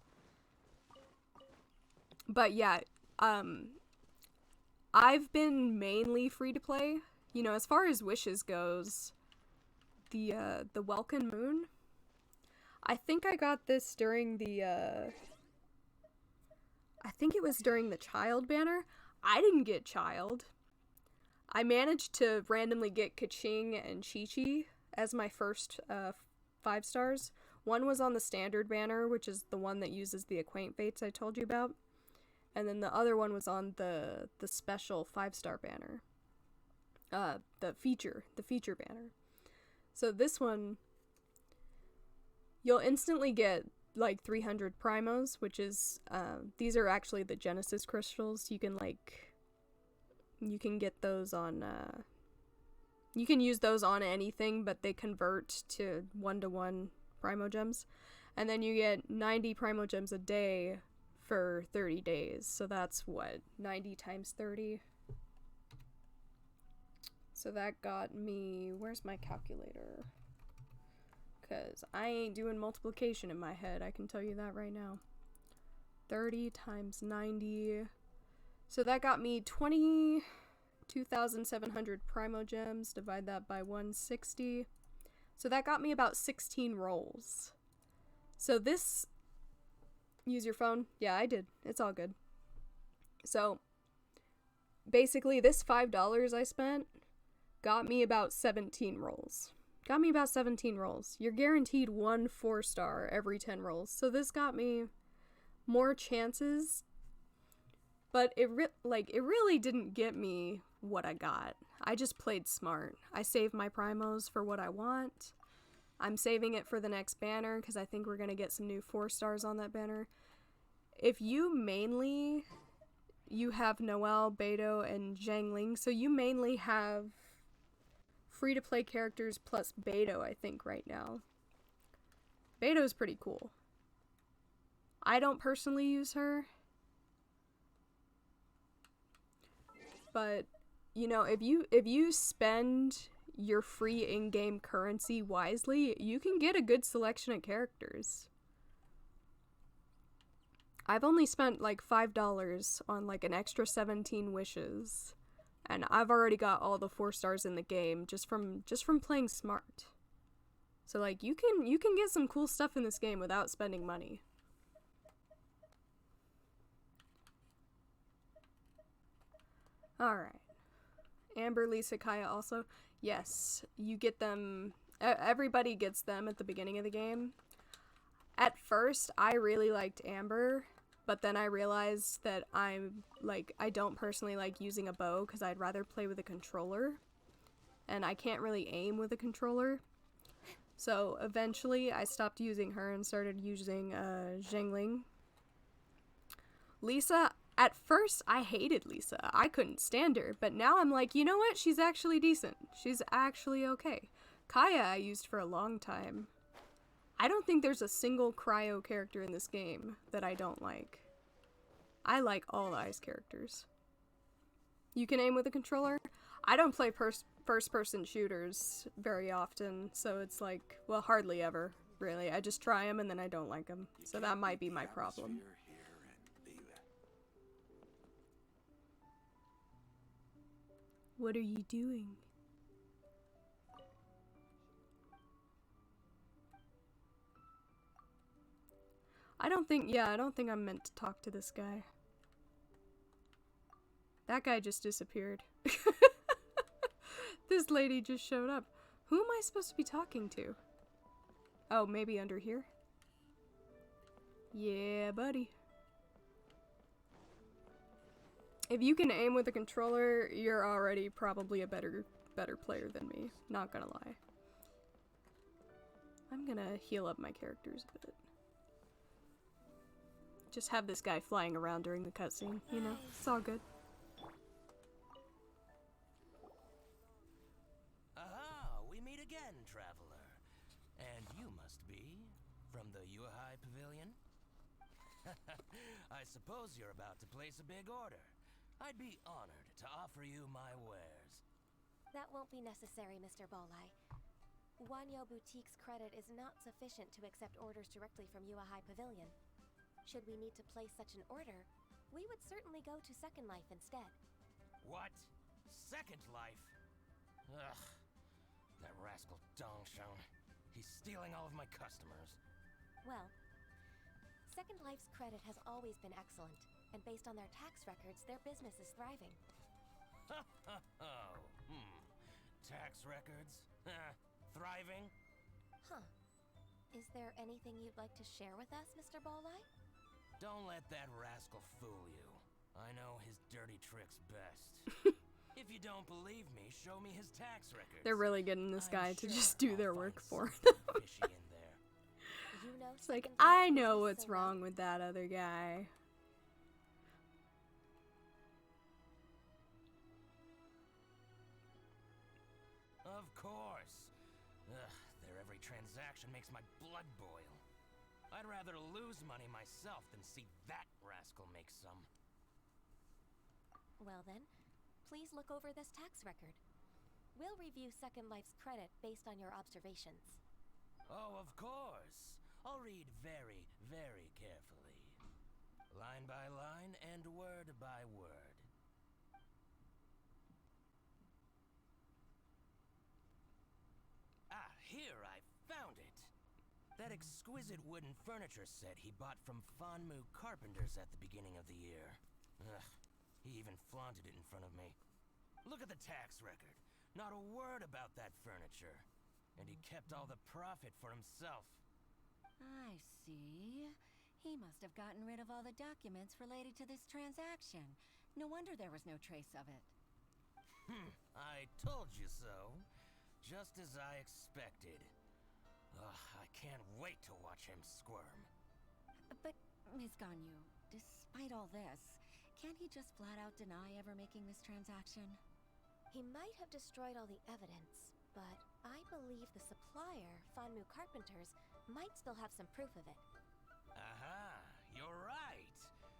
But yeah, I've been mainly free to play. You know, as far as wishes goes, the Welkin Moon, I think I got this during the, I think it was during the Childe banner. I didn't get Childe. I managed to randomly get Kaching and Chi-Chi as my first 5 stars. One was on the standard banner, which is the one that uses the Acquaint Fates I told you about. And then the other one was on the special 5-star banner. The feature banner. So this one, you'll instantly get like 300 primos, which is, these are actually the Genesis crystals. You can get those on, you can use those on anything, but they convert to 1-to-1 primogems. And then you get 90 primogems a day for 30 days. So that's what, 90 times 30? So that got me, where's my calculator? Because I ain't doing multiplication in my head, I can tell you that right now. 30 times 90. So that got me 22,700 primogems. Divide that by 160. So that got me about 16 rolls. So this... Use your phone? Yeah, I did. It's all good. So, basically, this $5 I spent got me about 17 rolls. Got me about 17 rolls. You're guaranteed 1 4-star every 10 rolls. So this got me more chances. But it really didn't get me what I got. I just played smart. I saved my primos for what I want. I'm saving it for the next banner because I think we're going to get some new 4-stars on that banner. If you have Noelle, Beidou, and Zhangling, so you mainly have free-to-play characters plus Beidou, I think, right now. Beidou's pretty cool. I don't personally use her. But, you know, if you spend your free in-game currency wisely, you can get a good selection of characters. I've only spent like $5 on like an extra 17 wishes, and I've already got all the 4-stars in the game just from playing smart. So like you can get some cool stuff in this game without spending money. Alright. Amber, Lisa, Kaya also. Yes, you get them. Everybody gets them at the beginning of the game. At first, I really liked Amber, but then I realized that I don't personally like using a bow because I'd rather play with a controller. And I can't really aim with a controller. So eventually, I stopped using her and started using Zhangling. Lisa, at first, I hated Lisa. I couldn't stand her, but now I'm like, you know what? She's actually decent. She's actually okay. Kaya I used for a long time. I don't think there's a single cryo character in this game that I don't like. I like all the ice characters. You can aim with a controller? I don't play first-person shooters very often, so it's like, well, hardly ever, really. I just try them and then I don't like them, so that might be my problem. What are you doing? I don't think I'm meant to talk to this guy. That guy just disappeared. This lady just showed up. Who am I supposed to be talking to? Oh, maybe under here? Yeah, buddy. If you can aim with a controller, you're already probably a better player than me. Not gonna lie. I'm gonna heal up my characters a bit. Just have this guy flying around during the cutscene, you know? It's all good. Aha! We meet again, traveler. And you must be from the Yuhai Pavilion? I suppose you're about to place a big order. I'd be honored to offer you my wares. That won't be necessary, Mr. Bolai. Wanyo Boutique's credit is not sufficient to accept orders directly from Yuhai Pavilion. Should we need to place such an order, we would certainly go to Second Life instead. What? Second Life? Ugh. That rascal Dongsheng. He's stealing all of my customers. Well, Second Life's credit has always been excellent, and based on their tax records, their business is thriving. Tax records? Thriving? Huh. Is there anything you'd like to share with us, Mr. Bolai? Don't let that rascal fool you. I know his dirty tricks best. If you don't believe me, show me his tax records. They're really getting this guy to just do their work for them. Fishy in there. You know, it's like, I know what's wrong with that other guy. Of course. Ugh, their every transaction makes my blood boil. I'd rather lose money myself than see that rascal make some. Well then, please look over this tax record. We'll review Second Life's credit based on your observations. Oh, of course. I'll read very, very carefully. Line by line and word by word. Ah, here, I found it. That exquisite wooden furniture set he bought from Fanmu Carpenters at the beginning of the year. Ugh, he even flaunted it in front of me. Look at the tax record. Not a word about that furniture. And he kept all the profit for himself. I see. He must have gotten rid of all the documents related to this transaction. No wonder there was no trace of it. I told you so. Just as I expected. Ugh, I can't wait to watch him squirm. But, Ms. Ganyu, despite all this, can't he just flat out deny ever making this transaction? He might have destroyed all the evidence, but I believe the supplier, Fanmu Carpenters, might still have some proof of it. Aha, you're right.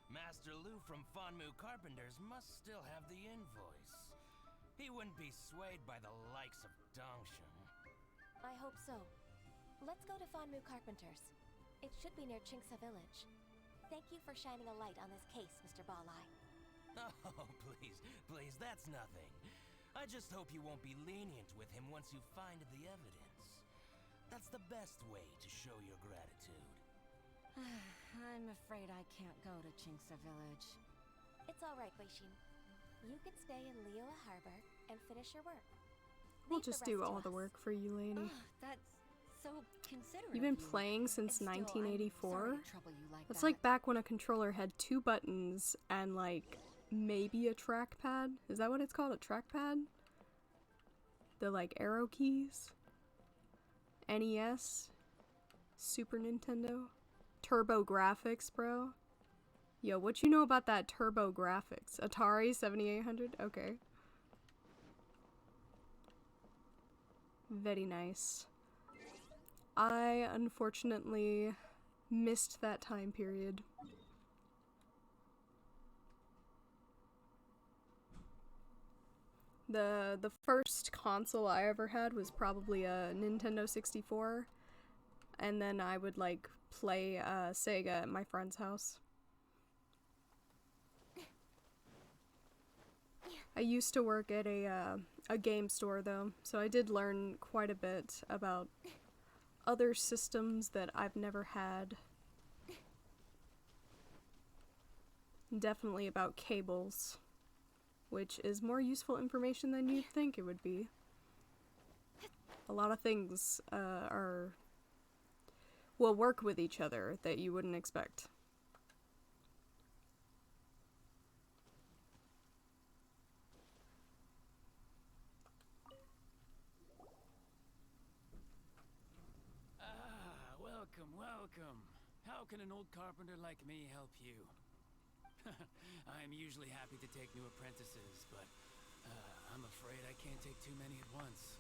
Master Lu from Fanmu Carpenters must still have the invoice. He wouldn't be swayed by the likes of Dongsheng. I hope so. Let's go to Fanmu Carpenters. It should be near Chingsa Village. Thank you for shining a light on this case, Mr. Balai. Oh, please, that's nothing. I just hope you won't be lenient with him once you find the evidence. That's the best way to show your gratitude. I'm afraid I can't go to Chingsa Village. It's all right, Weishin. You can stay in Liyue Harbor and finish your work. We'll just do all the work for you, lady. That's so considerate. You've been of you. playing since And still, 1984? I'm sorry to trouble you like That's that. like back when a controller had 2 buttons and like maybe a trackpad. Is that what it's called? A trackpad? The like arrow keys? NES? Super Nintendo? Turbo Graphics, bro? Yo, what you know about that Turbo Graphics? Atari 7800? Okay. Very nice. I unfortunately missed that time period. The first console I ever had was probably a Nintendo 64, and then I would like play Sega at my friend's house. I used to work at a game store though, so I did learn quite a bit about other systems that I've never had. Definitely about cables, which is more useful information than you'd think it would be. A lot of things will work with each other that you wouldn't expect. Welcome. How can an old carpenter like me help you? I'm usually happy to take new apprentices, but I'm afraid I can't take too many at once.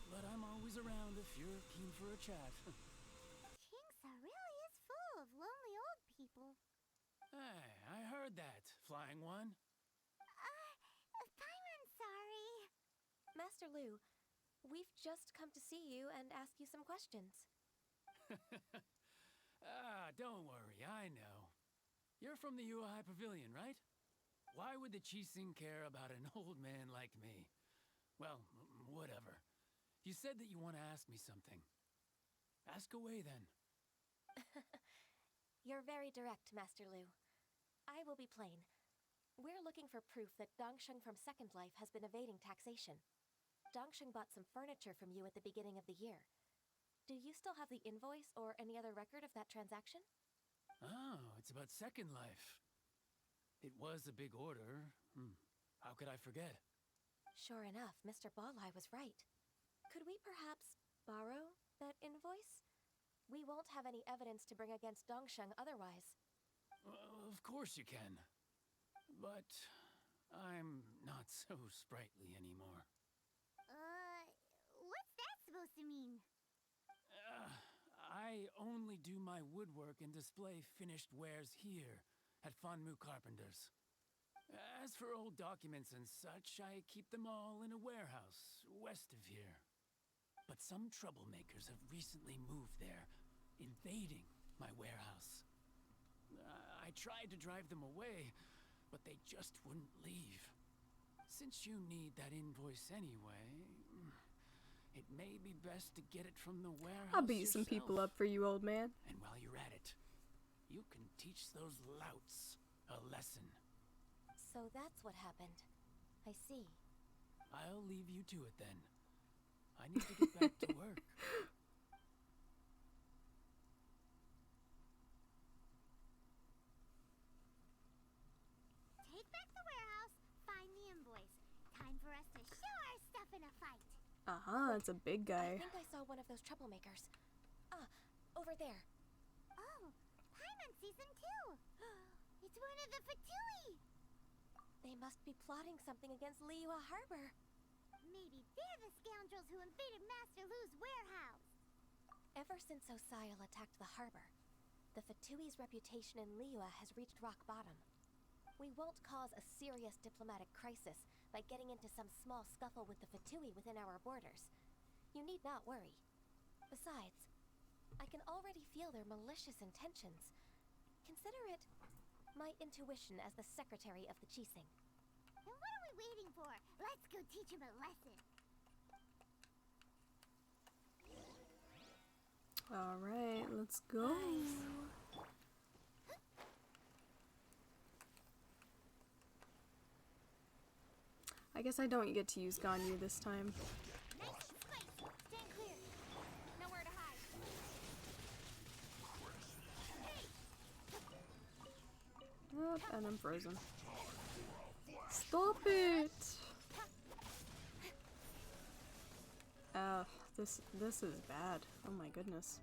But I'm always around if you're keen for a chat. Chingsa really is full of lonely old people. Hey, I heard that, Flying One. Paimon, sorry. Master Lu, we've just come to see you and ask you some questions. Don't worry, I know. You're from the UI Pavilion, right? Why would the Qixing care about an old man like me? Well, whatever. You said that you want to ask me something. Ask away, then. You're very direct, Master Lu. I will be plain. We're looking for proof that Dongsheng from Second Life has been evading taxation. Dongsheng bought some furniture from you at the beginning of the year. Do you still have the invoice or any other record of that transaction? Oh, it's about Second Life. It was a big order. How could I forget? Sure enough, Mr. Balai was right. Could we perhaps borrow that invoice? We won't have any evidence to bring against Dongsheng otherwise. Of course you can. But I'm not so sprightly anymore. What's that supposed to mean? I only do my woodwork and display finished wares here at Fanmu Carpenter's. As for old documents and such, I keep them all in a warehouse west of here. But some troublemakers have recently moved there, invading my warehouse. I tried to drive them away, but they just wouldn't leave. Since you need that invoice anyway, it may be best to get it from the warehouse I'll beat some people up for you, old man. And while you're at it, you can teach those louts a lesson. So that's what happened. I see. I'll leave you to it then. I need to get back to work. Take back the warehouse, find the invoice. Time for us to show our stuff in a fight. It's a big guy. I think I saw one of those troublemakers. Over there. Oh, Paimon sees them too. It's one of the Fatui. They must be plotting something against Liyue Harbor. Maybe they're the scoundrels who invaded Master Lu's warehouse. Ever since Osial attacked the harbor, the Fatui's reputation in Liyue has reached rock bottom. We won't cause a serious diplomatic crisis by getting into some small scuffle with the Fatui within our borders. You need not worry. Besides, I can already feel their malicious intentions. Consider it my intuition as the secretary of the Qixing. Then what are we waiting for? Let's go teach him a lesson. Alright, let's go. I guess I don't get to use Ganyu this time. Nice and spicy. Stand clear. Nowhere to hide. Yep, and I'm frozen. Stop it! This is bad. Oh my goodness.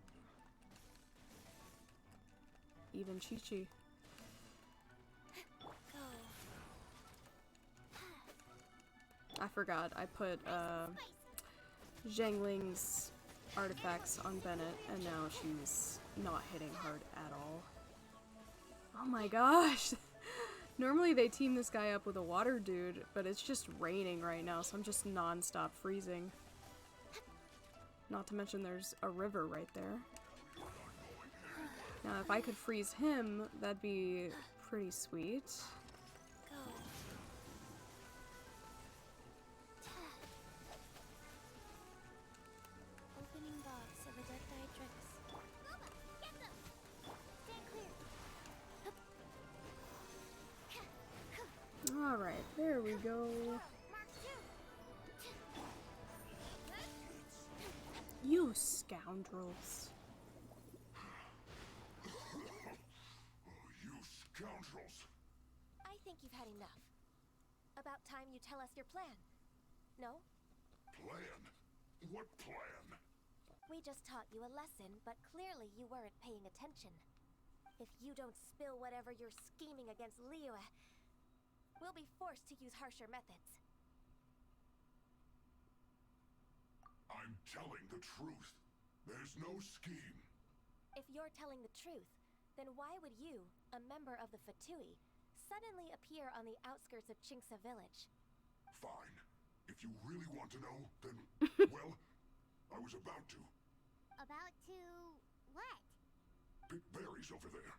Even Chi-Chi. I forgot, I put Zhangling's artifacts on Bennett, and now she's not hitting hard at all. Oh my gosh! Normally they team this guy up with a water dude, but it's just raining right now, so I'm just non-stop freezing. Not to mention there's a river right there. Now if I could freeze him, that'd be pretty sweet. Opening box of Adepti tricks. Luma, get them! Stand clear. Alright, there we go. Mark 2. You scoundrels. You scoundrels! I think you've had enough. About time you tell us your plan. No? Plan? What plan? We just taught you a lesson, but clearly you weren't paying attention. If you don't spill whatever you're scheming against Liyue, we'll be forced to use harsher methods. I'm telling the truth. There's no scheme. If you're telling the truth, then why would you, a member of the Fatui, suddenly appear on the outskirts of Qingce village? Fine. If you really want to know, then, well, I was about to. About to what? Pick berries over there.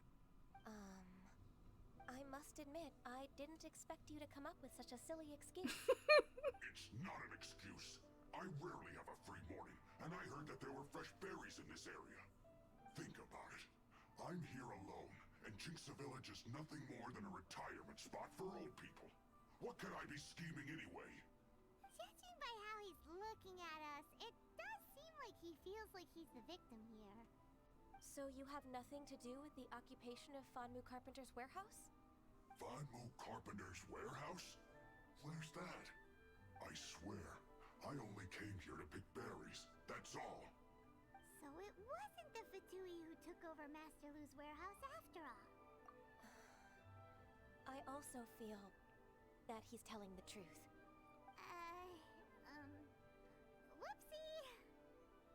I must admit, I didn't expect you to come up with such a silly excuse. It's not an excuse. I rarely have a free morning, and I heard that there were fresh berries in this area. Think about it. I'm here alone, and Jinxa Village is nothing more than a retirement spot for old people. What could I be scheming anyway? Judging by how he's looking at us, it does seem like he feels like he's the victim here. So you have nothing to do with the occupation of Fanmu Carpenter's warehouse? Fanmu Carpenter's warehouse? Where's that? I swear, I only came here to pick berries, that's all. So it wasn't the Fatui who took over Master Lu's warehouse after all. I also feel that he's telling the truth. Whoopsie!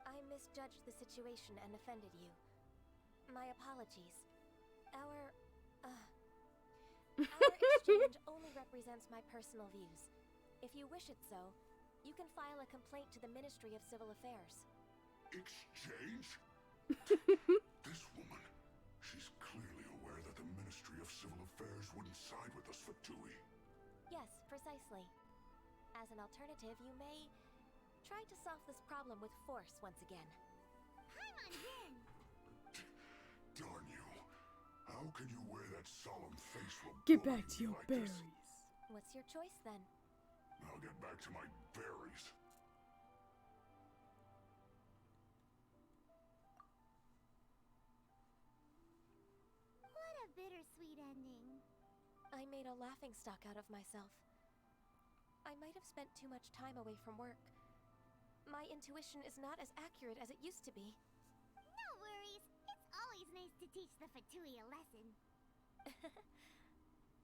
I misjudged the situation and offended you. My apologies. Our exchange only represents my personal views. If you wish it so, you can file a complaint to the Ministry of Civil Affairs. Exchange? This woman, she's clearly aware that the Ministry of Civil Affairs wouldn't side with us, Fatui. Yes, precisely. As an alternative, you may try to solve this problem with force once again. Paimon Din! Darn you. How can you wear that solemn face while Get back to your like berries. this? What's your choice then? I'll get back to my berries. What a bittersweet ending. I made a laughingstock out of myself. I might have spent too much time away from work. My intuition is not as accurate as it used to be. No worries. It's always nice to teach the Fatui a lesson.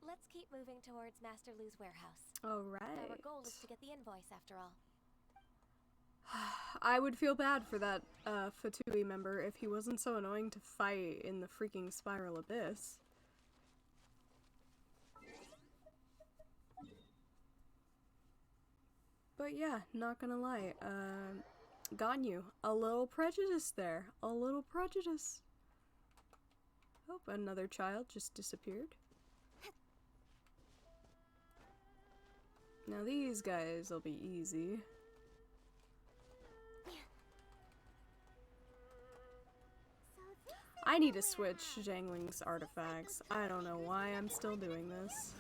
Let's keep moving towards Master Lu's warehouse. Alright. Our goal is to get the invoice, after all. I would feel bad for that Fatui member if he wasn't so annoying to fight in the freaking Spiral Abyss. But yeah, not gonna lie, Ganyu, a little prejudice there. A little prejudice. Oh, another child just disappeared. Now these guys will be easy. I need to switch Zhangling's artifacts. I don't know why I'm still doing this.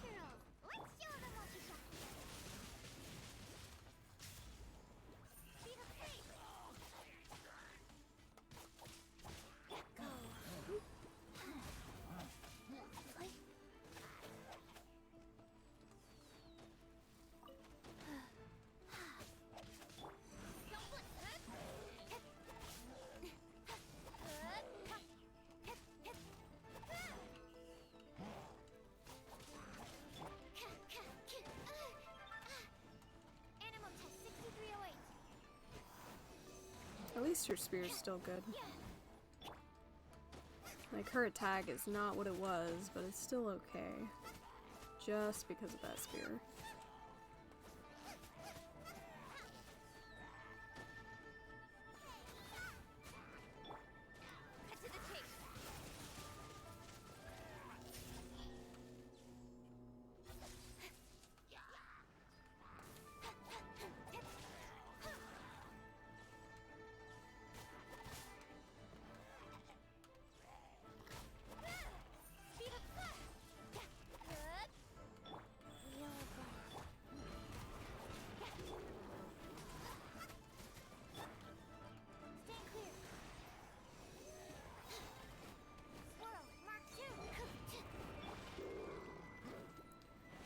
At least your spear's still good. Like, her attack is not what it was, but it's still okay. Just because of that spear.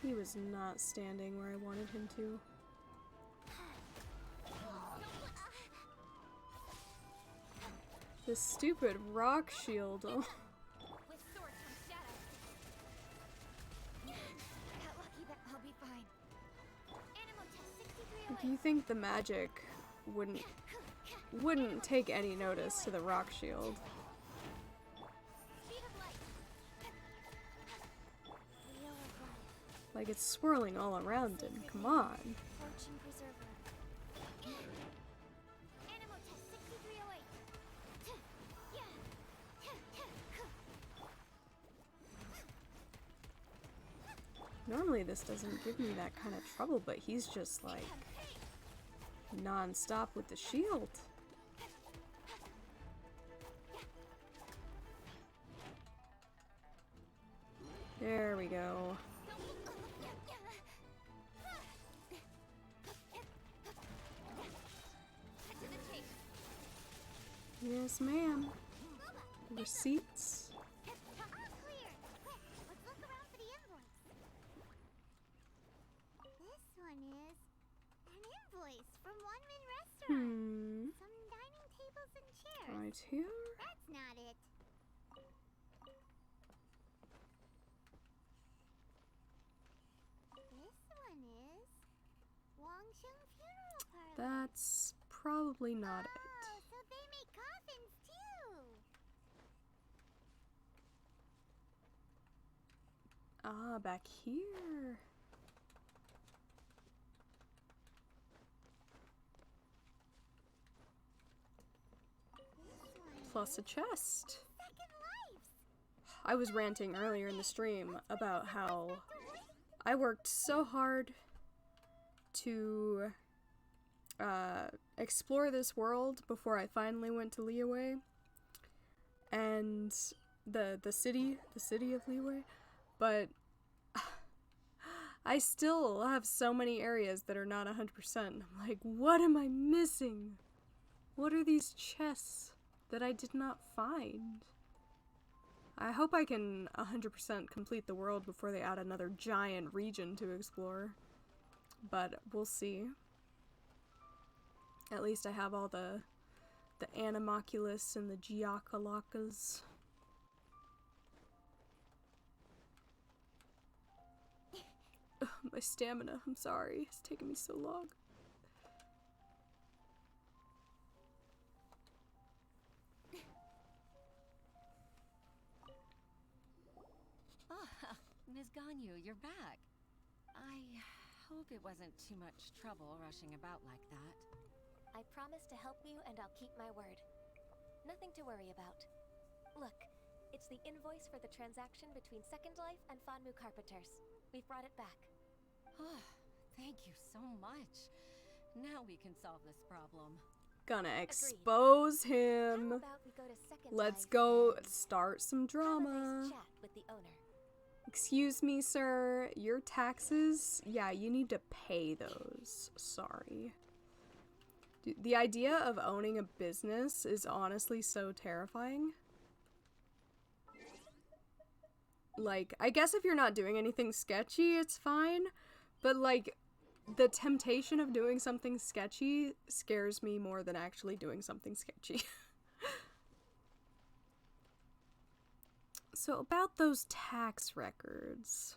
He was not standing where I wanted him to. This stupid rock shield. Oh. With swords from shadow. Got lucky, that I'll be fine. Animal test 6308. Do you think the magic wouldn't take any notice to the rock shield? Speed of light. Wheel of life. Like, it's swirling all around him. Come on. Fortune preserver. Animal test 6308. Normally this doesn't give me that kind of trouble, but he's just like non-stop with the shield. There we go. Yes, ma'am. Receipts. Some dining tables and chairs. Right here. That's not it. This one is Wangsheng Funeral Parlor. That's probably not it. Oh, so they make coffins too. Ah, back here. Plus a chest. I was ranting earlier in the stream about how I worked so hard to explore this world before I finally went to Liyue and the city of Liyue, but I still have so many areas that are not 100%. I'm like, what am I missing? What are these chests that I did not find? I hope I can 100% complete the world before they add another giant region to explore. But we'll see. At least I have all the Animoculus and the Giacalakas. Ugh, my stamina, I'm sorry. It's taken me so long. Ms. Ganyu, you're back. I hope it wasn't too much trouble rushing about like that. I promise to help you, and I'll keep my word. Nothing to worry about. Look, it's the invoice for the transaction between Second Life and Fanmu Carpenters. We've brought it back. Oh, thank you so much. Now we can solve this problem. Gonna expose him. How about we go to Second Let's Life go and start some drama. have a nice chat with the owner. Excuse me, sir. Your taxes? Yeah, you need to pay those. Sorry. Dude, the idea of owning a business is honestly so terrifying. Like, I guess if you're not doing anything sketchy, it's fine. But, like, the temptation of doing something sketchy scares me more than actually doing something sketchy. So about those tax records.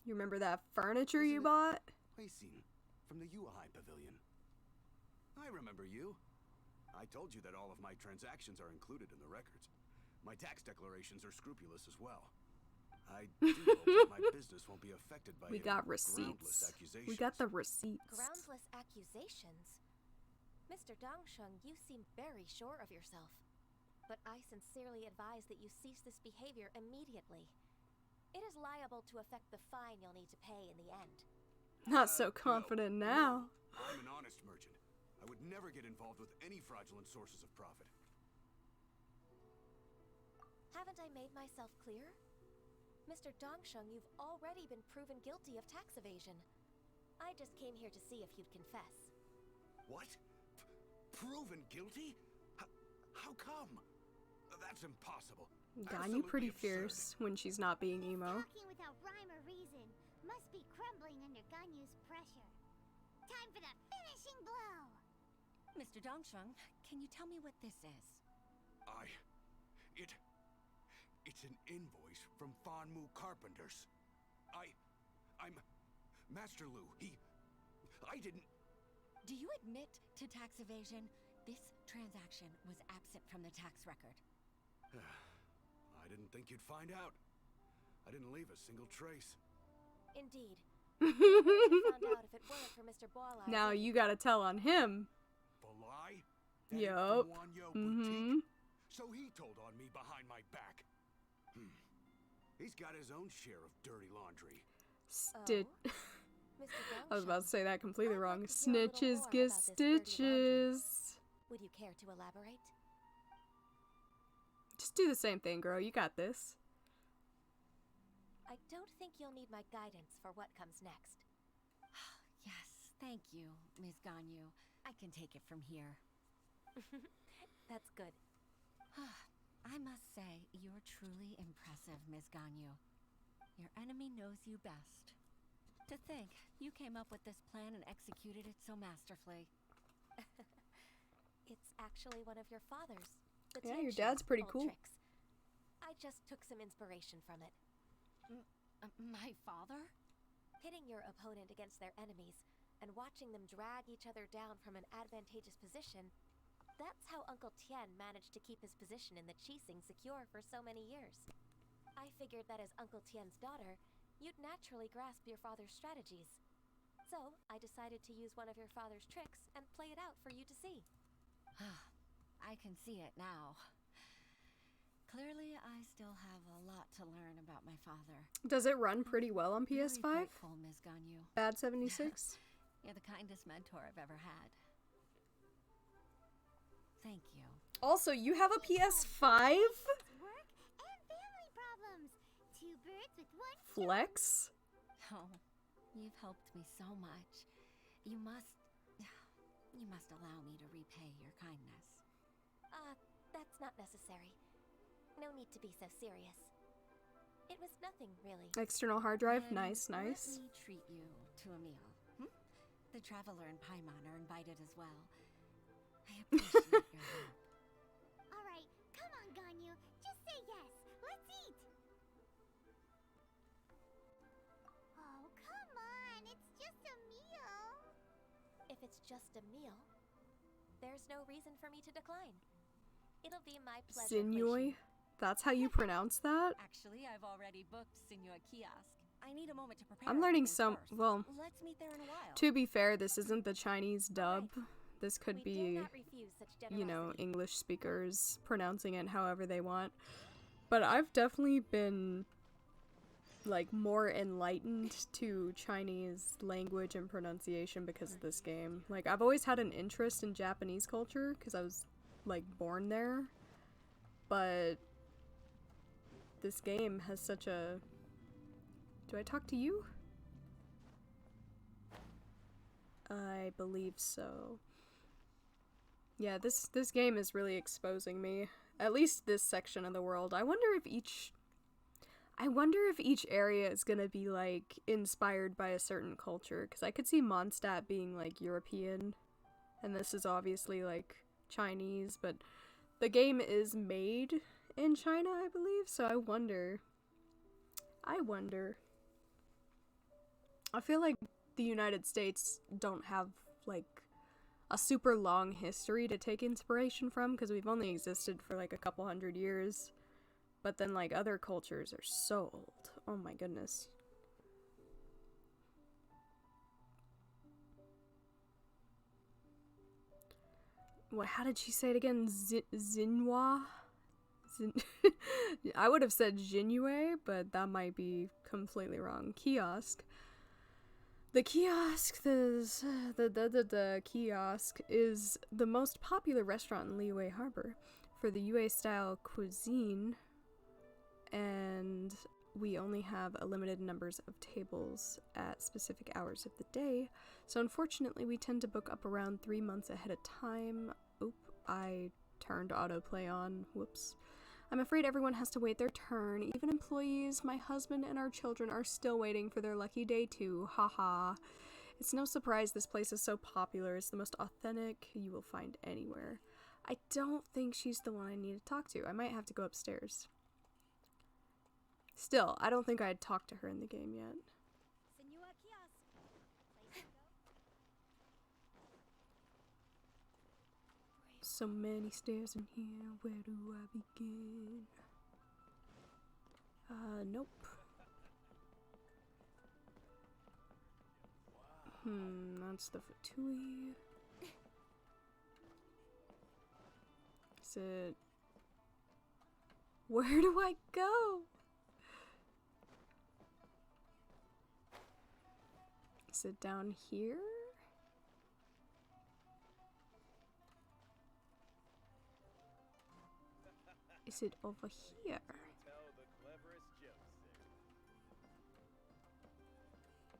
You remember that furniture you bought? Huixin, from the Yuehai Pavilion. I remember you. I told you that all of my transactions are included in the records. My tax declarations are scrupulous as well. I do hope that my business won't be affected by We any got groundless receipts. accusations. We got the receipts. Groundless accusations? Mr. Dongsheng, you seem very sure of yourself. But I sincerely advise that you cease this behavior immediately. It is liable to affect the fine you'll need to pay in the end. Not so confident now. I'm an honest merchant. I would never get involved with any fraudulent sources of profit. Haven't I made myself clear? Mr. Dongsheng, you've already been proven guilty of tax evasion. I just came here to see if you'd confess. What? Proven guilty? How come? That's impossible. Ganyu pretty fierce when she's not being emo. Talking without rhyme or reason must be crumbling under Ganyu's pressure. Time for the finishing blow. Mr. Dongsheng, can you tell me what this is? It's an invoice from Fanmu Carpenters. I'm Master Lu. I didn't... Do you admit to tax evasion? This transaction was absent from the tax record. I didn't think you'd find out. I didn't leave a single trace. Indeed. I found out if it weren't for Mr. Boalai. Now you gotta tell on him. Balai? Yup. so he told on me behind my back. He's got his own share of dirty laundry. I was about to say that completely wrong. Snitches get stitches. Would you care to elaborate? Just do the same thing, girl. You got this. I don't think you'll need my guidance for what comes next. Yes, thank you, Ms. Ganyu. I can take it from here. That's good. I must say, you're truly impressive, Ms. Ganyu. Your enemy knows you best. To think, you came up with this plan and executed it so masterfully. It's actually one of your father's. Yeah, your dad's pretty cool. Tricks. I just took some inspiration from it. My father? Pitting your opponent against their enemies and watching them drag each other down from an advantageous position, that's how Uncle Tian managed to keep his position in the Qixing secure for so many years. I figured that as Uncle Tian's daughter, you'd naturally grasp your father's strategies. So, I decided to use one of your father's tricks and play it out for you to see. I can see it now. Clearly, I still have a lot to learn about my father. Does it run pretty well on PS5? Very grateful, Ms. Ganyu. Bad 76? You're the kindest mentor I've ever had. Thank you. Also, you have a PS5? Work and family problems. Two birds with one Flex? Oh, you've helped me so much. You must allow me to repay your kindness. That's not necessary. No need to be so serious. It was nothing, really. External hard drive? Then nice, nice. Let me treat you to a meal. The Traveler and Paimon are invited as well. I appreciate your help. Alright, come on, Ganyu. Just say yes. Let's eat. Oh, come on. It's just a meal. If it's just a meal, there's no reason for me to decline. It'll be my pleasure. Sinui? That's how you pronounce that? Actually, I've already booked Sinua Kiosk. I need a moment to prepare. I'm learning some. Well, let's meet there in a while. To be fair, this isn't the Chinese dub. This could be, you know, English speakers pronouncing it however they want. But I've definitely been, like, more enlightened to Chinese language and pronunciation because of this game. Like, I've always had an interest in Japanese culture because I was, like, born there. But this game has such a... Do I talk to you? I believe so. Yeah, this game is really exposing me. At least this section of the world. I wonder if each area is gonna be, like, inspired by a certain culture. Because I could see Mondstadt being, like, European. And this is obviously, like, Chinese. But the game is made in China, I believe. So I wonder. I feel like the United States don't have, like, a super long history to take inspiration from, because we've only existed for, like, a couple hundred years. But then, like, other cultures are so old. Oh my goodness. What, how did she say it again? Xinhua? I would have said Jinue, but that might be completely wrong. Kiosk. The kiosk, the kiosk is the most popular restaurant in Liyue Harbor for the Yue-style cuisine, and we only have a limited numbers of tables at specific hours of the day, so unfortunately we tend to book up around 3 months ahead of time. Oop, I turned autoplay on. Whoops. I'm afraid everyone has to wait their turn. Even employees, my husband, and our children are still waiting for their lucky day too. Haha. It's no surprise this place is so popular. It's the most authentic you will find anywhere. I don't think she's the one I need to talk to. I might have to go upstairs. Still, I don't think I had talked to her in the game yet. So many stairs in here, where do I begin? Nope. That's the Fatui. Is it Where do I go? Is it down here? Is it over here?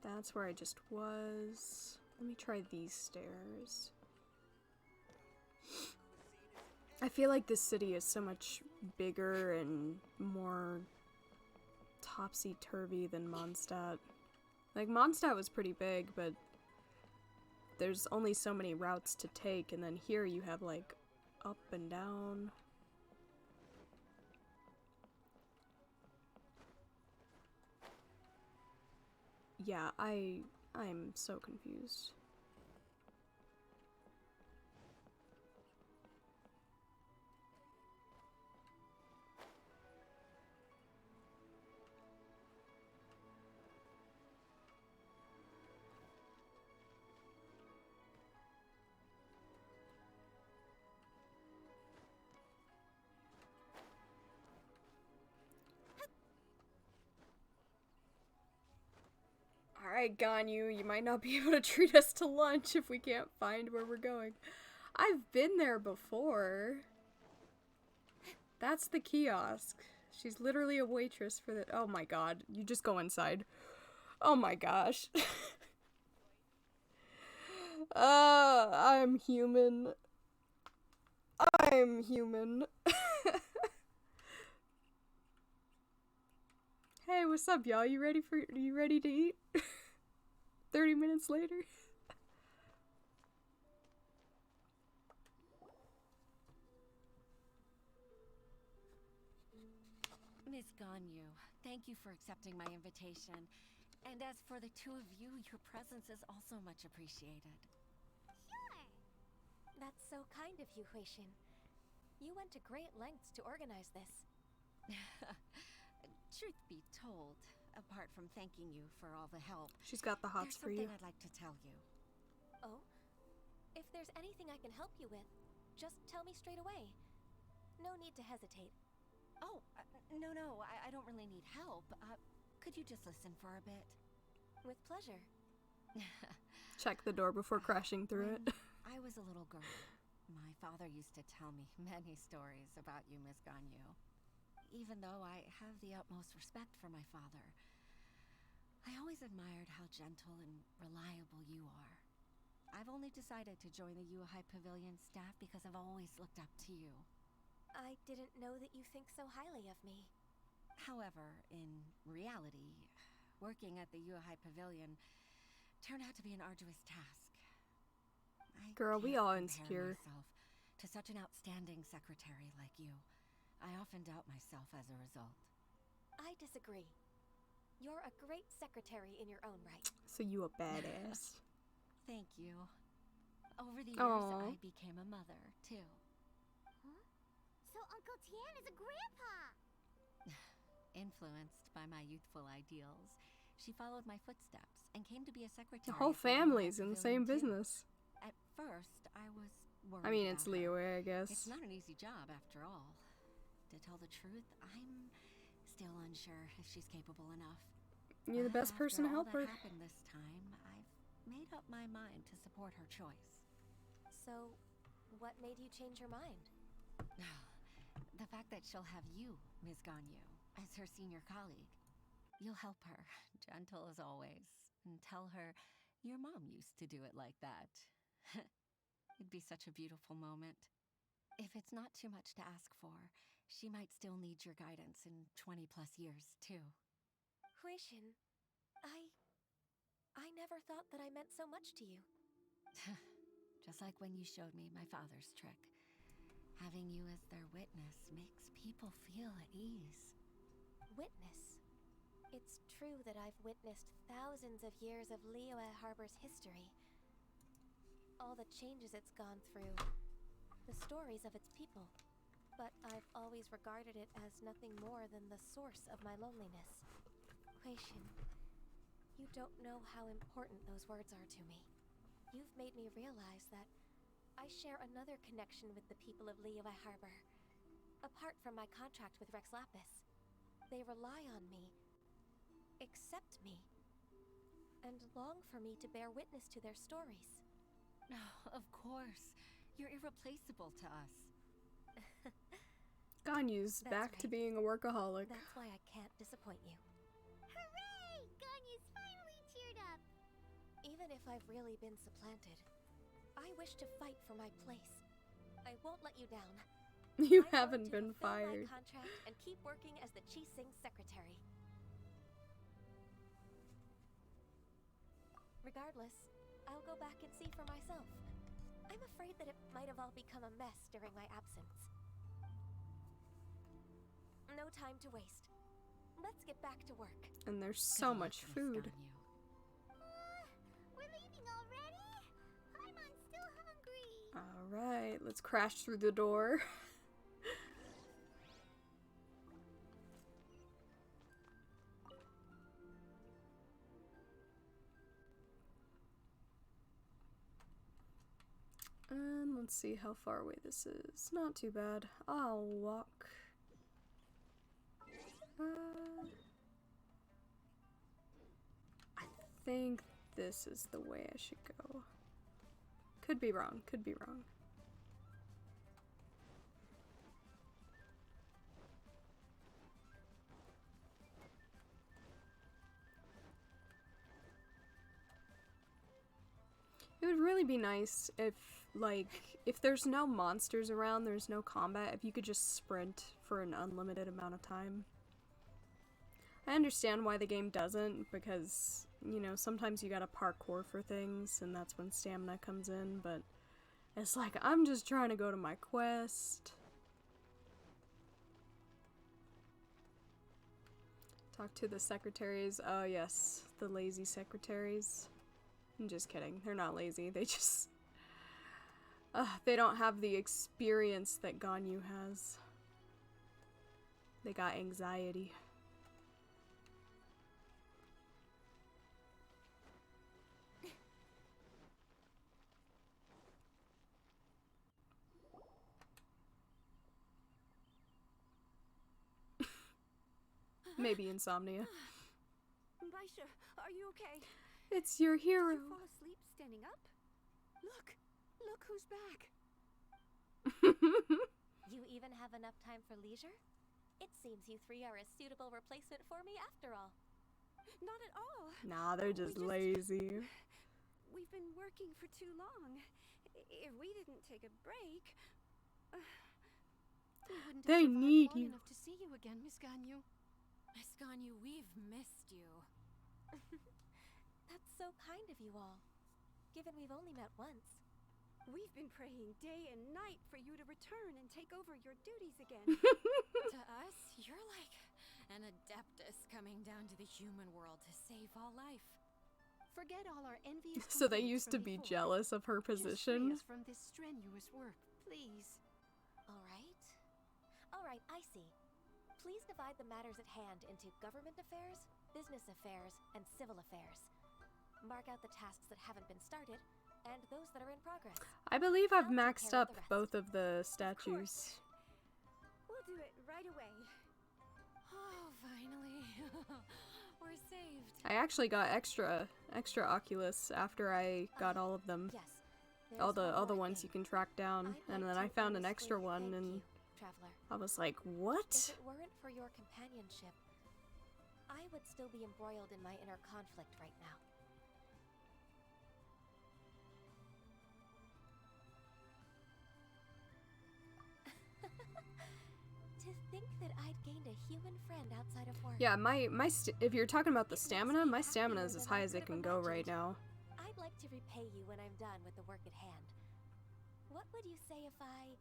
That's where I just was. Let me try these stairs. I feel like this city is so much bigger and more topsy-turvy than Mondstadt. Like, Mondstadt was pretty big, but there's only so many routes to take, and then here you have, like, up and down. Yeah, I'm so confused. Alright, Ganyu, you might not be able to treat us to lunch if we can't find where we're going. I've been there before. That's the kiosk. She's literally a waitress for the— oh my god, you just go inside. Oh my gosh. I'm human. I'm human. Hey, what's up, y'all? You ready to eat? 30 minutes later? Miss Ganyu, thank you for accepting my invitation. And as for the two of you, your presence is also much appreciated. Sure. That's so kind of you, Huishin. You went to great lengths to organize this. Truth be told, apart from thanking you for all the help, She's got the hots for you. There's something I'd like to tell you. Oh? If there's anything I can help you with, just tell me straight away. No need to hesitate. Oh, no, I don't really need help. Could you just listen for a bit? With pleasure. Check the door before crashing through it. I was a little girl. My father used to tell me many stories about you, Miss Ganyu. Even though I have the utmost respect for my father, I always admired how gentle and reliable you are. I've only decided to join the Yuhai Pavilion staff because I've always looked up to you. I didn't know that you think so highly of me. However, in reality, working at the Yuhai Pavilion turned out to be an arduous task. Girl, we all insecure. Myself to such an outstanding secretary like you. I often doubt myself as a result. I disagree. You're a great secretary in your own right. So you a badass. Thank you. Over the years, I became a mother, too. Huh? So Uncle Tian is a grandpa! Influenced by my youthful ideals, she followed my footsteps and came to be a secretary. The whole family's in the same business. At first, I was worried. I mean, it's Liyue, I guess. It's not an easy job, after all. To tell the truth, I'm still unsure if she's capable enough. You're the best person to help her. After all that happened this time, I've made up my mind to support her choice. So, what made you change your mind? The fact that she'll have you, Ms. Ganyu, as her senior colleague. You'll help her, gentle as always, and tell her your mom used to do it like that. It'd be such a beautiful moment. If it's not too much to ask for, she might still need your guidance in 20+ years, too. Huishin, I never thought that I meant so much to you. Just like when you showed me my father's trick. Having you as their witness makes people feel at ease. Witness? It's true that I've witnessed thousands of years of Liyue Harbor's history. All the changes it's gone through. The stories of its people. But I've always regarded it as nothing more than the source of my loneliness. Huishin, you don't know how important those words are to me. You've made me realize that I share another connection with the people of Liyue Harbor. Apart from my contract with Rex Lapis, they rely on me, accept me, and long for me to bear witness to their stories. Of course. You're irreplaceable to us. Ganyu's back to being a workaholic. That's why I can't disappoint you. Hooray! Ganyu's finally cheered up. Even if I've really been supplanted, I wish to fight for my place. I won't let you down. You haven't been fired. My contract and keep working as the Qixing secretary. Regardless, I'll go back and see for myself. I'm afraid that it might have all become a mess during my absence. No time to waste. Let's get back to work. And there's so much food. We're leaving already? I'm still hungry. Alright, let's crash through the door. And let's see how far away this is. Not too bad. I'll walk. I think this is the way I should go. Could be wrong, could be wrong. It would really be nice if, like, if there's no monsters around, there's no combat, if you could just sprint for an unlimited amount of time. I understand why the game doesn't, because, you know, sometimes you gotta parkour for things, and that's when stamina comes in, but it's like, I'm just trying to go to my quest. Talk to the secretaries. Oh yes, the lazy secretaries. I'm just kidding. They're not lazy. They just... they don't have the experience that Ganyu has. They got anxiety. Maybe insomnia. Baisha, are you okay? It's your hero. Did you fall asleep standing up? Look who's back. You even have enough time for leisure? It seems you three are a suitable replacement for me after all. Not at all. Nah, they're just lazy. We've been working for too long. If we didn't take a break... They need you. Enough to see you again, Miss Ganyu. Miss Ganyu, we've missed you. That's so kind of you all, given we've only met once. We've been praying day and night for you to return and take over your duties again. To us, you're like an adeptus coming down to the human world to save all life. Forget all our envious So they used to be jealous of her position. Just free us from this strenuous work, please. All right, I see. Please divide the matters at hand into government affairs, business affairs, and civil affairs. Mark out the tasks that haven't been started, and those that are in progress. I believe I've maxed up both of the statues. We'll do it right away. Oh, finally. We're saved. I actually got extra Oculus after I got all of them. Yes. All the ones you can track down, and then I found an extra one, and Traveler. I was like, what? If it weren't for your companionship, I would still be embroiled in my inner conflict right now. To think that I'd gained a human friend outside of work. Yeah, if you're talking about the stamina, my stamina is as high as it can go right now. I'd like to repay you when I'm done with the work at hand. What would you say if I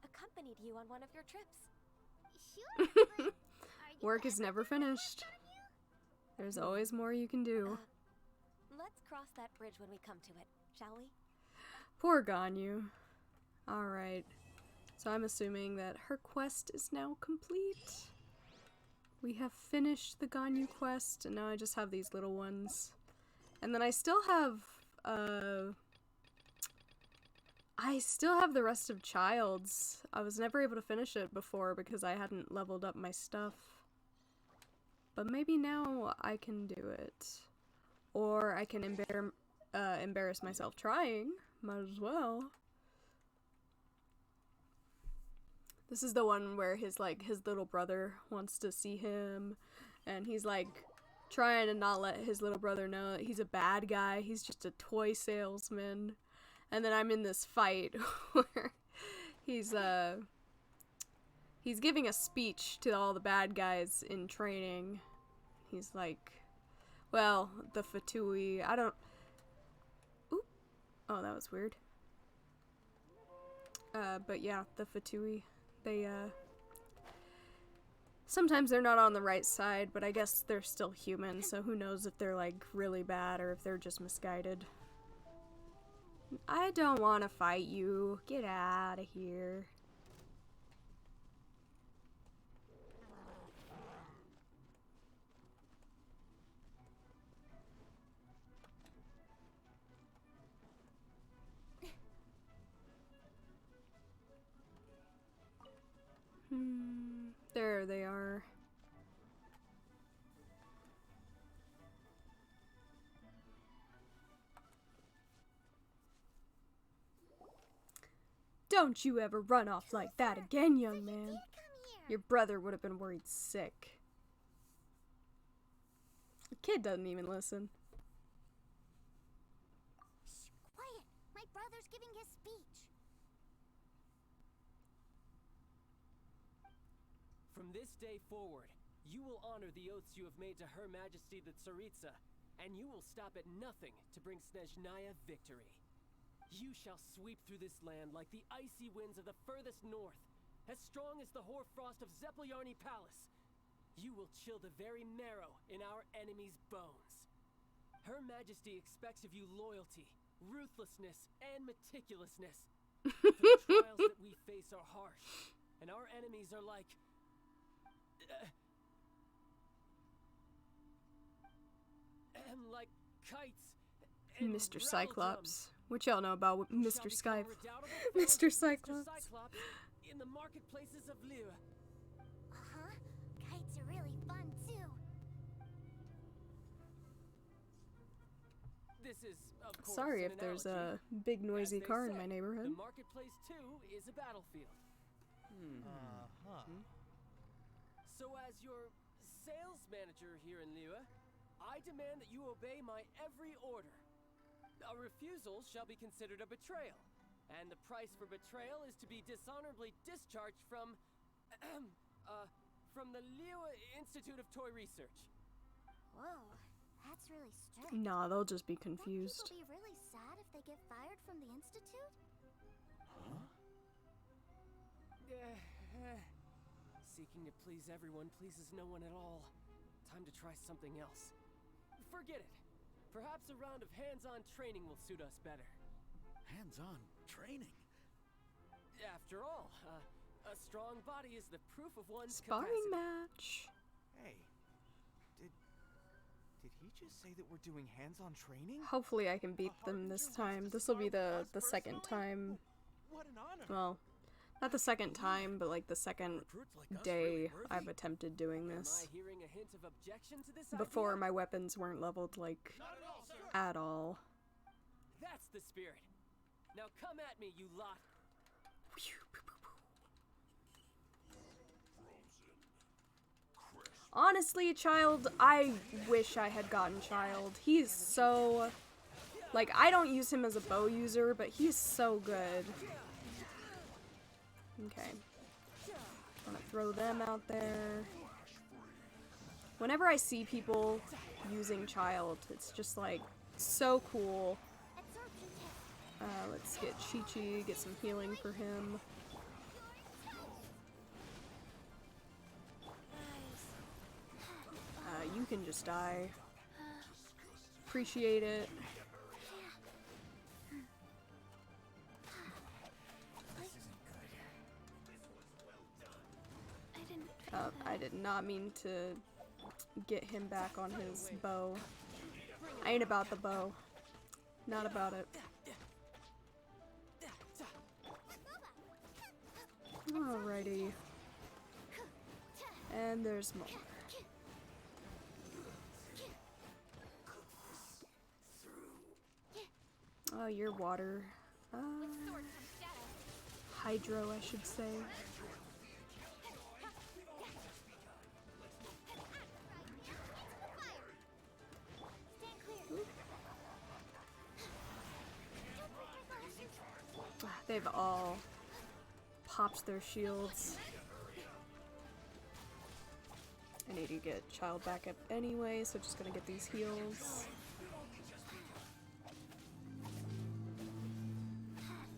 accompanied you on one of your trips? Sure, but Work is never finished. There's always more you can do. Let's cross that bridge when we come to it, shall we? Poor Ganyu. Alright. So I'm assuming that her quest is now complete. We have finished the Ganyu quest, and now I just have these little ones. And then I still have, I still have the rest of Childe's. I was never able to finish it before because I hadn't leveled up my stuff. But maybe now I can do it. Or I can embarrass myself trying. Might as well. This is the one where his little brother wants to see him. And he's like trying to not let his little brother know that he's a bad guy. He's just a toy salesman. And then I'm in this fight where he's giving a speech to all the bad guys in training. He's like, well, the Fatui, I don't... Oop. Oh, that was weird. But yeah, the Fatui, they, sometimes they're not on the right side, but I guess they're still human, so who knows if they're, like, really bad or if they're just misguided. I don't want to fight you. Get out of here. There they are. Don't you ever run off like that again, young man. Your brother would have been worried sick. The kid doesn't even listen. Shh, quiet! My brother's giving his speech. From this day forward, you will honor the oaths you have made to Her Majesty the Tsaritsa, and you will stop at nothing to bring Snezhnaya victory. You shall sweep through this land like the icy winds of the furthest north, as strong as the hoarfrost of Zeplyarny Palace. You will chill the very marrow in our enemies' bones. Her Majesty expects of you loyalty, ruthlessness, and meticulousness. For the trials that we face are harsh, and our enemies are like... like kites. Mr. Cyclops. What y'all know about Mr. Skype? Mr. Cyclops. In the marketplaces of Liyue. Uh-huh. Kites are really fun too. This is, of course, sorry if there's a big noisy car in my neighborhood. The marketplace too is a battlefield. So as your sales manager here in Liyue, I demand that you obey my every order. A refusal shall be considered a betrayal, and the price for betrayal is to be dishonorably discharged from the Liyue Institute of Toy Research. Whoa, that's really strict. Nah, they'll just be confused. Won't people be really sad if they get fired from the institute? Seeking to please everyone pleases no one at all. Time to try something else. Forget it. Perhaps a round of hands-on training will suit us better. Hands-on training? After all, a strong body is the proof of one's sparring capacity. match. Hey, did he just say that we're doing hands-on training? Hopefully I can beat them this time. This will be the second time. What an honor. Well, not the second time, but like the second day I've attempted doing this. Am I hearing a hint of objection to this Before idea? my weapons weren't leveled like at all. That's the spirit. Now come at me, you lot. Honestly, Childe, I wish I had gotten Childe. He's so... like, I don't use him as a bow user, but he's so good. Okay. I'm gonna throw them out there. Whenever I see people using Childe, it's just like so cool. Let's get Chi-Chi, get some healing for him. You can just die. Appreciate it. I did not mean to get him back on his bow. I ain't about the bow. Not about it. Alrighty. And there's more. Oh, you're water. Hydro, I should say. They've all popped their shields. I need to get Childe back up anyway, so just gonna get these heals.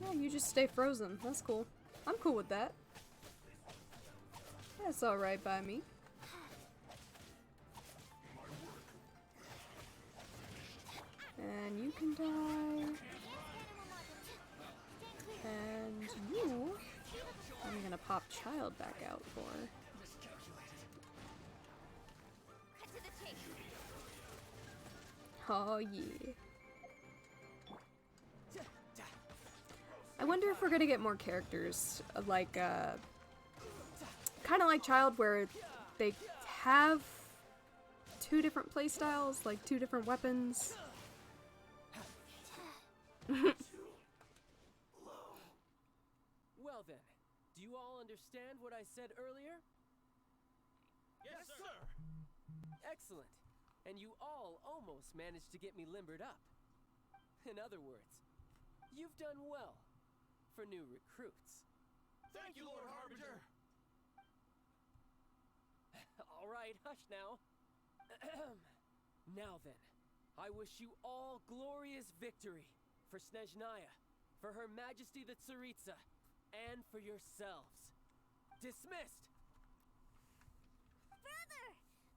Yeah, you just stay frozen. That's cool. I'm cool with that. That's alright by me. And you can die. And you, I'm gonna pop Childe back out for. Oh yeah. I wonder if we're gonna get more characters, like, kind of like Childe, where they have two different playstyles, like two different weapons. Well then, do you all understand what I said earlier? Yes, sir! Excellent. And you all almost managed to get me limbered up. In other words, you've done well for new recruits. Thank you, Lord Harbinger! Alright, hush now. Now then, I wish you all glorious victory for Snezhnaya, for Her Majesty the Tsaritsa, and for yourselves. Dismissed! Brother!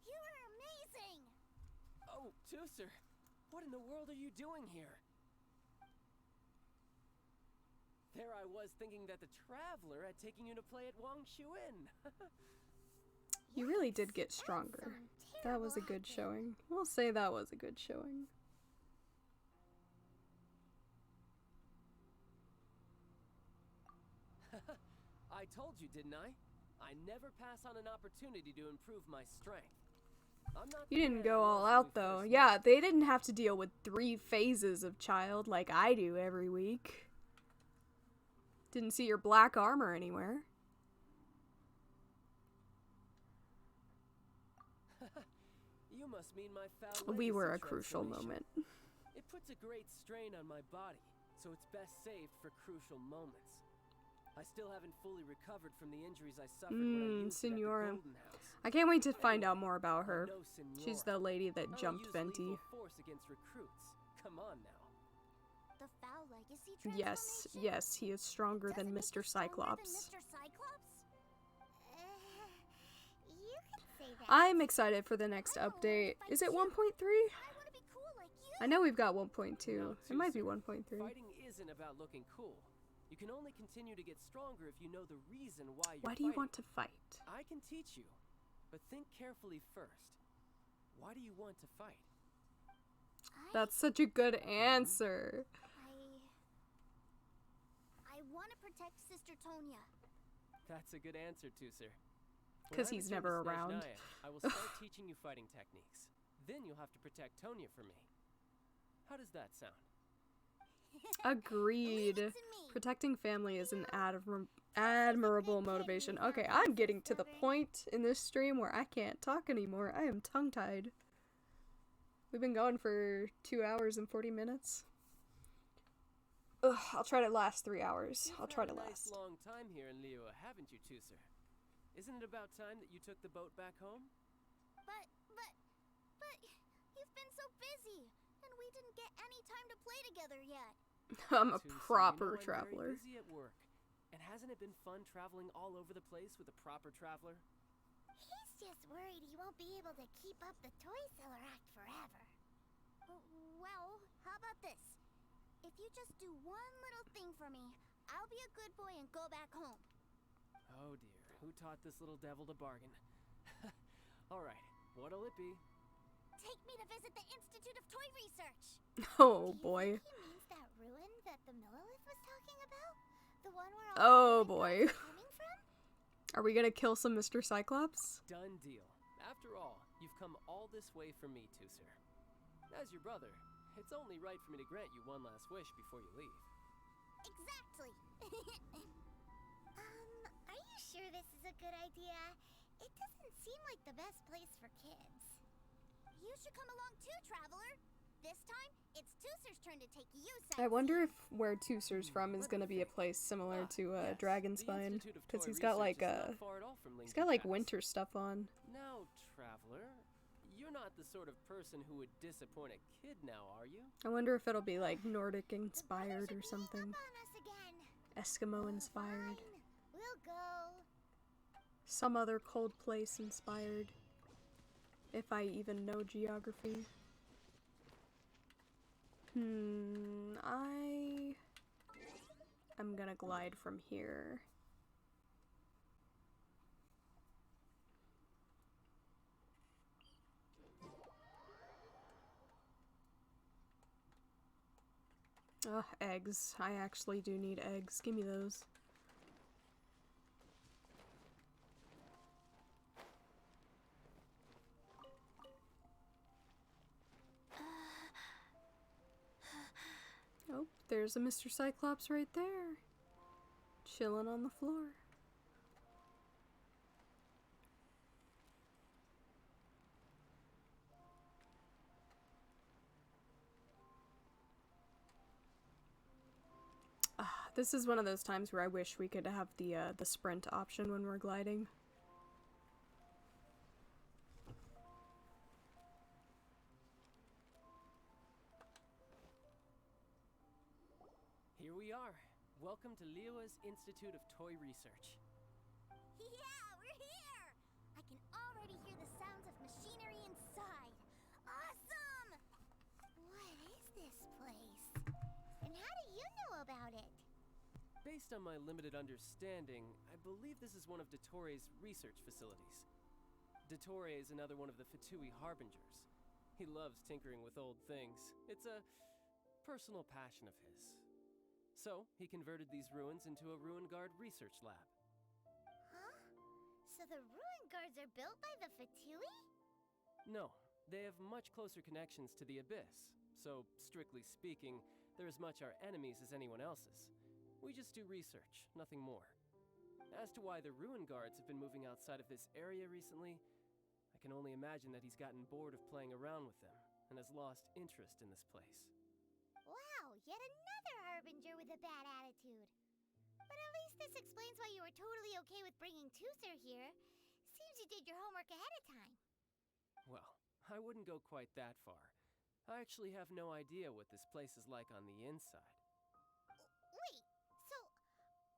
You were amazing! Oh, Tusser, what in the world are you doing here? There I was thinking that the Traveler had taken you to play at Wangshuin. You really did get stronger. That was a good showing. We'll say that was a good showing. I told you, didn't I? I never pass on an opportunity to improve my strength. I'm not You didn't go all out though. Yeah, they didn't have to deal with 3 phases of Childe like I do every week. Didn't see your black armor anywhere. You must mean my foul We were a legacy crucial transformation. moment. It puts a great strain on my body, so it's best saved for crucial moments. I still haven't fully recovered from the injuries I suffered when I used it at the Senora. Golden House. I can't wait to find out more about her. No, Senora. She's the lady that I'll jumped use Venti. lethal force against recruits. Come on now. The foul legacy Yes, yes, he is stronger than Mr. Cyclops. Mr. Cyclops? You could say that. I'm excited for the next update. Is it 1.3? I want to be cool like you. I know we've got 1.2. No, It might be Tusser. 1.3. Fighting isn't about looking cool. You can only continue to get stronger if you know the reason why you're Why do you fighting. want to fight? I can teach you, but think carefully first. Why do you want to fight? That's such a good answer. I want to protect Sister Tonya. That's a good answer, Tusser. When 'Cause I he's return to never around. Snezhnaya, I will start teaching you fighting techniques. Then you'll have to protect Tonya for me. How does that sound? Agreed. Protecting family is an admirable motivation. Okay, I'm getting to the point in this stream where I can't talk anymore. I am tongue-tied. We've been going for 2 hours and 40 minutes. Ugh, I'll try to last 3 hours. I'll try to You've had a last. nice long time here in Liyue, haven't you, Tusser? Isn't it about time that you took the boat back home? But, you've been so busy, and we didn't get any time to play together yet. I'm a Tusser, proper you know I'm traveler. very busy at work. And hasn't it been fun traveling all over the place with a proper traveler? He's just worried he won't be able to keep up the toy seller act forever. Well, how about this? If you just do one little thing for me, I'll be a good boy and go back home. Oh dear, who taught this little devil to bargain? Alright, what'll it be? Take me to visit the Institute of Toy Research. Oh boy. He means that ruin that the Millilith was talking about? The one where all Oh the toy boy. gods are coming from? Are we gonna kill some Mr. Cyclops? Done deal. After all, you've come all this way for me, Tusser. As your brother, it's only right for me to grant you one last wish before you leave. Exactly. Are you sure this is a good idea? It doesn't seem like the best place for kids. You should come along too, traveler. This time, it's Tusser's turn to take you I wonder if where Tusser's from is gonna be a place similar to Dragonspine, because he's got like winter stuff on. Now, traveler, you're not the sort of person who would disappoint a kid now, are you? I wonder if it'll be like Nordic inspired or something. Eskimo inspired. We'll go. Some other cold place inspired. If I even know geography. I'm gonna glide from here. Ugh, eggs. I actually do need eggs. Give me those. Oh, there's a Mr. Cyclops right there. Chilling on the floor. This is one of those times where I wish we could have the sprint option when we're gliding. Here we are. Welcome to Liyue's Institute of Toy Research. Yeah, we're here! I can already hear the sounds of machinery inside. Awesome! What is this place? And how do you know about it? Based on my limited understanding, I believe this is one of Dottore research facilities. Dottore is another one of the Fatui Harbingers. He loves tinkering with old things. It's a personal passion of his. So, he converted these ruins into a Ruin Guard research lab. Huh? So the ruin guards are built by the Fatui? No, they have much closer connections to the Abyss. So, strictly speaking, they're as much our enemies as anyone else's. We just do research, nothing more. As to why the Ruin Guards have been moving outside of this area recently, I can only imagine that he's gotten bored of playing around with them and has lost interest in this place. Wow, yet another Harbinger with a bad attitude. But at least this explains why you were totally okay with bringing Tusser here. Seems you did your homework ahead of time. Well, I wouldn't go quite that far. I actually have no idea what this place is like on the inside. Wait, so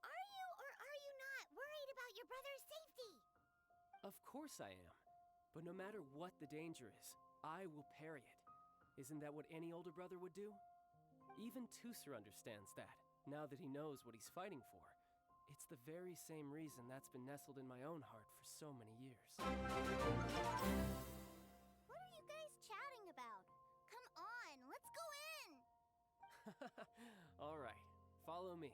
are you or are you not worried about your brother's safety? Of course I am. But no matter what the danger is, I will parry it. Isn't that what any older brother would do? Even Tusser understands that, now that he knows what he's fighting for. It's the very same reason that's been nestled in my own heart for so many years. What are you guys chatting about? Come on, let's go in! All right, follow me.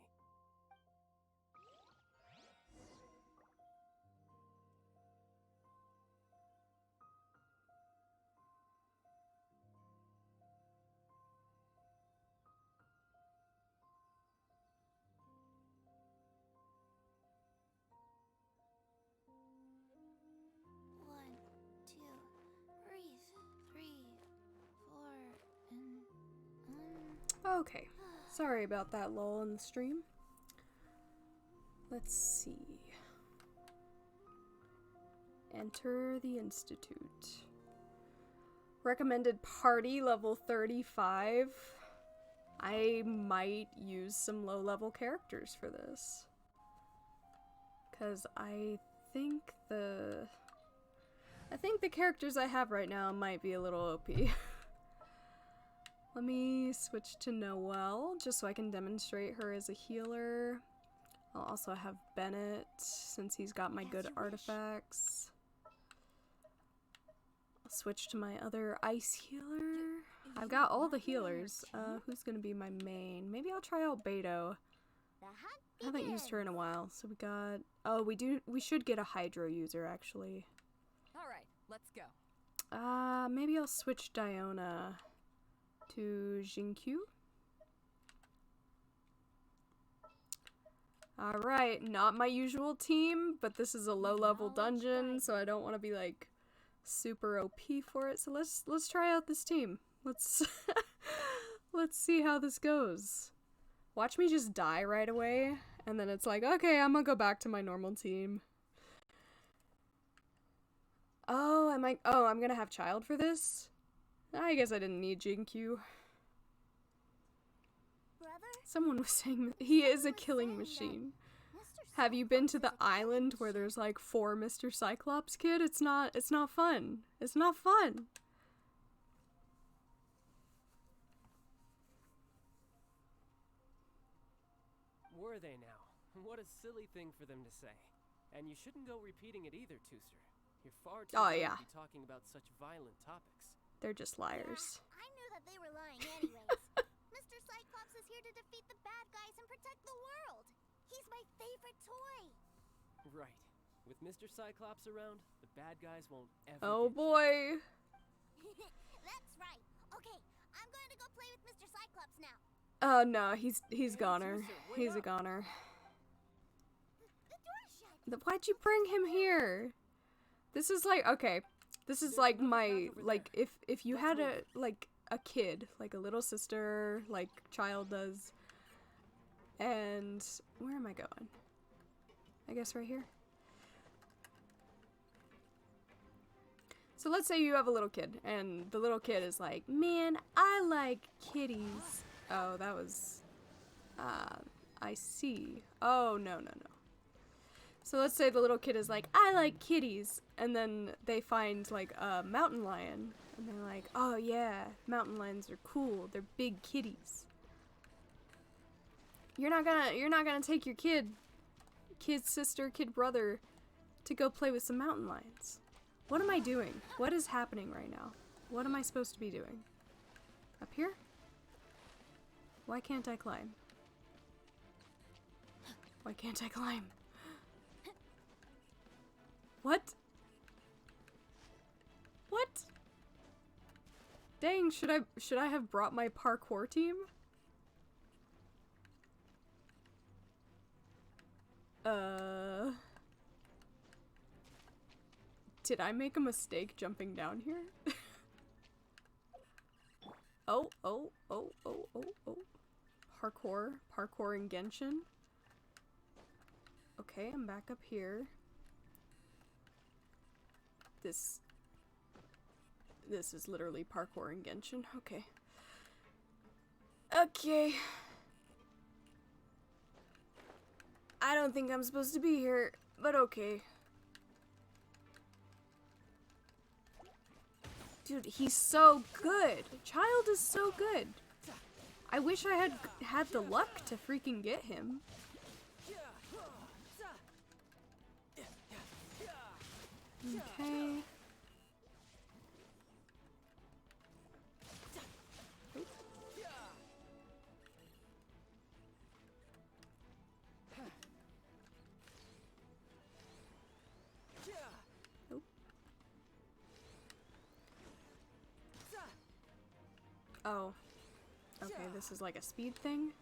Okay, sorry about that lull in the stream. Let's see. Enter the Institute. Recommended party level 35. I might use some low-level characters for this. Because I think the characters I have right now might be a little OP. Let me switch to Noelle, just so I can demonstrate her as a healer. I'll also have Bennett, since he's got my good artifacts. I'll switch to my other ice healer. I've got all the healers. Who's gonna be my main? Maybe I'll try out Beto. The hunt I haven't used her in a while, so we got... Oh, we should get a Hydro user, actually. Alright, let's go. Maybe I'll switch Diona to Jinkyu. Alright, not my usual team, but this is a low-level dungeon, so I don't want to be, like, super OP for it. So let's try out this team. Let's let's see how this goes. Watch me just die right away, and then it's like, okay, I'm gonna go back to my normal team. Oh, I'm gonna have Childe for this? I guess I didn't need Jinkyu. Someone was saying he is a killing machine. Have you been to the island where there's like 4 Mr. Cyclops, kid? It's not fun. It's not fun. Were they now? What a silly thing for them to say. And you shouldn't go repeating it either, Tooster. You're far too young to be talking about such violent topics. They're just liars. I knew that they were lying anyways. Mr. Cyclops is here to defeat the bad guys and protect the world. He's my favorite toy. Right. With Mr. Cyclops around, the bad guys won't ever Oh get boy. That's right. Okay, I'm going to go play with Mr. Cyclops now. Oh no, he's goner. He's a goner. Why'd you bring him here? This is like, okay, this is like my, like, if you had a kid, like a little sister, like Childe does, and where am I going? I guess right here. So let's say you have a little kid, and the little kid is like, man, I like kitties. Oh, that was, I see. Oh, no. So let's say the little kid is like, I like kitties, and then they find like a mountain lion, and they're like, oh yeah, mountain lions are cool, they're big kitties. You're not gonna take your kid sister, kid brother, to go play with some mountain lions. What am I doing? What is happening right now? What am I supposed to be doing? Up here? Why can't I climb? Why can't I climb? What? What? Dang, should I have brought my parkour team? Did I make a mistake jumping down here? Oh. Parkour in Genshin. Okay, I'm back up here. This is literally parkour in Genshin. Okay. Okay. I don't think I'm supposed to be here, but okay. Dude, he's so good. Childe is so good. I wish I had the luck to freaking get him. Okay. Oh. Okay, this is like a speed thing.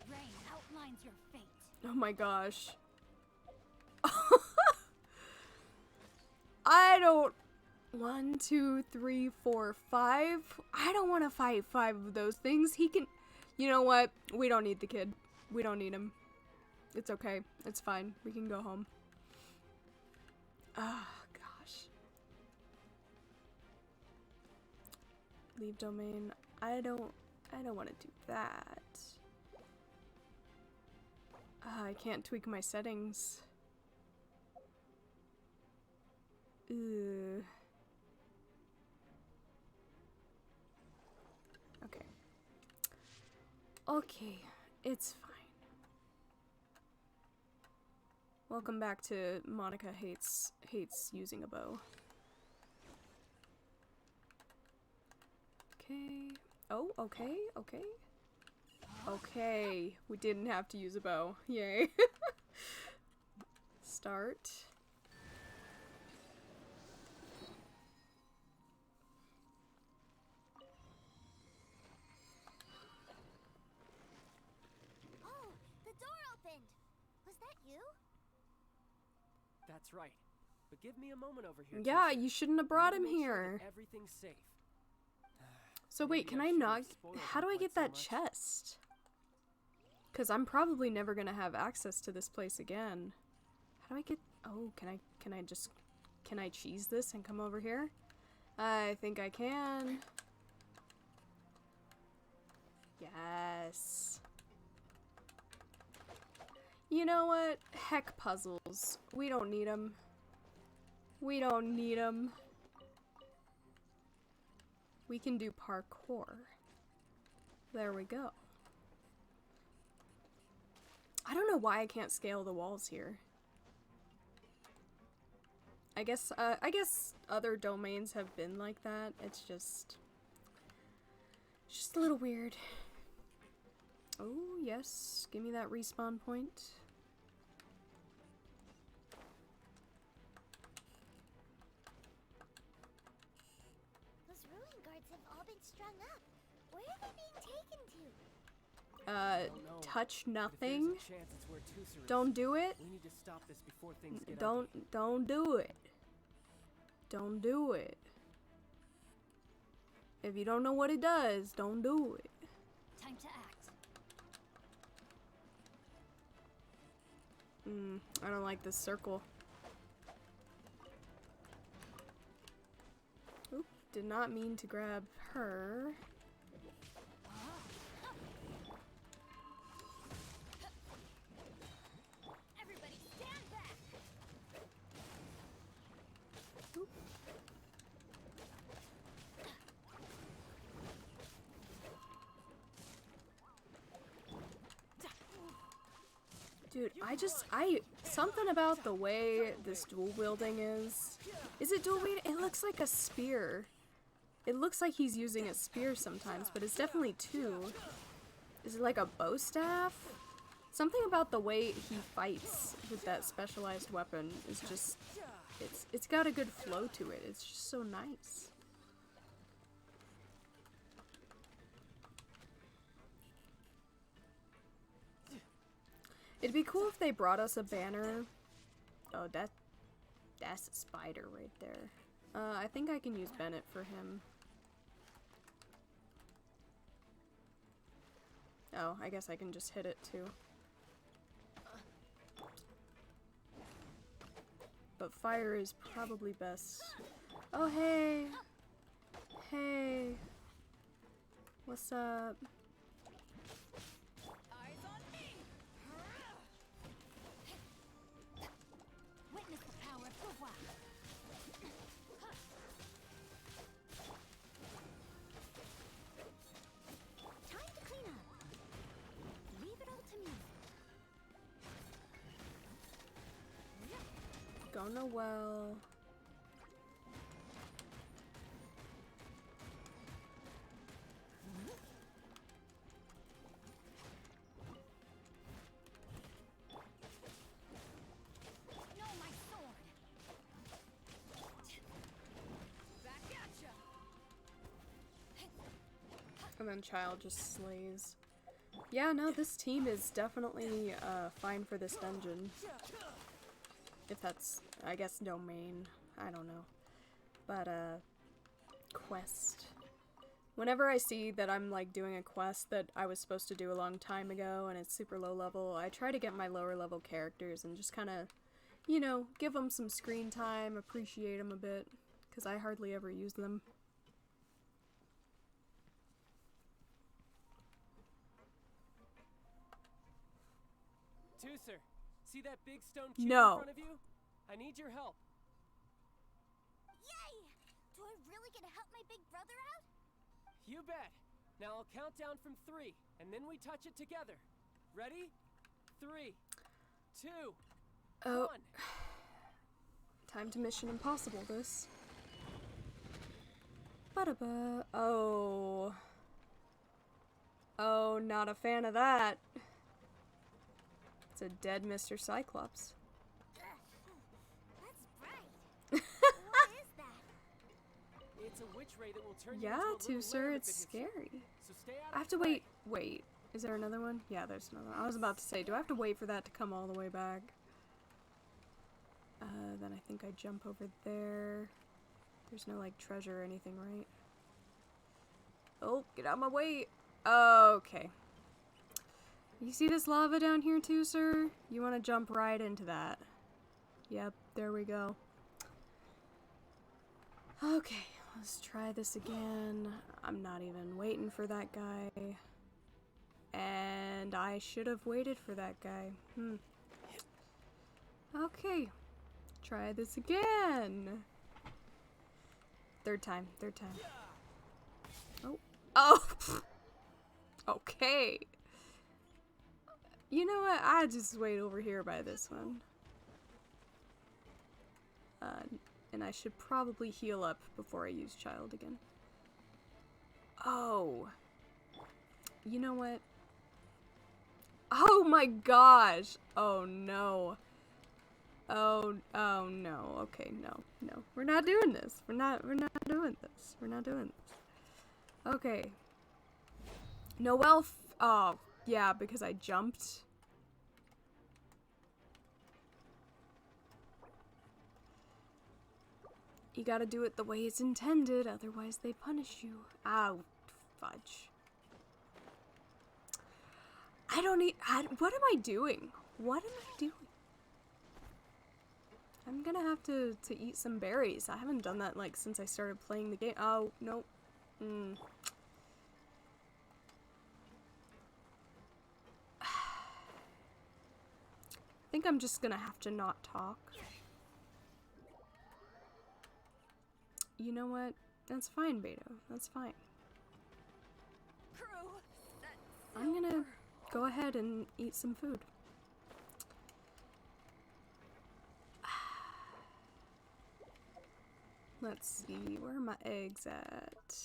Rain outlines your fate. Oh my gosh. I don't... 1, 2, 3, 4, 5. I don't want to fight 5 of those things. He can... You know what? We don't need the kid. We don't need him. It's okay. It's fine. We can go home. Oh, gosh. Leave domain. I don't want to do that. I can't tweak my settings. Ugh. Okay. Okay, it's fine. Welcome back to Monica hates using a bow. Oh, okay, okay. Okay, we didn't have to use a bow. Yay. Start. Oh, the door opened. Was that you? That's right. But give me a moment over here. Yeah, Tuesday. you shouldn't have I brought need him to make sure here. that everything's safe. So wait, Maybe can I I shouldn't not? have spoiled How do him I quite get so that much. chest? Because I'm probably never gonna have access to this place again. How do I get? Oh, can I cheese this and come over here? I think I can. Yes. You know what? Heck puzzles. We don't need them. We don't need them. We can do parkour. There we go. I don't know why I can't scale the walls here. I guess other domains have been like that. It's just a little weird. Oh, yes. Give me that respawn point. Those ruin guards have all been strung up. Where are they being taken to? Touch But if there's nothing. a chance it's where Tusser is, Don't do it. We need to stop this before things get Don't do it. Don't do it. If you don't know what it does, don't do it. Time to act. I don't like this circle. Oop, did not mean to grab her. Everybody stand back. Oop. Dude, something about the way this dual wielding is. Is it dual wielding? It looks like a spear. It looks like he's using a spear sometimes, but it's definitely two. Is it like a bow staff? Something about the way he fights with that specialized weapon is just, it's got a good flow to it. It's just so nice. It'd be cool if they brought us a banner. Oh, that's a spider right there. I think I can use Bennett for him. Oh, I guess I can just hit it too. But fire is probably best. Oh, hey! Hey! What's up? Witness the power of pouvoir. Time to clean up. Leave it all to me. Gonna well. No, my sword. Back at ya. And then Childe just slays. Yeah, no, this team is definitely fine for this dungeon. If that's, I guess, domain. I don't know. But, quest. Whenever I see that I'm, like, doing a quest that I was supposed to do a long time ago and it's super low level, I try to get my lower level characters and just kind of, you know, give them some screen time, appreciate them a bit, because I hardly ever use them. Tusser, see that big stone cube No. in front of you? I need your help. Yay! Do I really get to help my big brother out? You bet. Now I'll count down from 3, and then we touch it together. Ready? 3, 2, Oh. 1. Time to Mission Impossible this. Ba-da-ba. Oh. Oh, not a fan of that. It's a dead Mr. Cyclops. That's bright. What is that? It's a witch ray that will turn you Yeah, into a little Tuser, lamb it's if it hits you. scary. So stay out I have to wait. Wait, is there another one? Yeah, there's another one. I was about to say, do I have to wait for that to come all the way back? Then I think I jump over there. There's no, like, treasure or anything, right? Oh, get out of my way. Okay. You see this lava down here too, sir? You want to jump right into that. Yep, there we go. Okay, let's try this again. I'm not even waiting for that guy. And I should have waited for that guy. Okay. Try this again. Third time. Oh. Oh! Okay. You know what? I just wait over here by this one. And I should probably heal up before I use Childe again. Oh. You know what? Oh my gosh! Oh no. Oh no. Okay, no. We're not doing this. We're not doing this. We're not doing this. Okay. Noelle oh, yeah, because I jumped. You gotta do it the way it's intended, otherwise they punish you. Ow, fudge. What am I doing? What am I doing? I'm gonna have to eat some berries. I haven't done that, like, since I started playing the game. Oh, nope. I think I'm just gonna have to not talk. You know what? That's fine, Beto. That's fine. I'm gonna go ahead and eat some food. Let's see, where are my eggs at?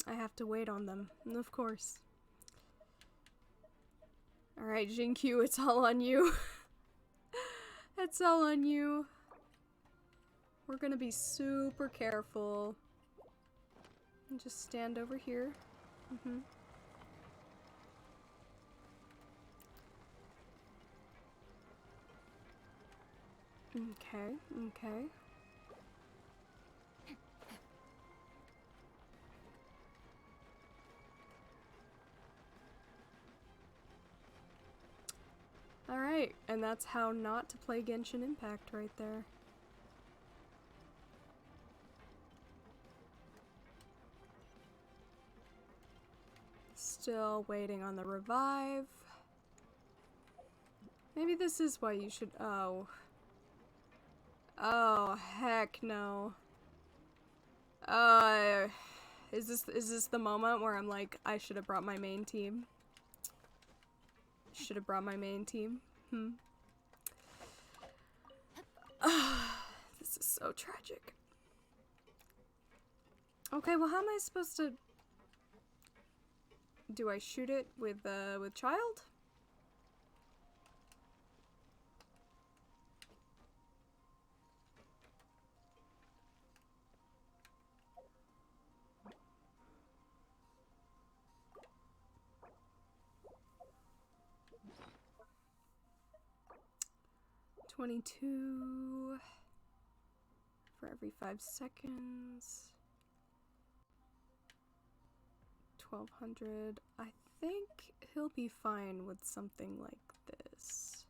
I have to wait on them, of course. Alright, Jinkyu, it's all on you. It's all on you. We're gonna be super careful. And just stand over here. Okay. Alright, and that's how not to play Genshin Impact right there. Still waiting on the revive. Maybe this is why you should— oh. Oh, heck no. Is this the moment where I'm like, I should have brought my main team? Should have brought my main team. This is so tragic. Okay, well, how am I supposed to— do I shoot it with Childe? $22 for every 5 seconds. 1200. I think he'll be fine with something like this.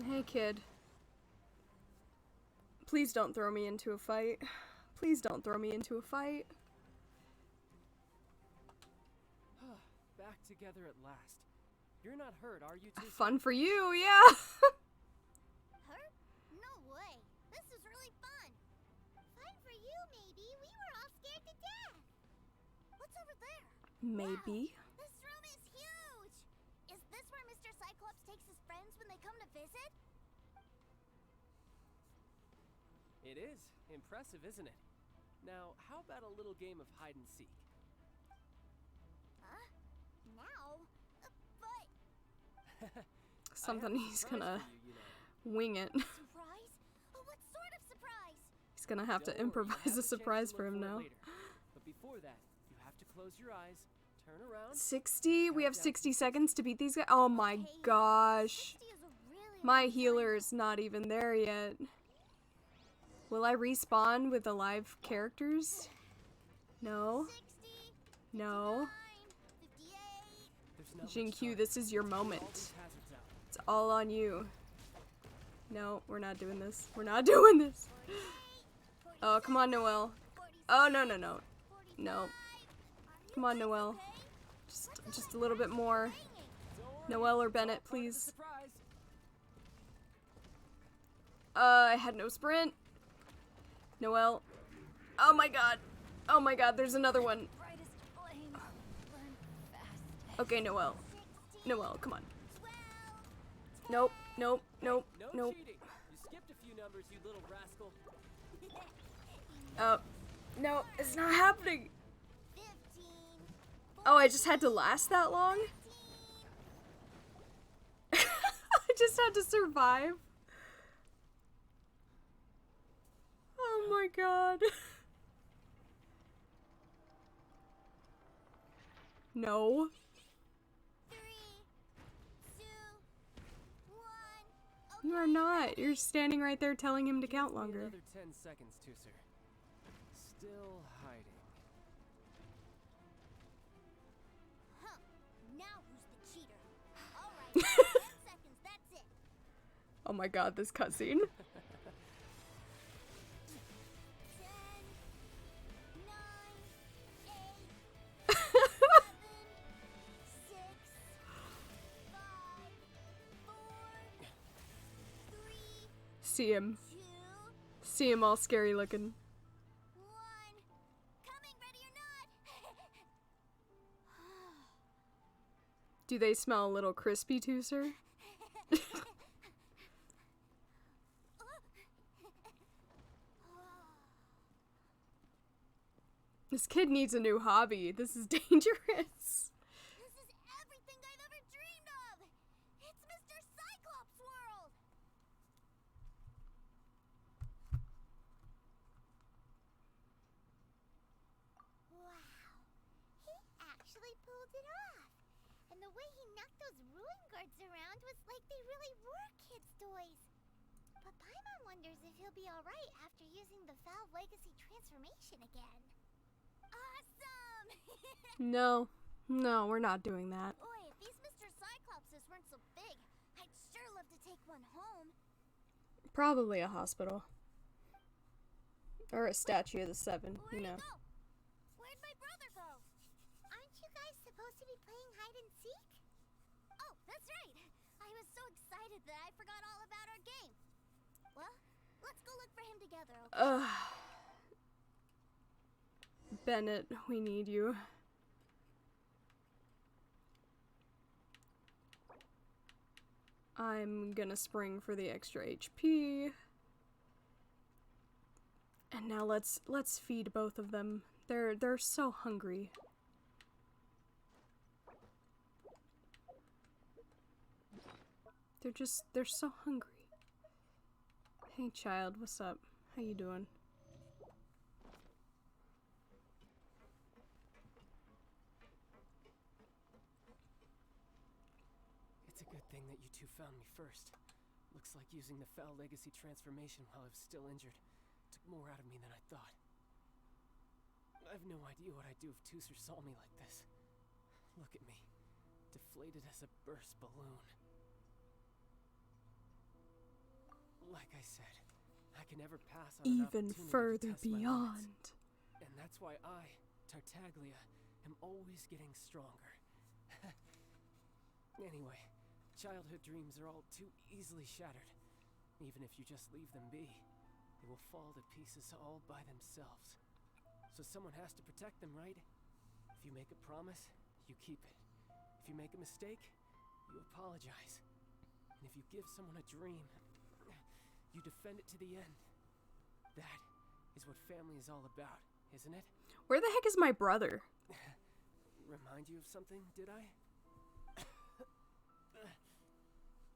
Hey, kid. Please don't throw me into a fight. Please don't throw me into a fight. back together at last. You're not hurt, are you, Tusa? Fun for you, yeah. Hurt? No way. This is really fun. Fun for you, maybe. We were all scared to death. What's over there? Maybe. Wow, this room is huge. Is this where Mr. Cyclops takes his friends when they come to visit? It is. Impressive, isn't it? Now, how about a little game of hide and seek? Huh? Now? But... Something he's gonna wing it. Surprise? Oh, what sort of surprise? He's gonna have to improvise a surprise for him now. But before that, you have to close your eyes, turn around. 60? We have 60 seconds to beat these guys? Oh my gosh. My healer is not even there yet. Will I respawn with the live characters? No. No. Jinkyu, this is your moment. It's all on you. No, we're not doing this. We're not doing this. Oh, come on, Noelle. Oh, no, no, no. No. Come on, Noelle. Just a little bit more. Noelle or Bennett, please. I had no sprint. Noelle. Oh my god. Oh my god, there's another one. Okay, Noelle. Noelle, come on. Nope, nope, nope, nope. You skipped a few numbers, you little rascal. Oh, no, it's not happening. Oh, I just had to last that long? I just had to survive. Oh my god. No. 3, 2, 1. You are not. You're standing right there telling him to count longer. Another 10 seconds, Tuser. Still hiding. Huh. Now who's the cheater? Alright, 10 seconds, that's it. Oh my god, this cutscene. 10, 9, 8, 7, 6, 5, 4, 3, See him. 2, See him all scary looking. 1. Coming, ready or not. Do they smell a little crispy too, sir? This kid needs a new hobby. This is dangerous. This is everything I've ever dreamed of. It's Mr. Cyclops' world. Wow. He actually pulled it off. And the way he knocked those ruin guards around was like they really were kids' toys. But Paimon wonders if he'll be alright after using the Valve Legacy transformation again. Awesome! No. No, we're not doing that. Boy, if these Mr. Cyclopses weren't so big, I'd sure love to take one home. Probably a hospital. Or a statue of the Seven, you know. Go? Where'd my brother go? Aren't you guys supposed to be playing hide and seek? Oh, that's right. I was so excited that I forgot all about our game. Well, let's go look for him together, okay? Bennett, we need you. I'm gonna spring for the extra HP. And now let's feed both of them. They're so hungry. They're so hungry. Hey child, what's up? How you doing? It's a good thing that you two found me first. Looks like using the Foul Legacy transformation while I was still injured took more out of me than I thought. I have no idea what I'd do if Tuser saw me like this. Look at me, deflated as a burst balloon. Like I said, I can never pass on an Even opportunity further to test my beyond. limits. And that's why I, Tartaglia, am always getting stronger. Anyway, childhood dreams are all too easily shattered. Even if you just leave them be, they will fall to pieces all by themselves. So someone has to protect them, right? If you make a promise, you keep it. If you make a mistake, you apologize. And if you give someone a dream, you defend it to the end. That is what family is all about, isn't it? Where the heck is my brother? Remind you of something, did I?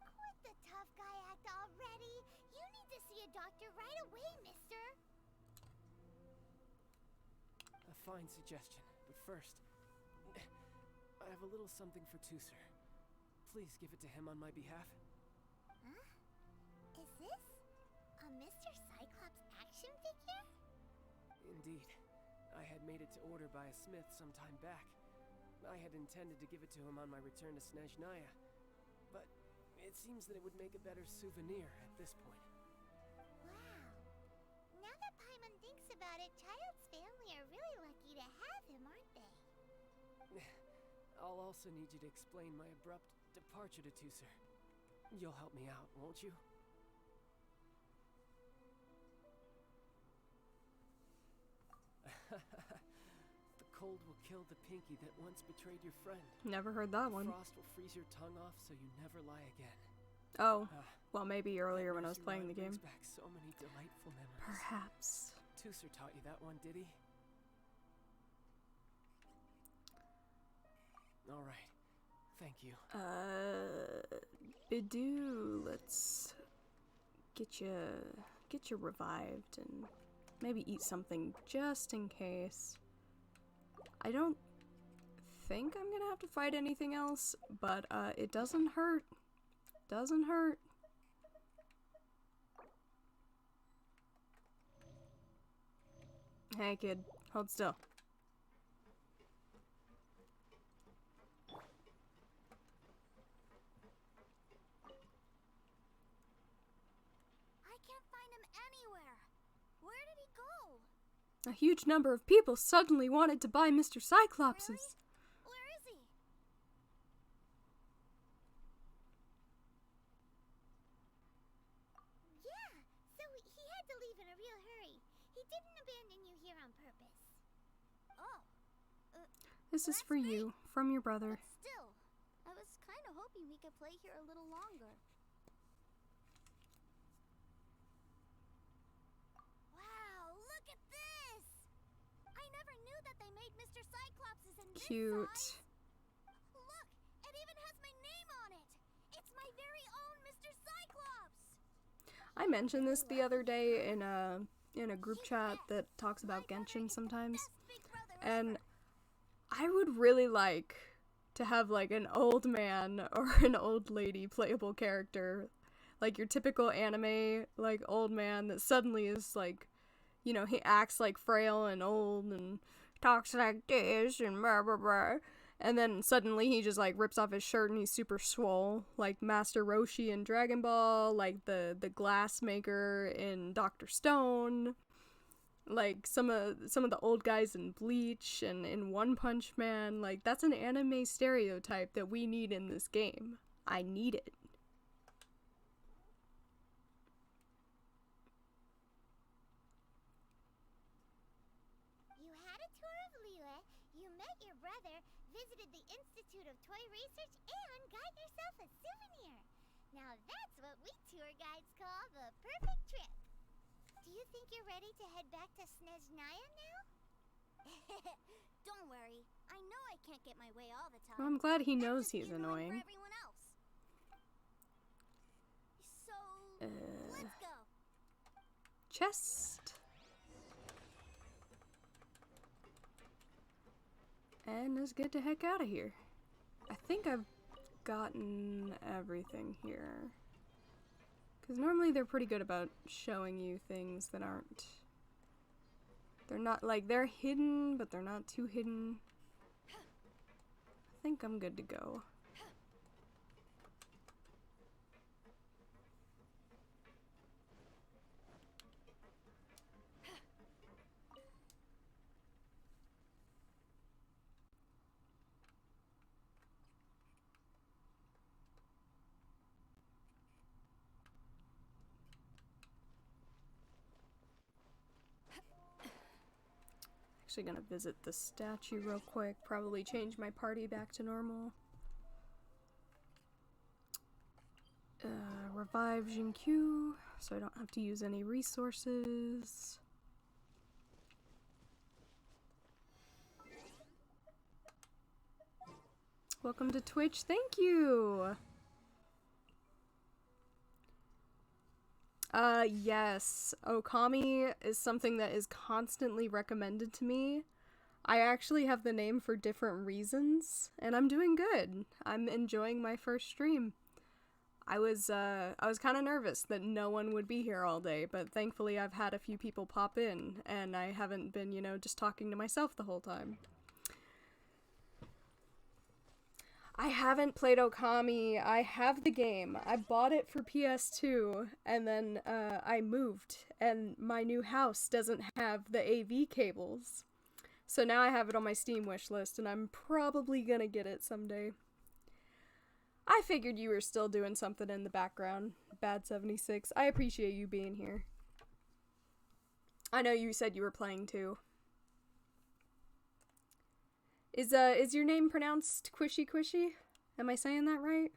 Quit the tough guy act already. You need to see a doctor right away, mister. A fine suggestion, but first, I have a little something for Tusser. Please give it to him on my behalf. Huh? Is this a Mr. Cyclops action figure? Indeed. I had made it to order by a smith some time back. I had intended to give it to him on my return to Snezhnaya, but it seems that it would make a better souvenir at this point. Wow. Now that Paimon thinks about it, Childe's family are really lucky to have him, aren't they? I'll also need you to explain my abrupt departure to Tusser. You'll help me out, won't you? The cold will kill the pinky that once betrayed your friend. Never heard that one. Frost will freeze your tongue off so you never lie again. Oh, well, maybe earlier when I was playing the game. Back so many delightful memories. Perhaps. Tusser taught you that one, did he? All right. Thank you. Bidoo, let's get you revived and maybe eat something just in case. I don't think I'm gonna have to fight anything else, but it doesn't hurt. Doesn't hurt. Hey kid, hold still. I can't find him anywhere. Where did he go? A huge number of people suddenly wanted to buy Mr. Cyclops's. Really? Where is he? Yeah, so he had to leave in a real hurry. He didn't abandon you here on purpose. Oh. This is for you, from your brother. But still, I was kind of hoping we could play here a little longer. Wow, look at this! I never knew that they made Mr. Cyclops's in this Cute. size. Look, it even has my name on it. It's my very own Mr. Cyclops. I mentioned this the other day in a group chat that talks about Genshin sometimes, and I would really like to have like an old man or an old lady playable character, like your typical anime like old man that suddenly is like, you know, he acts like frail and old and talks like this and blah blah blah, and then suddenly he just like rips off his shirt and he's super swole, like Master Roshi in Dragon Ball, like the glass maker in Dr. Stone, like some of the old guys in Bleach and in One Punch Man. Like, that's an anime stereotype that we need in this game. I need it. You had a tour of Liyue, you met your brother, visited the Institute of Toy Research, and got yourself a souvenir. Now that's what we tour guides call the perfect trip. Do you think you're ready to head back to Snezhnaya now? Don't worry. I know I can't get my way all the time. Well, I'm glad he knows That's just he's you going annoying. For everyone else. So, let's go. Chest. And let's get the heck out of here. I think I've gotten everything here. Because normally they're pretty good about showing you things that aren't... They're not, like, they're hidden, but they're not too hidden. I think I'm good to go. actually gonna visit the statue real quick. Probably change my party back to normal. Revive Jinkyu, so I don't have to use any resources. Welcome to Twitch, thank you! Yes, Okami is something that is constantly recommended to me. I actually have the name for different reasons, and I'm doing good. I'm enjoying my first stream. I was kind of nervous that no one would be here all day, but thankfully I've had a few people pop in, and I haven't been, you know, just talking to myself the whole time. I haven't played Okami. I have the game. I bought it for PS2, and then I moved, and my new house doesn't have the AV cables. So now I have it on my Steam wish list, and I'm probably gonna get it someday. I figured you were still doing something in the background, Bad76. I appreciate you being here. I know you said you were playing too. Is your name pronounced Quishy Quishy? Am I saying that right?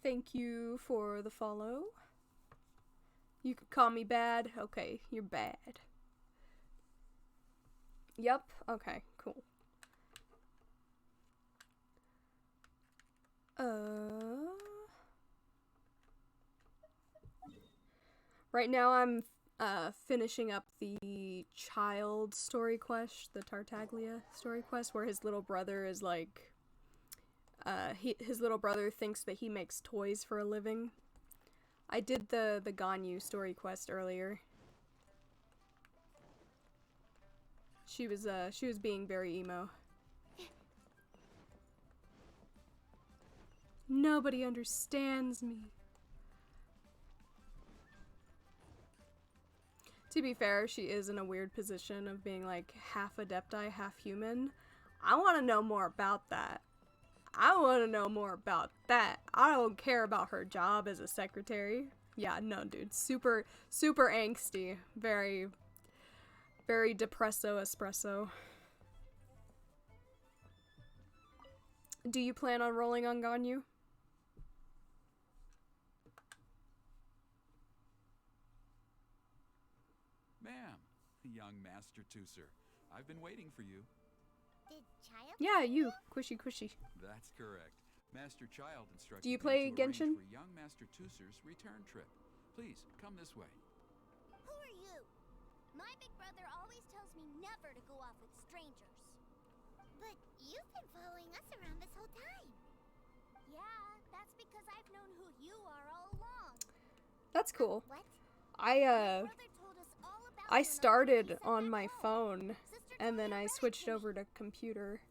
Thank you for the follow. You could call me bad. Okay, you're bad. Yep, okay, cool. Right now I'm finishing up the Childe story quest, the Tartaglia story quest, where his little brother is like, his little brother thinks that he makes toys for a living. I did the Ganyu story quest earlier. She was being very emo. Nobody understands me. To be fair, she is in a weird position of being like half Adepti, half human. I want to know more about that. I want to know more about that. I don't care about her job as a secretary. Yeah, no, dude. Super angsty. Very depresso espresso. Do you plan on rolling on Ganyu? Ma'am, young Master Tuser, I've been waiting for you. Did Childe? Yeah, you. Quishy Quishy. That's correct. Master Childe instructed Do you me play to arrange Genshin? for young Master Tuser's return trip. Please, come this way. Who are you? My big brother always tells me never to go off with strangers. But you've been following us around this whole time. Yeah, that's because I've known who you are all along. That's cool. What? I started on my phone, and then I switched over to computer.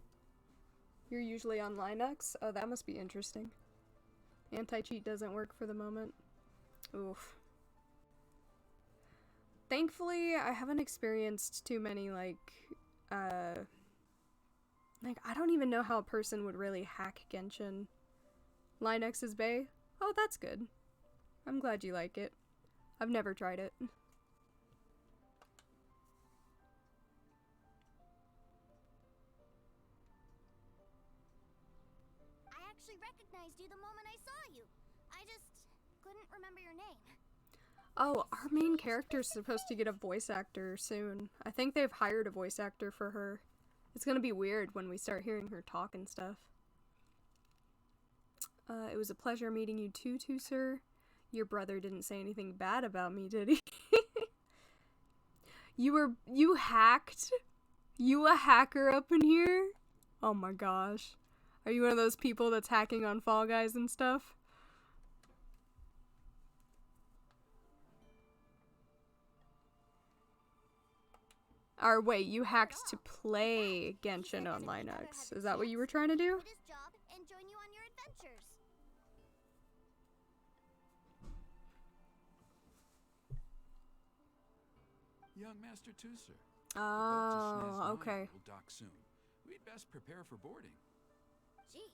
You're usually on Linux? Oh, that must be interesting. Anti-cheat doesn't work for the moment. Oof. Thankfully, I haven't experienced too many, like, I don't even know how a person would really hack Genshin. Linux is bae? Oh, that's good. I'm glad you like it. I've never tried it. I actually recognized you the moment I saw you. I just couldn't remember your name. Oh, our main character's supposed to get a voice actor soon. I think they've hired a voice actor for her. It's gonna be weird when we start hearing her talk and stuff. It was a pleasure meeting you too, sir. Your brother didn't say anything bad about me, did he? You hacked? You a hacker up in here? Oh my gosh. Are you one of those people that's hacking on Fall Guys and stuff? Or wait, you hacked to play Genshin on Linux. Is that what you were trying to do? Quit his job and join you on your adventures. Young Master Tuser. Oh, okay. Will dock soon. We'd best prepare for boarding. Gee,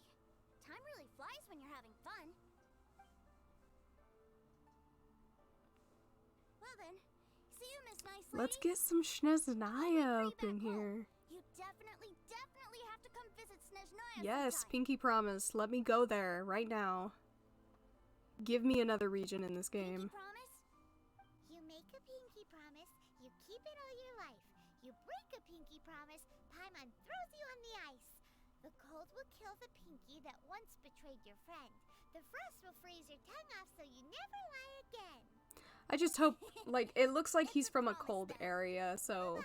time really flies when you're having fun. Well then, see you, Miss Nice Lady. Let's get some Snezhnaya up in here. You definitely have to come visit Snezhnaya Yes, sometime. pinky promise. Let me go there right now. Give me another region in this game. Promise? You make a pinky promise, you keep it all your life. You break a pinky promise, Paimon throws you on the ice. The cold will kill the pinky that once betrayed your friend. The frost will freeze your tongue off so you never lie again. I just hope, like, it looks like he's from a cold area, so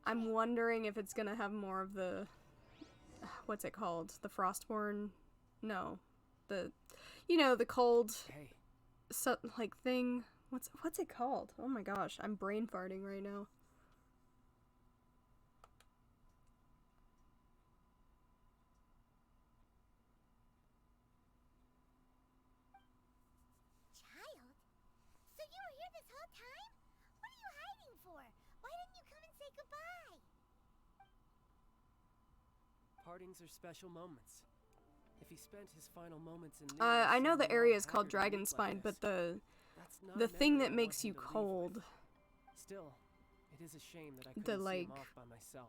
I'm wondering if it's gonna have more of the, what's it called? The Frostborn? No. The, you know, the cold, like, thing. What's it called? Oh my gosh, I'm brain farting right now. Child? So you were here this whole time? What are you hiding for? Why didn't you come and say goodbye? Partings are special moments. If he spent his final moments in I know the area is called Dragonspine, but the thing that makes you cold. Still, it is a shame that I couldn't see him off by myself.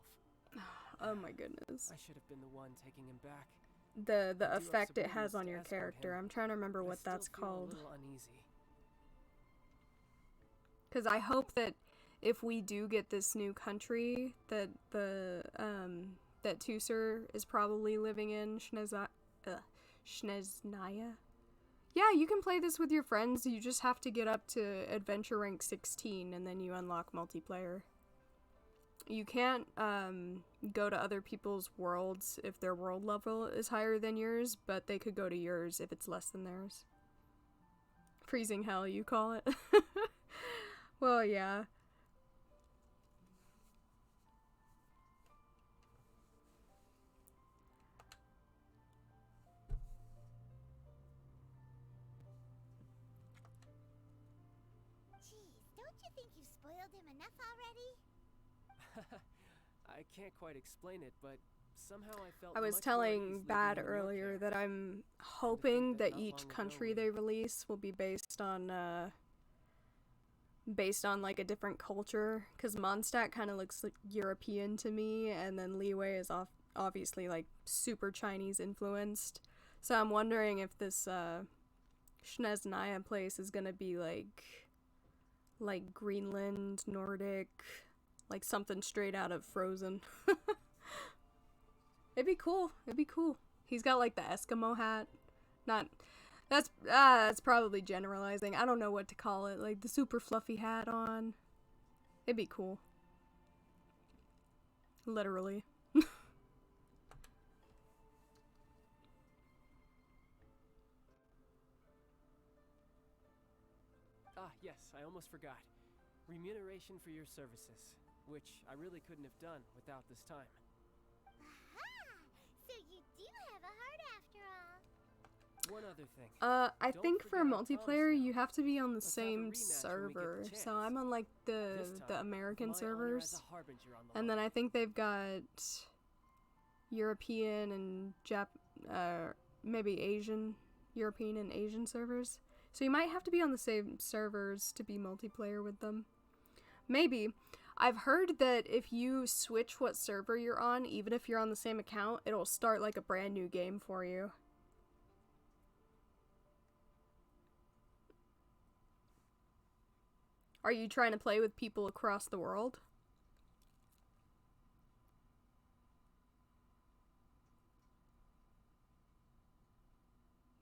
Oh my goodness. I should have been the one taking him back. The effect it has on your character. I'm trying to remember what that's called. Because I hope that if we do get this new country that that Tusser is probably living in, Snezhnaya. Yeah, you can play this with your friends. You just have to get up to adventure rank 16 and then you unlock multiplayer. You can't go to other people's worlds if their world level is higher than yours, but they could go to yours if it's less than theirs. Freezing hell, you call it. Well, yeah. Jeez, don't you think you spoiled him enough already? I can't quite explain it, but somehow I felt I was telling Bad earlier that I'm hoping that each country they release will be based on like a different culture, because Mondstadt kind of looks like European to me, and then Liyue is obviously like super Chinese influenced. So I'm wondering if this Snezhnaya place is gonna be like Greenland, Nordic, like something straight out of Frozen. It'd be cool. It'd be cool. He's got like the Eskimo hat. That's probably generalizing. I don't know what to call it. Like the super fluffy hat on. It'd be cool. Literally. Yes, I almost forgot. Remuneration for your services, which I really couldn't have done without this time. Aha! So you do have a heart after all. One other thing. I think for multiplayer you have to be on the same server. So I'm on like the American servers. And then I think they've got European and maybe Asian, European and Asian servers. So you might have to be on the same servers to be multiplayer with them. Maybe. I've heard that if you switch what server you're on, even if you're on the same account, it'll start like a brand new game for you. Are you trying to play with people across the world?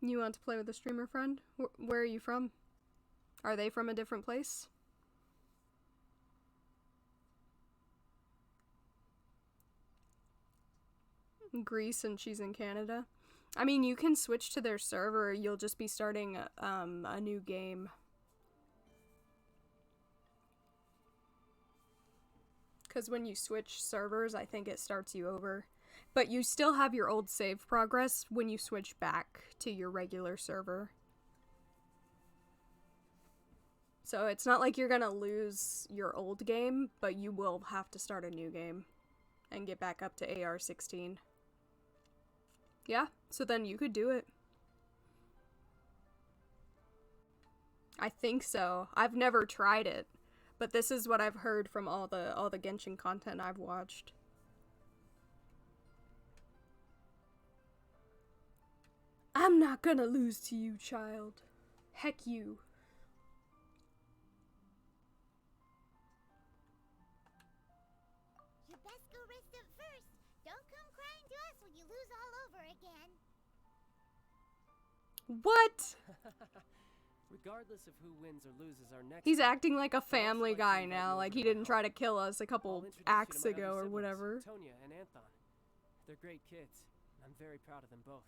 You want to play with a streamer friend? Where are you from? Are they from a different place? Greece and she's in Canada. I mean, you can switch to their server. You'll just be starting a new game. Because when you switch servers, I think it starts you over. But you still have your old save progress when you switch back to your regular server. So it's not like you're gonna lose your old game, but you will have to start a new game and get back up to AR-16. Yeah, so then you could do it. I think so. I've never tried it, but this is what I've heard from all the Genshin content I've watched. I'm not gonna lose to you, child. Heck you. You best go rest up first. Don't come crying to us when you lose all over again. What? Regardless of who wins or loses our next... He's acting like a family guy now, like he didn't try to kill us a couple acts ago or whatever. Tonya and Anthon. They're great kids, and I'm very proud of them both.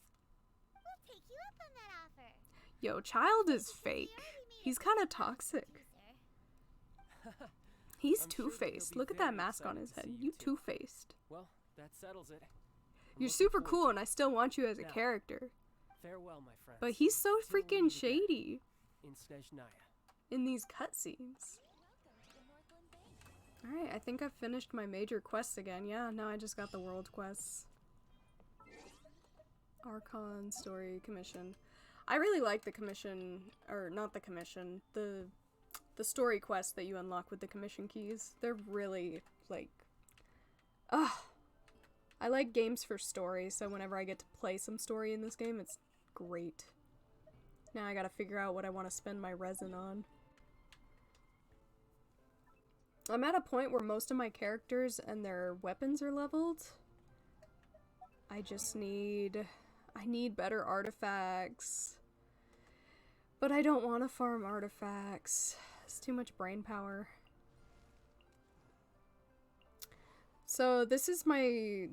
We'll take you up on that offer. Yo, Childe is fake. He's kind of toxic. He's two-faced. Look at that mask on his head. You two-faced. Well, that settles it. You're super cool, and I still want you as a character. Farewell, my friends. But he's so freaking shady. In Snezhnaya. In these cutscenes. Alright, I think I've finished my major quests again. Yeah, now I just got the world quests. Archon, story, commission. I really like the commission, or not the commission, the story quest that you unlock with the commission keys. They're really, like, I like games for story, so whenever I get to play some story in this game, it's great. Now I gotta figure out what I want to spend my resin on. I'm at a point where most of my characters and their weapons are leveled. I need better artifacts. But I don't want to farm artifacts. It's too much brain power. So this is my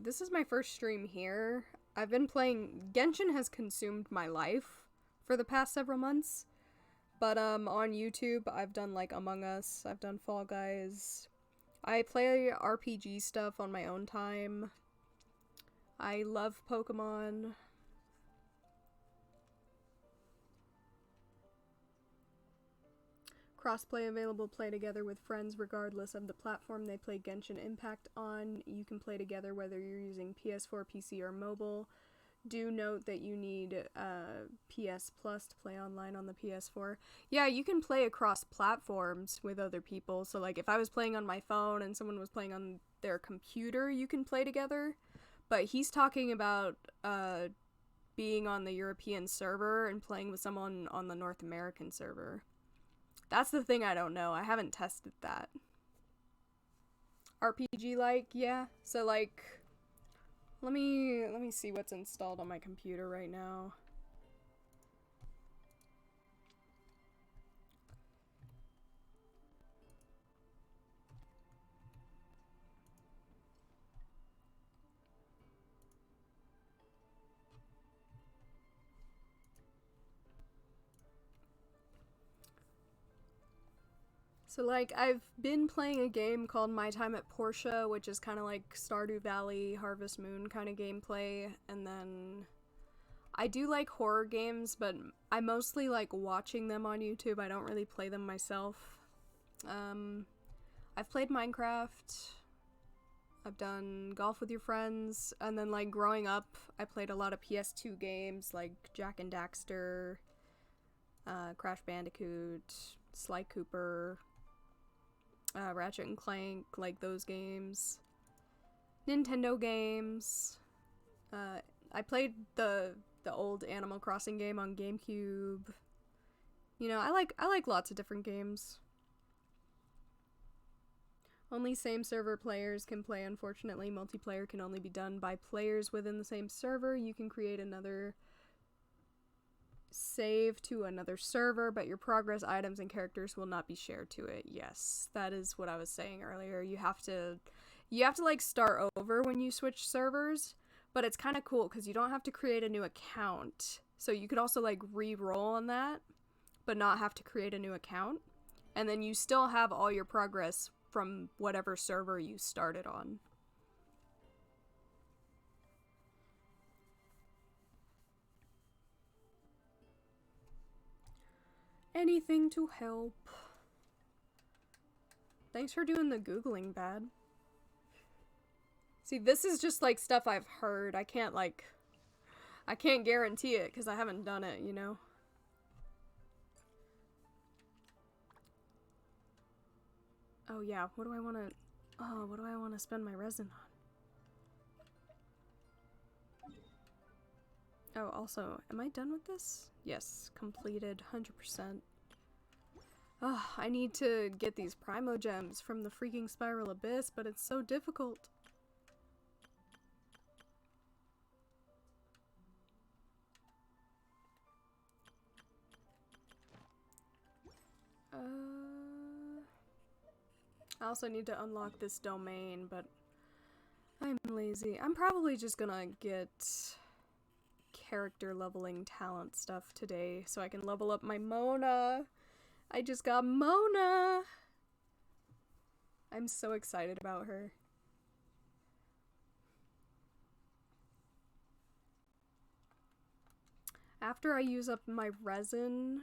first stream here. I've been playing Genshin has consumed my life for the past several months. But on YouTube I've done like Among Us, I've done Fall Guys. I play RPG stuff on my own time. I love Pokemon. Crossplay available, play together with friends regardless of the platform they play Genshin Impact on. You can play together whether you're using PS4, PC, or mobile. Do note that you need PS Plus to play online on the PS4. Yeah, you can play across platforms with other people. So like if I was playing on my phone and someone was playing on their computer, you can play together. But he's talking about being on the European server and playing with someone on the North American server. That's the thing I don't know. I haven't tested that. RPG-like, yeah. So like, let me see what's installed on my computer right now. So like, I've been playing a game called My Time at Portia, which is kind of like Stardew Valley, Harvest Moon kind of gameplay, and then I do like horror games, but I mostly like watching them on YouTube. I don't really play them myself. I've played Minecraft, I've done Golf with Your Friends, and then like growing up, I played a lot of PS2 games like Jak and Daxter, Crash Bandicoot, Sly Cooper, Ratchet and Clank, like those games. Nintendo games. I played the old Animal Crossing game on GameCube. You know, I like lots of different games. Only same server players can play, unfortunately. Multiplayer can only be done by players within the same server. You can create another save to another server, but your progress, items, and characters will not be shared to it. Yes, that is what I was saying earlier. You have to like start over when you switch servers, but it's kind of cool because you don't have to create a new account. So you could also like re-roll on that, but not have to create a new account. And then you still have all your progress from whatever server you started on. Anything to help. Thanks for doing the Googling, Bad. See, this is just like stuff I've heard. I I can't guarantee it because I haven't done it, you know? Oh yeah, what do I want to... Oh, what do I want to spend my resin on? Oh, also, am I done with this? Yes, completed, 100%. Oh, I need to get these Primo Gems from the freaking Spiral Abyss, but it's so difficult. I also need to unlock this domain, but I'm lazy. I'm probably just gonna get character leveling talent stuff today so I can level up my Mona. I just got Mona! I'm so excited about her. After I use up my resin,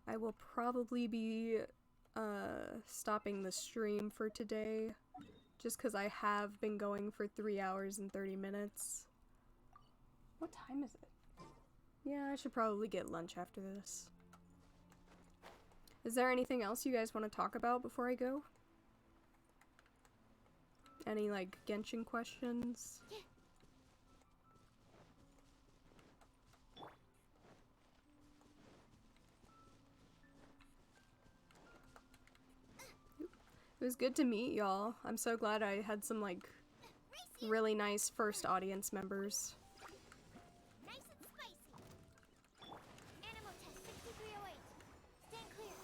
I will probably be stopping the stream for today, just because I have been going for 3 hours and 30 minutes. What time is it? Yeah, I should probably get lunch after this. Is there anything else you guys want to talk about before I go? Any, like, Genshin questions? It was good to meet y'all. I'm so glad I had some, like, really nice first audience members. Nice and spicy. Animal test 6308. Stand clear.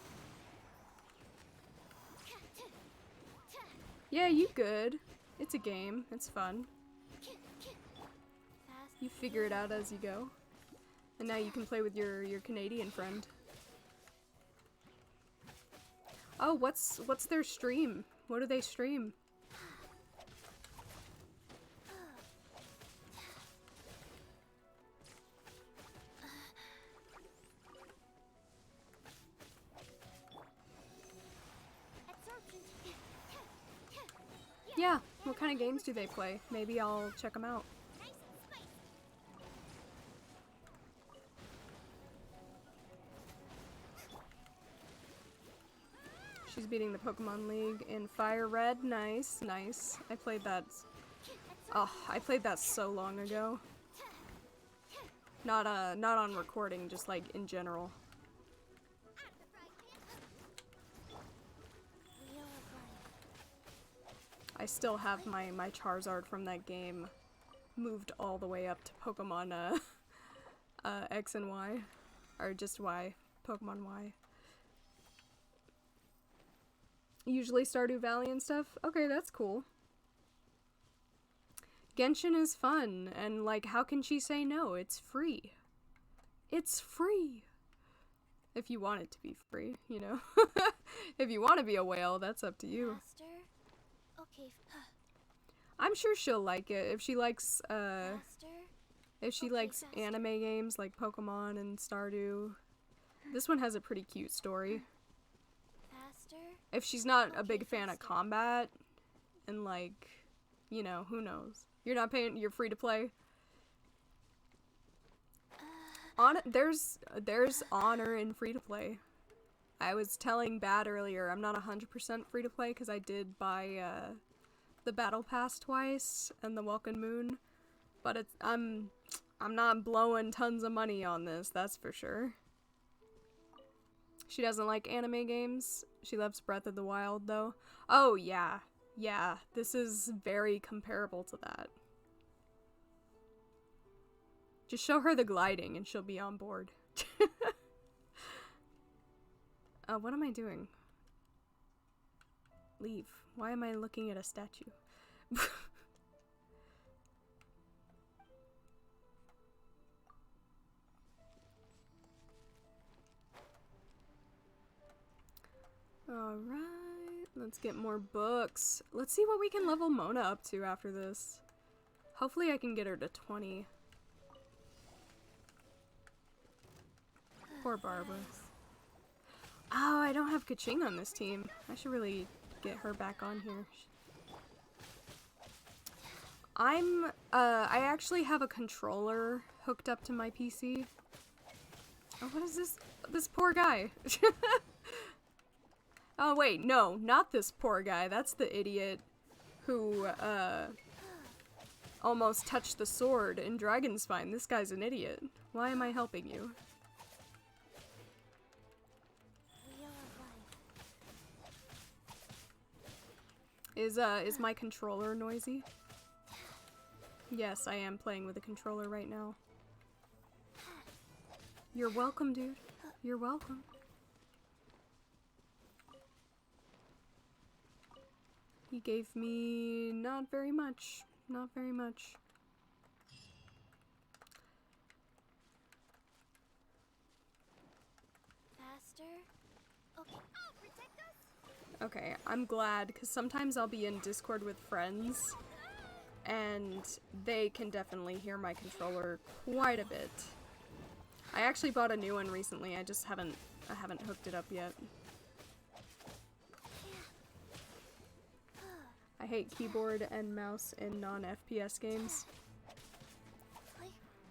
Yeah, you good. It's a game. It's fun. You figure it out as you go. And now you can play with your Canadian friend. Oh, what's their stream? What do they stream? Yeah, what kind of games do they play? Maybe I'll check them out. She's beating the Pokemon League in Fire Red. Nice, nice. I played that. Oh, I played that so long ago. Not on recording, just like in general. I still have my Charizard from that game moved all the way up to Pokemon X and Y, or just Y, Pokemon Y. Usually Stardew Valley and stuff. Okay, that's cool. Genshin is fun, and like, how can she say no? It's free. It's free. If you want it to be free, you know. If you want to be a whale, that's up to you. Master? Okay. I'm sure she'll like it if she likes Master? if she likes anime games like Pokemon and Stardew. This one has a pretty cute story. Faster? If she's not a big fan of combat, and like, you know, who knows? You're not paying, you're free to play. There's honor in free to play. I was telling Bad earlier, I'm not 100% free to play because I did buy the Battle Pass twice and the Welcome Moon, but it's I'm not blowing tons of money on this, that's for sure. She doesn't like anime games. She loves Breath of the Wild, though. Oh, yeah. Yeah, this is very comparable to that. Just show her the gliding and she'll be on board. What am I doing? Leave. Why am I looking at a statue? Alright, let's get more books. Let's see what we can level Mona up to after this. Hopefully I can get her to 20. Poor Barbara. Oh, I don't have Kaching on this team. I should really get her back on here. I actually have a controller hooked up to my PC. Oh, what is this? This poor guy. Oh, wait, no, not this poor guy. That's the idiot who, almost touched the sword in Dragon's Spine. This guy's an idiot. Why am I helping you? Is my controller noisy? Yes, I am playing with a controller right now. You're welcome, dude. You're welcome. He gave me not very much. Not very much. Faster? Okay. Oh, protect us! Okay, I'm glad, because sometimes I'll be in Discord with friends, and they can definitely hear my controller quite a bit. I actually bought a new one recently, I haven't hooked it up yet. I hate keyboard and mouse in non-FPS games.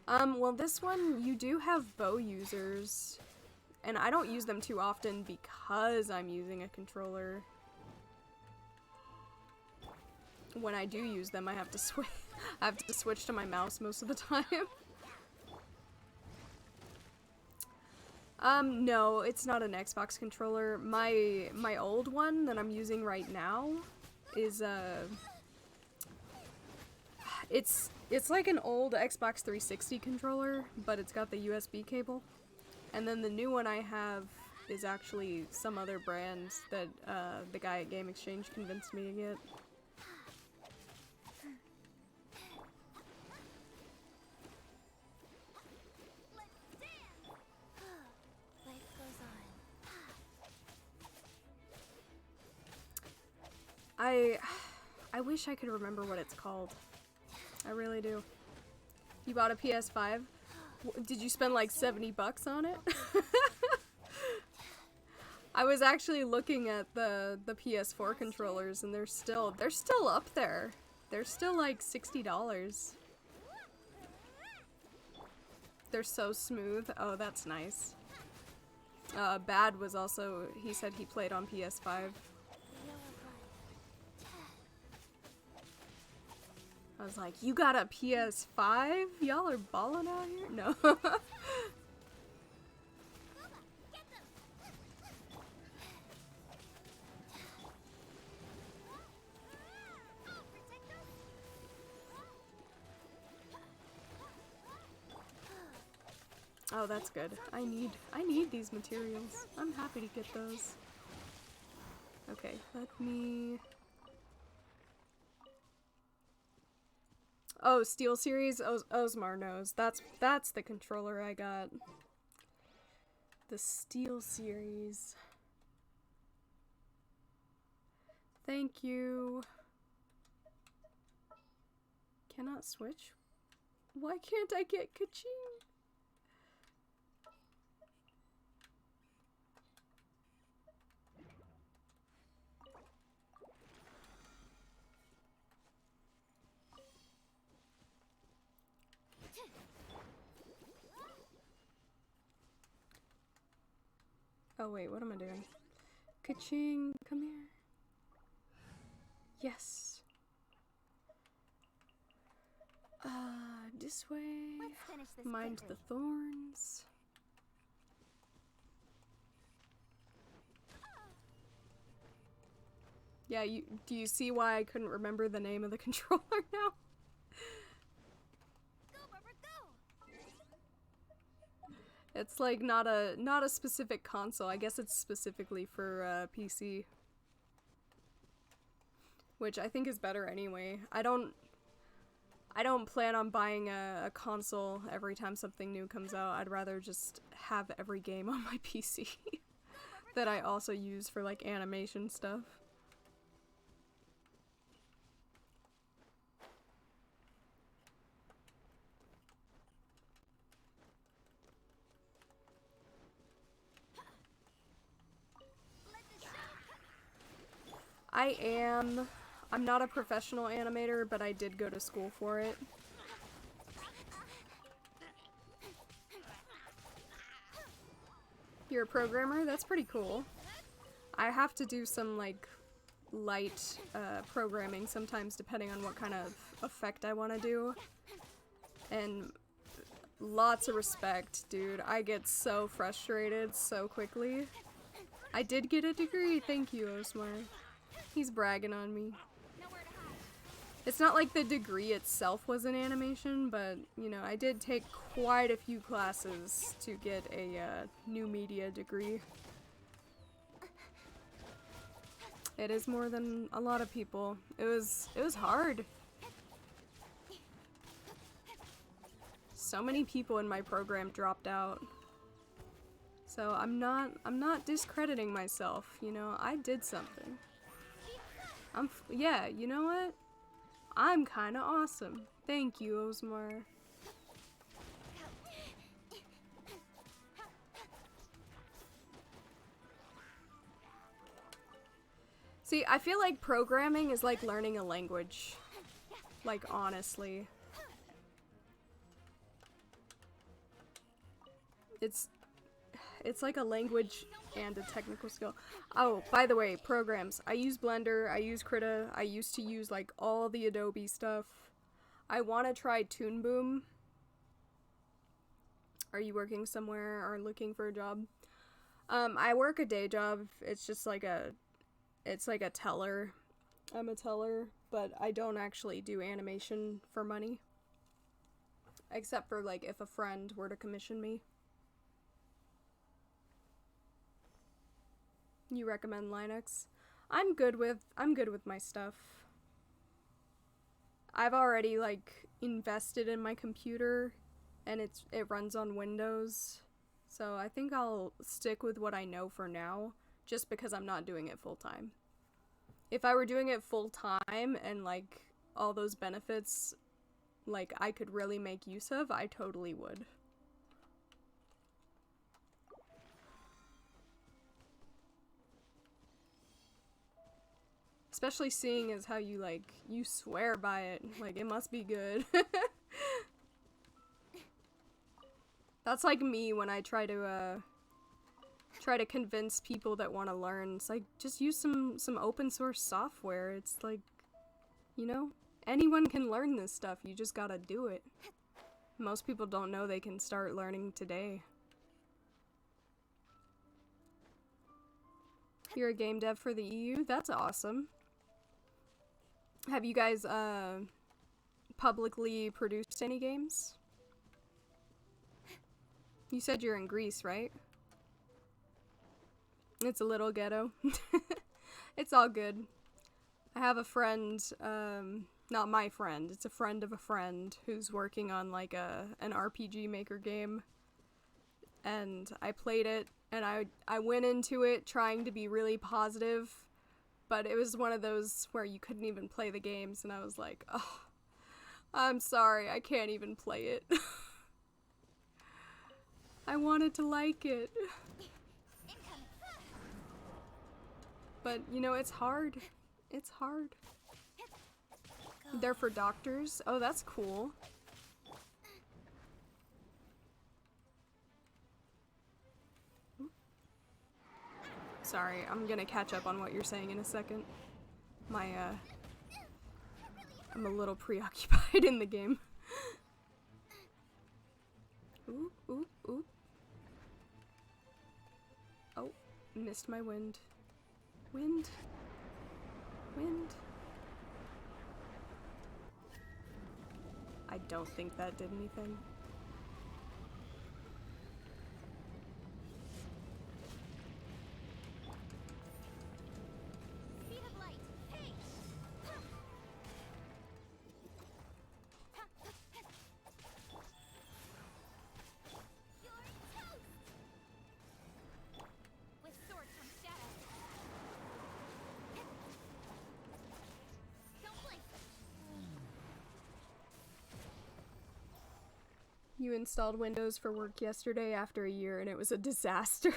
Well, this one, you do have bow users, and I don't use them too often because I'm using a controller. When I do use them, I have to switch to my mouse most of the time. No, it's not an Xbox controller. My old one that I'm using right now is it's like an old Xbox 360 controller, but it's got the USB cable. And then the new one I have is actually some other brand that the guy at Game Exchange convinced me to get. I wish I could remember what it's called. I really do. You bought a PS5? Did you spend like 70 bucks on it? I was actually looking at the PS4 controllers and they're still up there. They're still like $60. They're so smooth. Oh, that's nice. Bad was also, he said he played on PS5. I was like, you got a PS5? Y'all are balling out here? No. Oh, that's good. I need these materials. I'm happy to get those. Okay, let me... Oh, Steel Series? Osmar knows. That's the controller I got. The Steel Series. Thank you. Cannot switch? Why can't I get Kaching? Oh wait, what am I doing? Kaching, come here. Yes. This way. Let's finish this Mind quickly. the thorns. Yeah, do you see why I couldn't remember the name of the controller now? Go, Barbara, go! It's like not a specific console. I guess it's specifically for PC. Which I think is better anyway. I don't plan on buying a console every time something new comes out. I'd rather just have every game on my PC that I also use for like animation stuff. I'm not a professional animator, but I did go to school for it. You're a programmer? That's pretty cool. I have to do some, like, light programming sometimes, depending on what kind of effect I want to do. And lots of respect, dude. I get so frustrated so quickly. I did get a degree, thank you, Osmar. He's bragging on me. It's not like the degree itself was in animation, but, you know, I did take quite a few classes to get a new media degree. It is more than a lot of people. It was hard. So many people in my program dropped out. So I'm not discrediting myself, you know, I did something. Yeah, you know what? I'm kinda awesome. Thank you, Osmar. See, I feel like programming is like learning a language. Like, honestly. It's like a language and a technical skill. Oh, by the way, programs. I use Blender, I use Krita, I used to use like all the Adobe stuff. I want to try Toon Boom. Are you working somewhere or looking for a job? I work a day job. It's just like it's like a teller. I'm a teller, but I don't actually do animation for money. Except for like if a friend were to commission me. You recommend Linux? I'm good with my stuff. I've already like invested in my computer and it runs on Windows. So I think I'll stick with what I know for now just because I'm not doing it full time. If I were doing it full time and like all those benefits like I could really make use of, I totally would. Especially seeing as how you, like, you swear by it. Like, it must be good. That's like me when I try to convince people that want to learn. It's like, just use some open source software. It's like, you know, anyone can learn this stuff. You just gotta do it. Most people don't know they can start learning today. You're a game dev for the EU? That's awesome. Have you guys, publicly produced any games? You said you're in Greece, right? It's a little ghetto. It's all good. I have a friend, not my friend, it's a friend of a friend who's working on, like, an RPG Maker game. And I played it, and I went into it trying to be really positive. But it was one of those where you couldn't even play the games, and I was like, oh, I'm sorry, I can't even play it. I wanted to like it. But, you know, it's hard. It's hard. They're for doctors? Oh, that's cool. Sorry, I'm gonna catch up on what you're saying in a second. I'm a little preoccupied in the game. Ooh, ooh, ooh. Oh, missed my wind. Wind. Wind. I don't think that did anything. You installed Windows for work yesterday after a year and it was a disaster.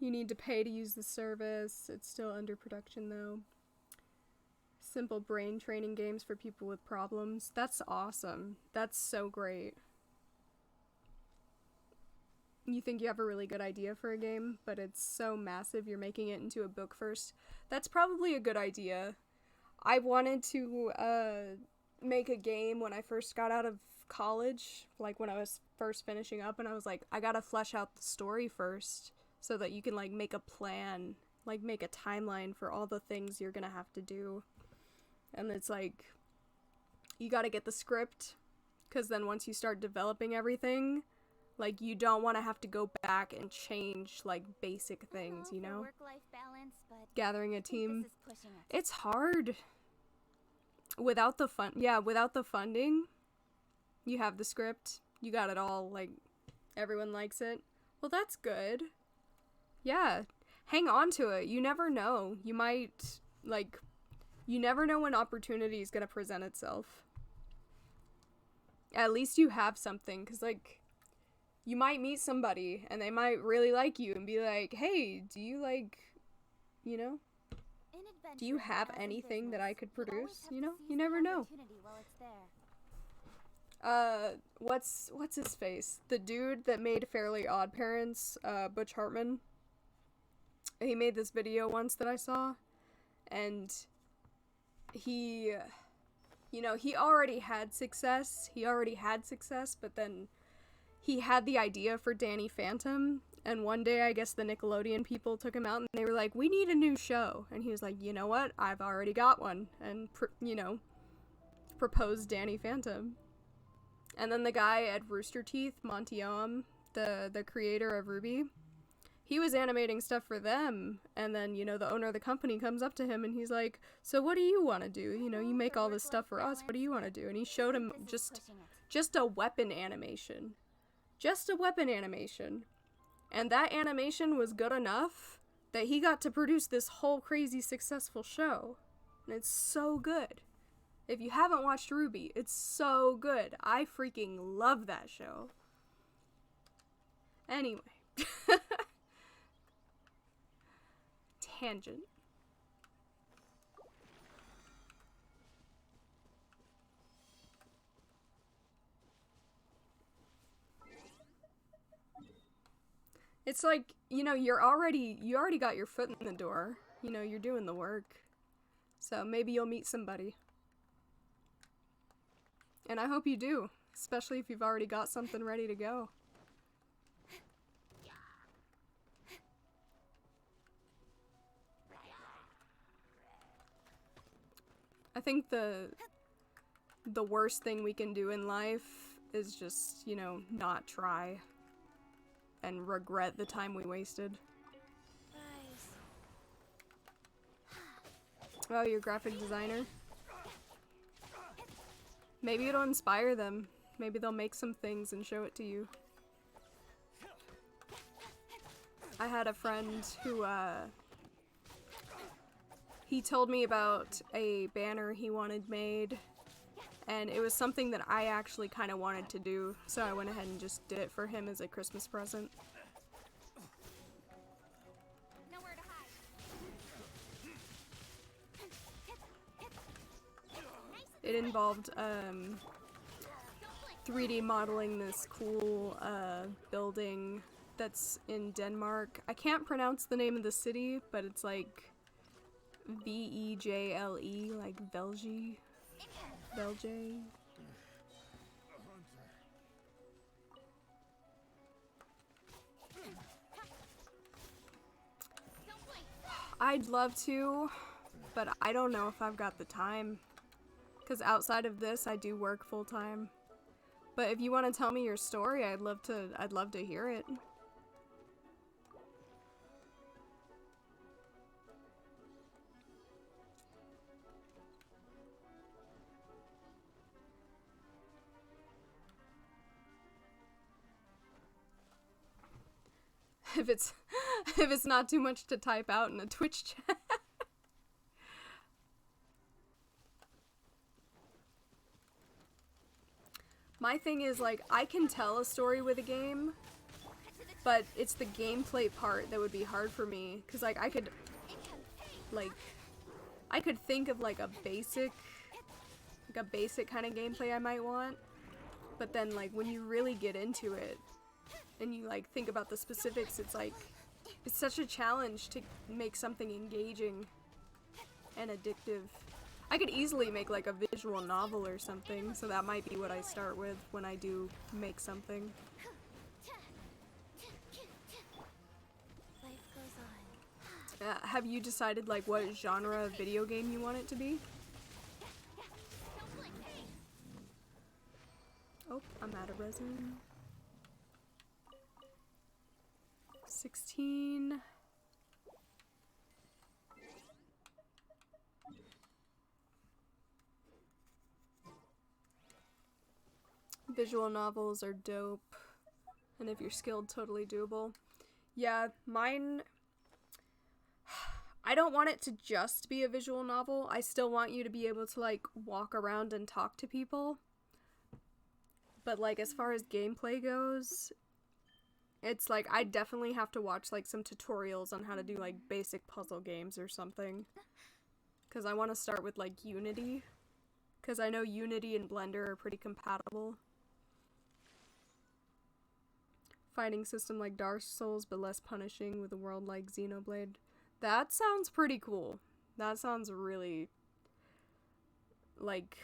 You need to pay to use the service. It's still under production though. Simple brain training games for people with problems. That's awesome. That's so great. You think you have a really good idea for a game, but it's so massive you're making it into a book first. That's probably a good idea. I wanted to make a game when I first got out of college, like when I was first finishing up, and I was like, I gotta flesh out the story first so that you can like make a plan, like make a timeline for all the things you're gonna have to do. And it's like, you gotta get the script, because then once you start developing everything, like, you don't want to have to go back and change, like, basic things, you know? Work-life balance, but Gathering a team. this is pushing it. It's hard. Without the without the funding, you have the script, you got it all, like, everyone likes it. Well, that's good. Yeah. Hang on to it. You never know. You might, like, you never know when opportunity is gonna present itself. At least you have something, because, like, you might meet somebody and they might really like you and be like, hey, do you like, you know, do you have anything that I could produce? You know, you never know. What's his face? The dude that made Fairly Odd Parents, Butch Hartman. He made this video once that I saw, and he, you know, he already had success, but then he had the idea for Danny Phantom, and one day I guess the Nickelodeon people took him out and they were like, we need a new show. And he was like, you know what, I've already got one, and you know, proposed Danny Phantom. And then the guy at Rooster Teeth, Monty Oum, the creator of RWBY, he was animating stuff for them, and then, you know, the owner of the company comes up to him and he's like, so what do you want to do? You know, you make all this stuff for us, what do you want to do? And he showed him just a weapon animation. Just a weapon animation. And that animation was good enough that he got to produce this whole crazy successful show. And it's so good. If you haven't watched RWBY, it's so good. I freaking love that show. Anyway. Tangent. It's like, you know, you already got your foot in the door. You know, you're doing the work. So maybe you'll meet somebody. And I hope you do, especially if you've already got something ready to go. I think the worst thing we can do in life is just, you know, not try and regret the time we wasted. Oh, you're a graphic designer? Maybe it'll inspire them. Maybe they'll make some things and show it to you. I had a friend who, he told me about a banner he wanted made, and it was something that I actually kind of wanted to do, so I went ahead and just did it for him as a Christmas present. Nowhere to hide. 'It involved 3D modeling this cool building that's in Denmark. I can't pronounce the name of the city, but it's like V-E-J-L-E, like Velge. Velge. I'd love to, but I don't know if I've got the time. Because outside of this, I do work full time. But if you want to tell me your story, I'd love to hear it. If it's not too much to type out in a Twitch chat. My thing is, like, I can tell a story with a game, but it's the gameplay part that would be hard for me, because like I could think of like a basic kind of gameplay I might want, but then like when you really get into it and you like think about the specifics, it's like it's such a challenge to make something engaging and addictive. I could easily make like a visual novel or something, so that might be what I start with when I do make something. Life goes on. Have you decided like what genre of video game you want it to be? Oh, I'm out of resin. 16. Visual novels are dope, and if you're skilled, totally doable. Yeah, mine... I don't want it to just be a visual novel. I still want you to be able to, like, walk around and talk to people. But, like, as far as gameplay goes, it's like, I definitely have to watch, like, some tutorials on how to do, like, basic puzzle games or something. Because I want to start with, like, Unity. Because I know Unity and Blender are pretty compatible. Fighting system like Dark Souls, but less punishing with a world like Xenoblade. That sounds pretty cool. That sounds really... like...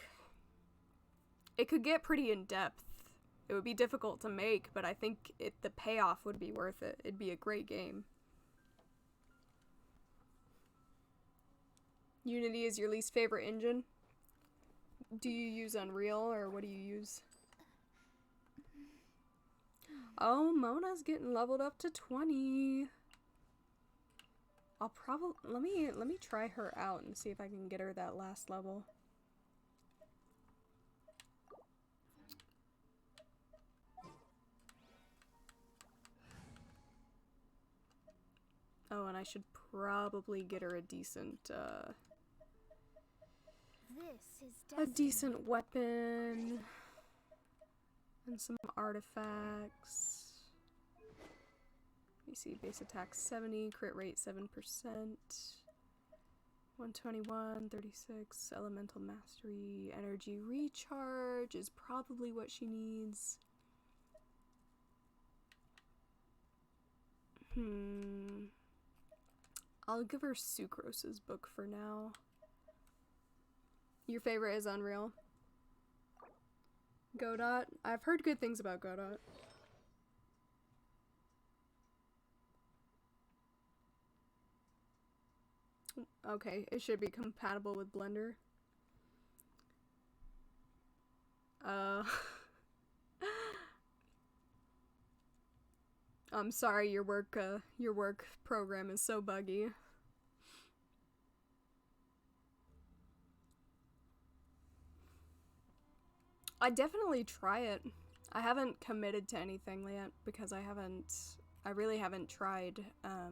it could get pretty in-depth. It would be difficult to make, but I think the payoff would be worth it. It'd be a great game. Unity is your least favorite engine? Do you use Unreal, or what do you use? Oh, Mona's getting leveled up to 20. I'll probably... Let me try her out and see if I can get her that last level. Oh, and I should probably get her a decent, a decent weapon. And some artifacts. Let me see, base attack 70, crit rate 7%. 121, 36, elemental mastery, energy recharge is probably what she needs. I'll give her Sucrose's book for now. Your favorite is Unreal? Godot? I've heard good things about Godot. Okay, it should be compatible with Blender. I'm sorry, your work program is so buggy. I'd definitely try it. I haven't committed to anything yet because I really haven't tried, I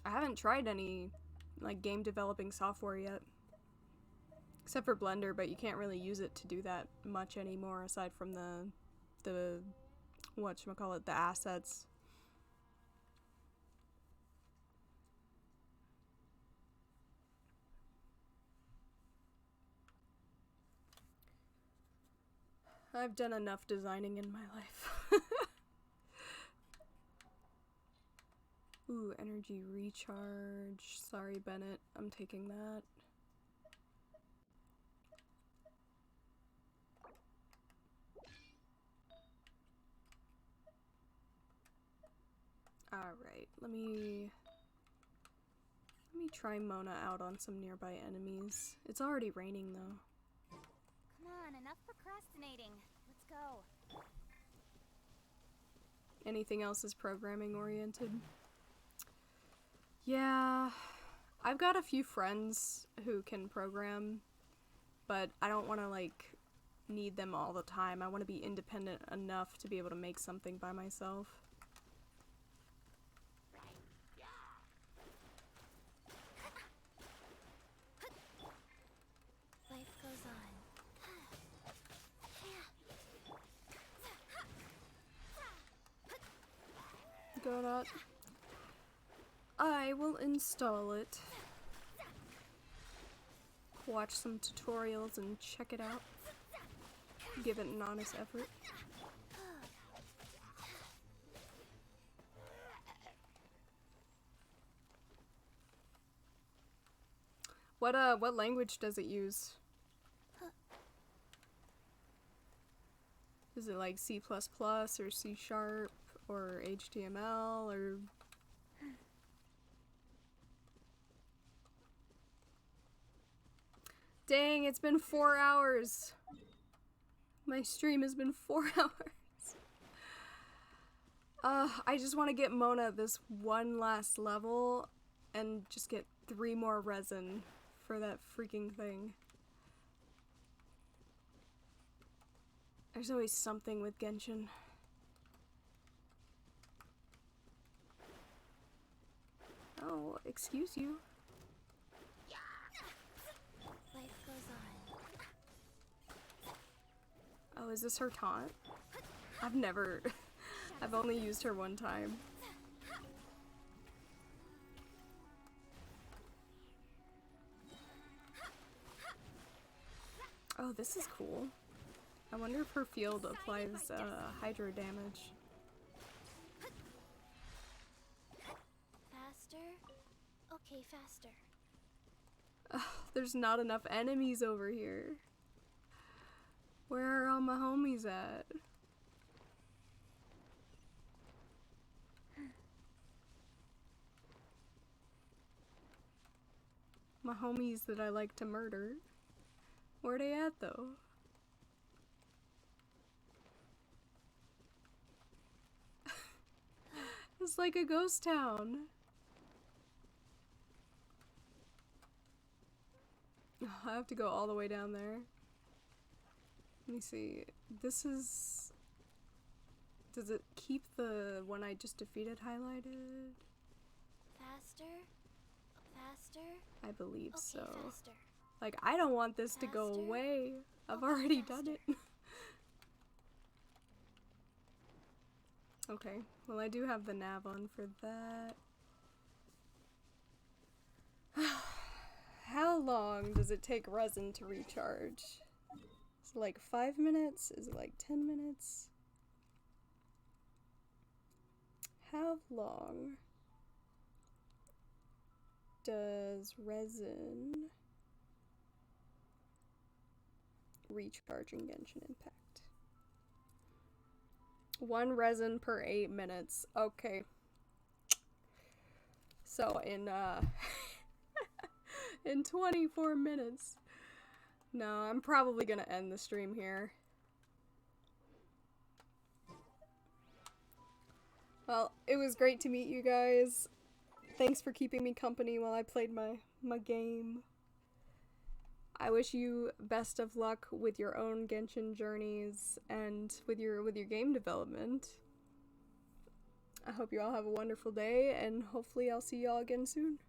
haven't tried any, like, game developing software yet. Except for Blender, but you can't really use it to do that much anymore aside from the whatchamacallit, the assets. I've done enough designing in my life. Ooh, energy recharge. Sorry, Bennett. I'm taking that. Alright, let me try Mona out on some nearby enemies. It's already raining, though. Come on, enough procrastinating. Let's go. Anything else is programming oriented? Yeah, I've got a few friends who can program, but I don't want to, like, need them all the time. I want to be independent enough to be able to make something by myself. Life goes on. Go that. I will install it. Watch some tutorials and check it out. Give it an honest effort. What language does it use? Is it like C++ or C# or HTML or... Dang, it's been 4 hours. My stream has been 4 hours. I just want to get Mona this one last level and just get 3 more resin for that freaking thing. There's always something with Genshin. Oh, excuse you. Life goes on. Oh, is this her taunt? I've never... I've only used her one time. Oh, this is cool. I wonder if her field applies hydro damage. Faster? Okay, faster. Oh, there's not enough enemies over here. Where are all my homies at? My homies that I like to murder. Where they at though? It's like a ghost town. I have to go all the way down there. Let me see. This is... Does it keep the one I just defeated highlighted? Faster? Faster? I believe okay, so. Faster. Like, I don't want this to go away. I've already done it. Okay, well I do have the nav on for that. How long does it take resin to recharge? Is it like 5 minutes? Is it like 10 minutes? How long does resin recharge in Genshin Impact? 1 resin per 8 minutes. Okay. So in in 24 minutes. No, I'm probably gonna end the stream here. Well, it was great to meet you guys. Thanks for keeping me company while I played my game. I wish you best of luck with your own Genshin journeys and with your game development. I hope you all have a wonderful day, and hopefully I'll see y'all again soon.